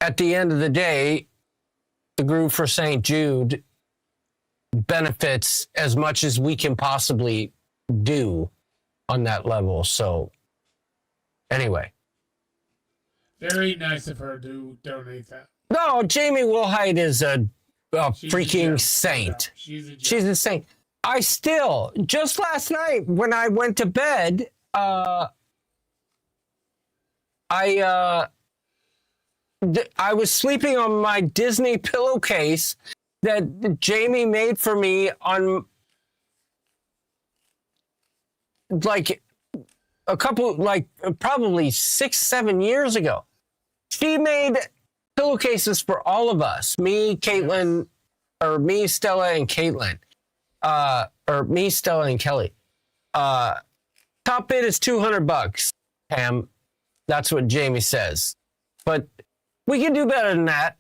at the end of the day, the group for St. Jude benefits as much as we can possibly do on that level. So anyway. Very nice of her to donate that. No, Jamie Wilhite is a freaking saint. She's a saint. I still, just last night when I went to bed, I was sleeping on my Disney pillowcase that Jamie made for me on probably 6-7 years ago. She made pillowcases for all of us, me, Caitlin, or me, Stella, and Caitlin, or me, Stella, and Kelly. Top bid is $200, Pam. That's what Jamie says. But we can do better than that.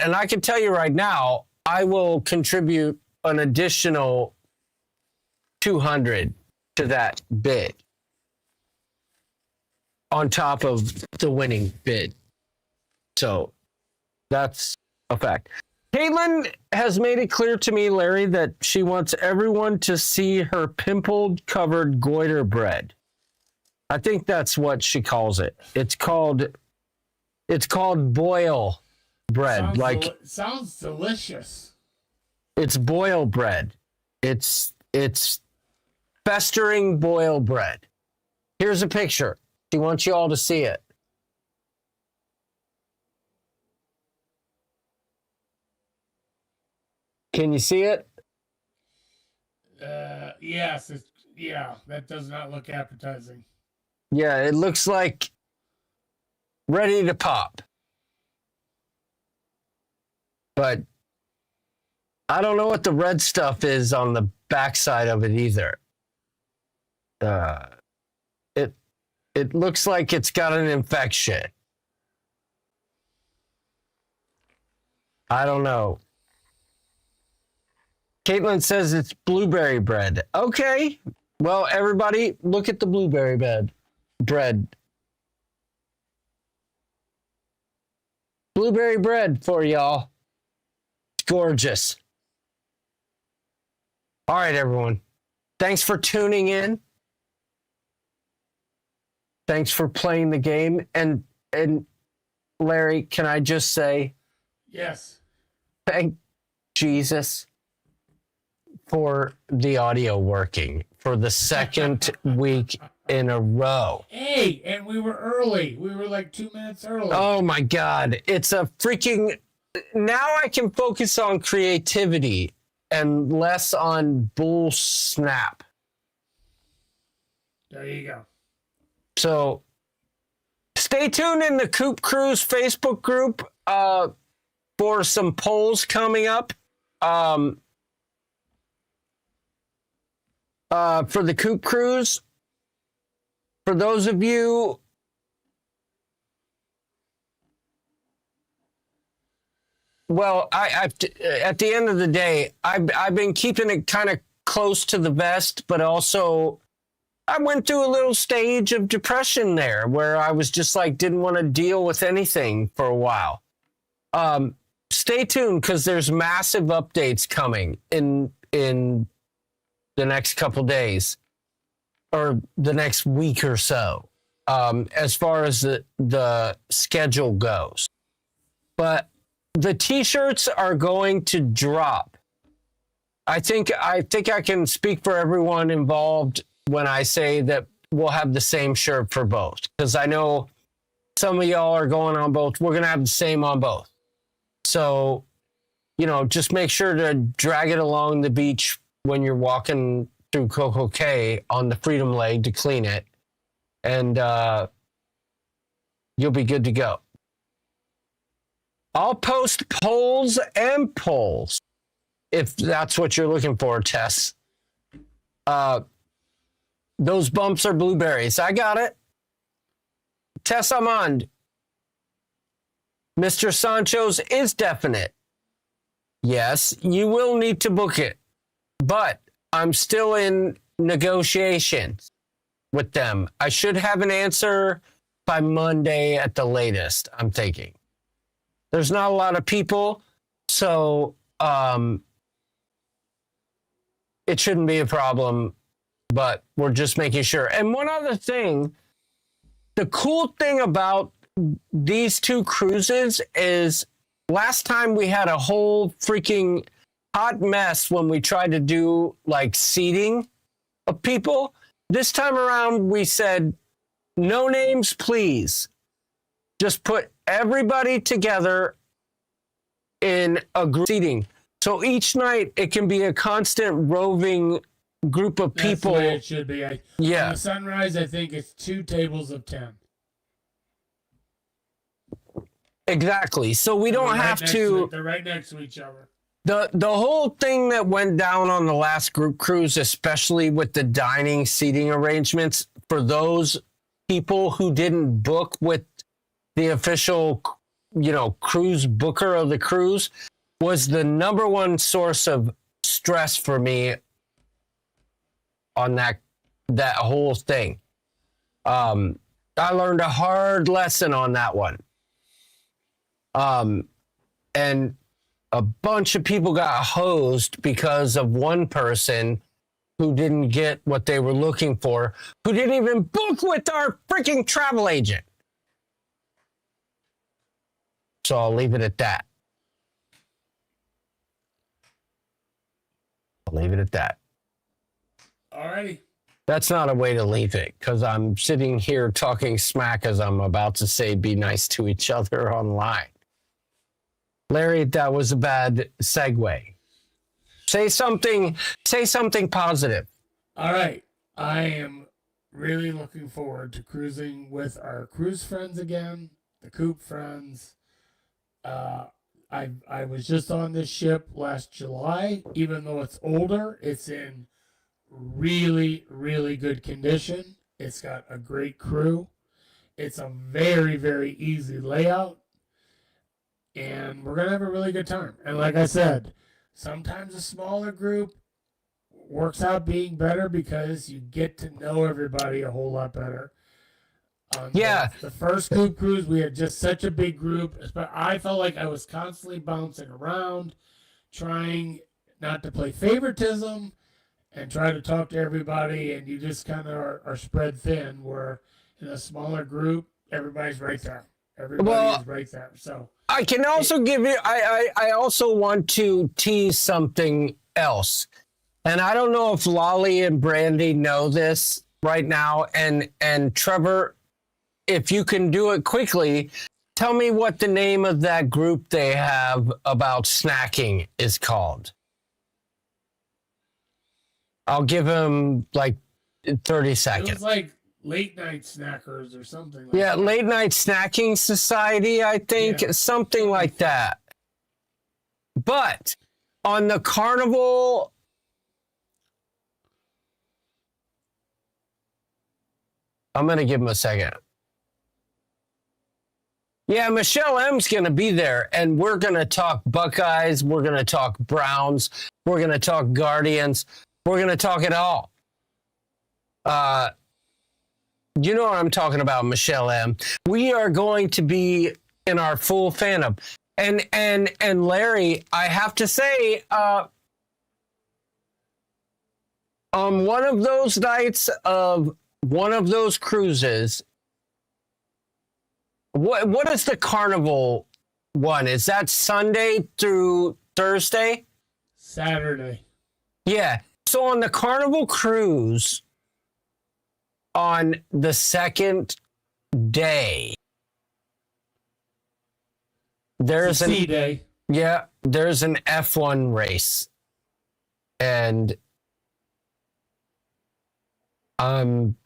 And I can tell you right now, I will contribute an additional $200 to that bid on top of the winning bid. So That's a fact. Caitlin has made it clear to me, Larry, that she wants everyone to see her pimple-covered goiter bread. I think that's what she calls it. It's called boil bread. Sounds delicious. It's boil bread. It's festering boil bread. Here's a picture. She wants you all to see it. Can you see it? Yes. That does not look appetizing. Yeah, it looks like ready to pop. But I don't know what the red stuff is on the backside of it either. It looks like it's got an infection. I don't know. Caitlin says it's blueberry bread. Okay. Well, everybody, look at the blueberry bread. Blueberry bread for y'all. It's gorgeous. All right, everyone. Thanks for tuning in. Thanks for playing the game. And Larry, can I just say, yes. Thank Jesus for the audio working for the second week in a row. Hey, and we were early. We were like 2 minutes early. Oh my God. It's a freaking... Now I can focus on creativity and less on bull snap. There you go. So stay tuned in the Coop Cruise Facebook group for some polls coming up. For the Coop Cruise, for those of you at the end of the day, I've been keeping it kind of close to the vest, but also I went through a little stage of depression there where I was just like, didn't want to deal with anything for a while. Stay tuned because there's massive updates coming in the next couple days or the next week or so, as far as the schedule goes. But the t-shirts are going to drop. I think I can speak for everyone involved when I say that we'll have the same shirt for both, because I know some of y'all are going on both. We're going to have the same on both. So, just make sure to drag it along the beach when you're walking through Coco Cay on the Freedom Leg to clean it, and you'll be good to go. I'll post polls and polls if that's what you're looking for, Tess. Those bumps are blueberries. I got it. Tess Amand. Mr. Sancho's is definite. Yes, you will need to book it, but I'm still in negotiations with them. I should have an answer by Monday at the latest, I'm thinking. There's not a lot of people, so it shouldn't be a problem, but we're just making sure. And one other thing, the cool thing about these two cruises is last time we had a whole freaking hot mess when we tried to do like seating of people. This time around, we said, no names, please. Just put everybody together in a group seating. So each night it can be a constant roving group of people. That's the way it should be. Yeah. On the Sunrise, I think it's 2 tables of 10. Exactly. So we don't have to. They're right next to each other. The whole thing that went down on the last group cruise, especially with the dining seating arrangements, for those people who didn't book with the official, cruise booker of the cruise, was the number one source of stress for me on that whole thing. I learned a hard lesson on that one. and a bunch of people got hosed because of one person who didn't get what they were looking for, who didn't even book with our freaking travel agent. So I'll leave it at that. I'll leave it at that. Alrighty. That's not a way to leave it, because I'm sitting here talking smack as I'm about to say be nice to each other online. Larry, that was a bad segue. Say something positive. All right. I am really looking forward to cruising with our cruise friends again, the Coop friends. I was just on this ship last July. Even though it's older, it's in really, really good condition. It's got a great crew. It's a very, very easy layout. And we're going to have a really good time. And like I said, sometimes a smaller group works out being better because you get to know everybody a whole lot better. The first Coop cruise, we had just such a big group. I felt like I was constantly bouncing around, trying not to play favoritism and try to talk to everybody. And you just kind of are spread thin, where in a smaller group, everybody's right there. Everybody's right there. So I can also give you, I also want to tease something else. And I don't know if Lolly and Brandy know this right now. And Trevor, if you can do it quickly, tell me what the name of that group they have about snacking is called. I'll give him like 30 seconds. It was like Late Night Snackers or something. Like that. that. Late Night Snacking Society, I think. Yeah. Something like that. But on the Carnival... I'm going to give him a second. Yeah, Michelle M's going to be there, and we're going to talk Buckeyes. We're going to talk Browns. We're going to talk Guardians. We're going to talk it all. You know what I'm talking about, Michelle M. We are going to be in our full fandom. And Larry, I have to say, on one of those nights of one of those cruises, what is the Carnival one? Is that Sunday through Thursday? Saturday. Yeah. So on the Carnival cruise, on the second day, there's an C-Day. Yeah, there's an F1 race. And I'm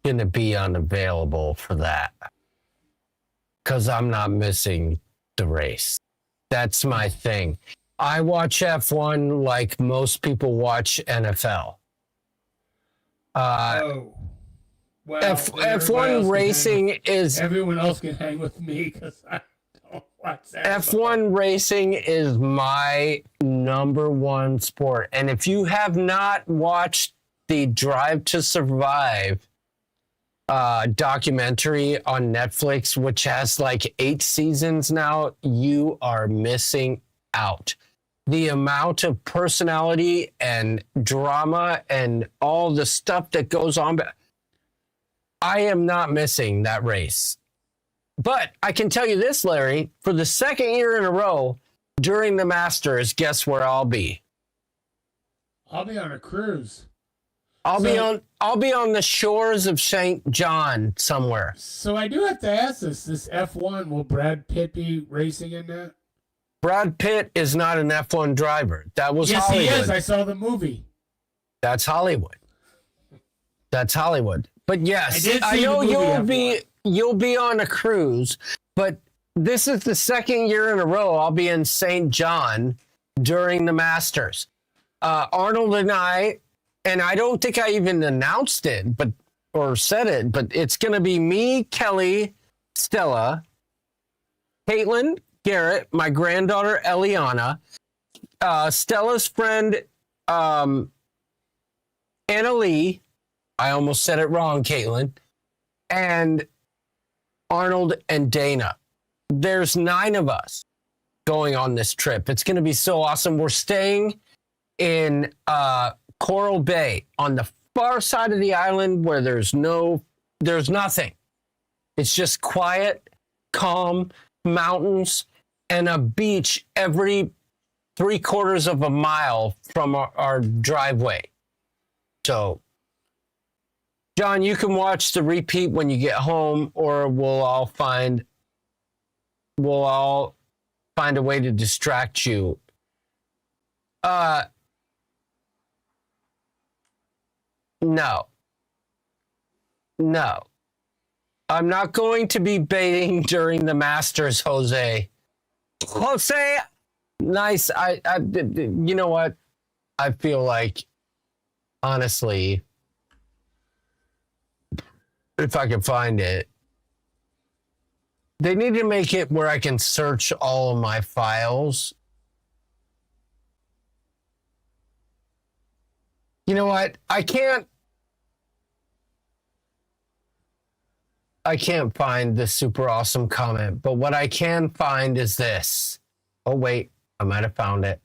going to be unavailable for that, because I'm not missing the race. That's my thing. I watch F1 like most people watch NFL. Well, F1 racing is... Everyone else can hang with me because I don't watch that. F1 racing is my number one sport. And if you have not watched the Drive to Survive documentary on Netflix, which has like 8 seasons now, you are missing out. The amount of personality and drama and all the stuff that goes on. I am not missing that race. But I can tell you this, Larry, for the second year in a row during the Masters, guess where I'll be? I'll be on a cruise. I'll be on the shores of St. John somewhere. So I do have to ask this F1, will Brad Pitt be racing in that? Brad Pitt is not an F1 driver. That was yes, Hollywood. Yes, he is. I saw the movie. That's Hollywood. That's Hollywood. But yes, I know you'll be on a cruise, but this is the second year in a row I'll be in St. John during the Masters. Arnold and I don't think I even announced it, or said it, but it's going to be me, Kelly, Stella, Caitlin, Garrett, my granddaughter, Eliana, Stella's friend, Anna Lee. I almost said it wrong, Caitlin. And Arnold and Dana. There's 9 of us. going on this trip. It's going to be so awesome. We're staying in Coral Bay on the far side of the island where there's nothing. It's just quiet, calm, mountains, and a beach every 3/4 of a mile from our driveway. So, John, you can watch the repeat when you get home, or we'll all find a way to distract you. No. I'm not going to be baiting during the Masters, Jose. Jose, nice. You know what? I feel like, honestly, if I can find it, they need to make it where I can search all of my files. You know what? I can't find the super awesome comment, but what I can find is this. Oh, wait, I might have found it.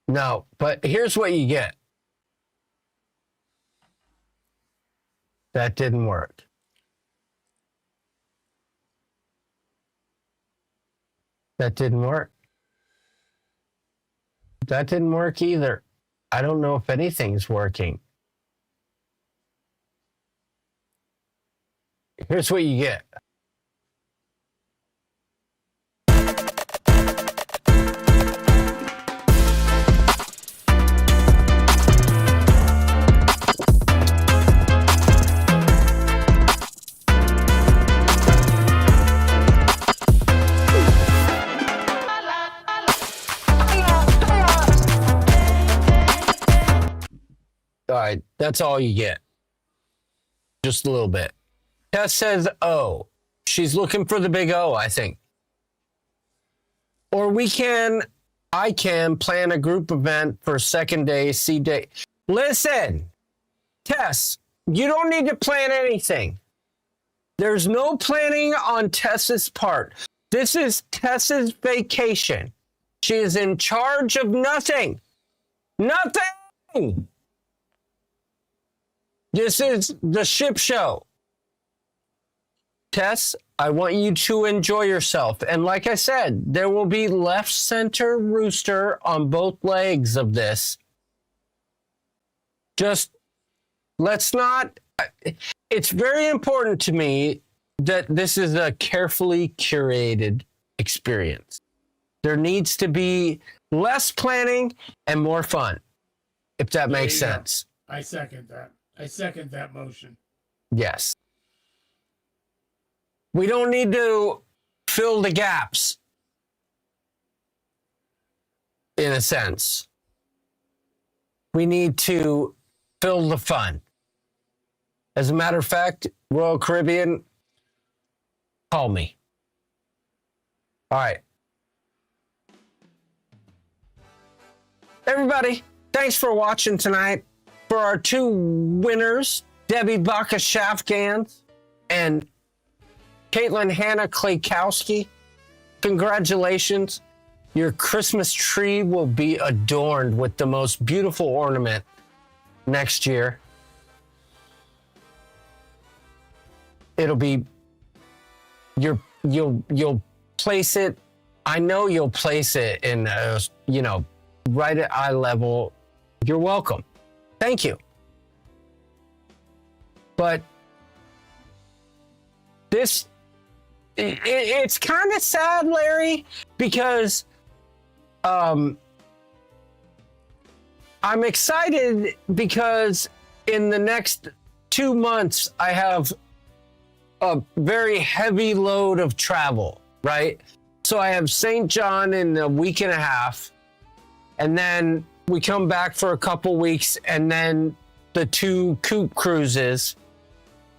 No, but here's what you get. That didn't work. That didn't work. That didn't work either. I don't know if anything's working. Here's what you get. All right, that's all you get. Just a little bit. Tess says O. She's looking for the big O, I think. Or I can plan a group event for second day, C day. Listen, Tess, you don't need to plan anything. There's no planning on Tess's part. This is Tess's vacation. She is in charge of nothing. Nothing. This is the ship show. Tess, I want you to enjoy yourself. And like I said, there will be left center rooster on both legs of this. Just let's not. It's very important to me that this is a carefully curated experience. There needs to be less planning and more fun, if that makes sense. I second that. I second that motion. Yes. We don't need to fill the gaps, in a sense. We need to fill the fun. As a matter of fact, Royal Caribbean, call me. All right. Everybody, thanks for watching tonight. For our two winners, Debbie Baka-Shafgans and Caitlin Hannah Klaykowski, congratulations. Your Christmas tree will be adorned with the most beautiful ornament next year. It'll be you'll place it. I know you'll place it in right at eye level. You're welcome. Thank you. But this it's kind of sad, Larry, because I'm excited because in the next 2 months I have a very heavy load of travel, right? So I have St. John in a week and a half, and then we come back for a couple weeks, and then the 2 Coop cruises,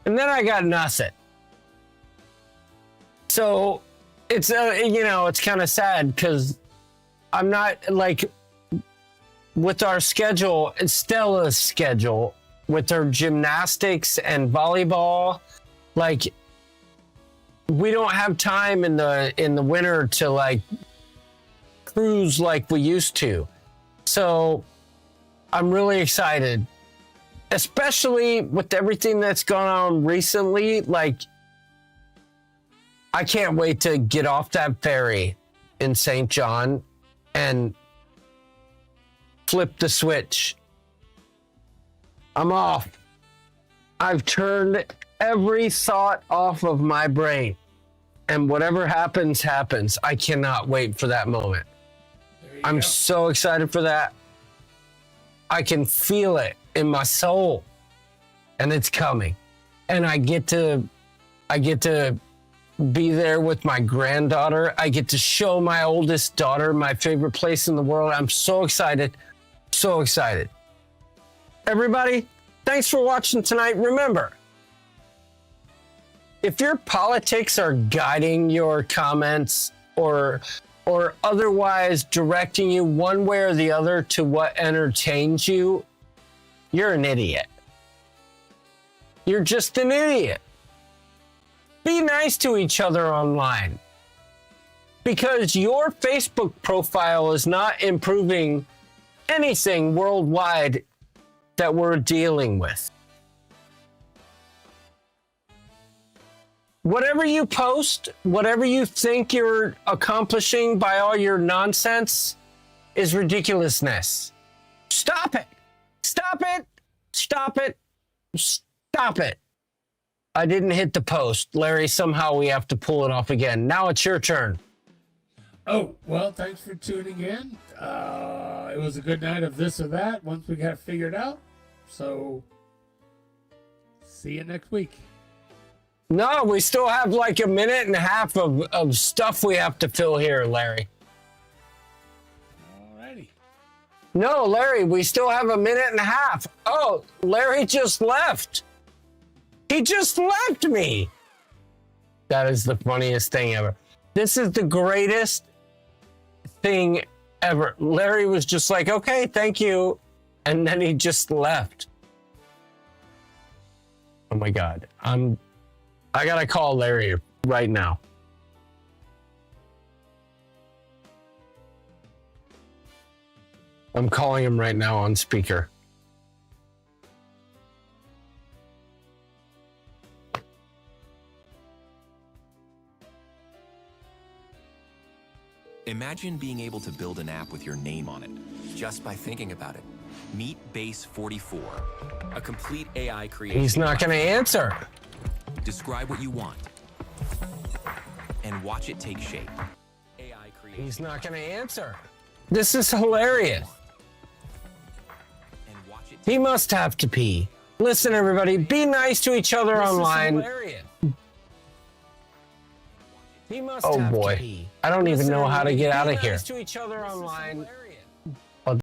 and then I got nothing. So it's it's kind of sad because I'm not like with our schedule, Stella's schedule with her gymnastics and volleyball, like we don't have time in the winter to like cruise like we used to. So I'm really excited, especially with everything that's gone on recently. Like, I can't wait to get off that ferry in St. John and flip the switch. I'm off. I've turned every thought off of my brain, and whatever happens, happens. I cannot wait for that moment. I'm so excited for that. I can feel it in my soul, and it's coming. And I get to be there with my granddaughter. I get to show my oldest daughter my favorite place in the world. I'm so excited. So excited. Everybody, thanks for watching tonight. Remember, if your politics are guiding your comments or otherwise directing you one way or the other to what entertains you, you're an idiot. You're just an idiot. Be nice to each other online, because your Facebook profile is not improving anything worldwide that we're dealing with. Whatever you post, whatever you think you're accomplishing by all your nonsense is ridiculousness. Stop it. Stop it. Stop it. Stop it. I didn't hit the post. Larry, somehow we have to pull it off again. Now it's your turn. Oh, well, thanks for tuning in. It was a good night of this or that once we got it figured out. So, see you next week. No, we still have like a minute and a half of stuff we have to fill here, Larry. Alrighty. No, Larry, we still have a minute and a half. Oh, Larry just left. He just left me. That is the funniest thing ever. This is the greatest thing ever. Larry was just like, okay, thank you. And then he just left. Oh my God. I gotta call Larry right now. I'm calling him right now on speaker. Imagine being able to build an app with your name on it, just by thinking about it. Meet Base 44, a complete AI creation. He's not going to answer. Describe what you want, and watch it take shape. AI creation. He's not going to answer. This is hilarious. He must have to pee. Listen, everybody, be nice to each other online. He must have to pee. I don't even know how to get out of here. Be nice to each other online.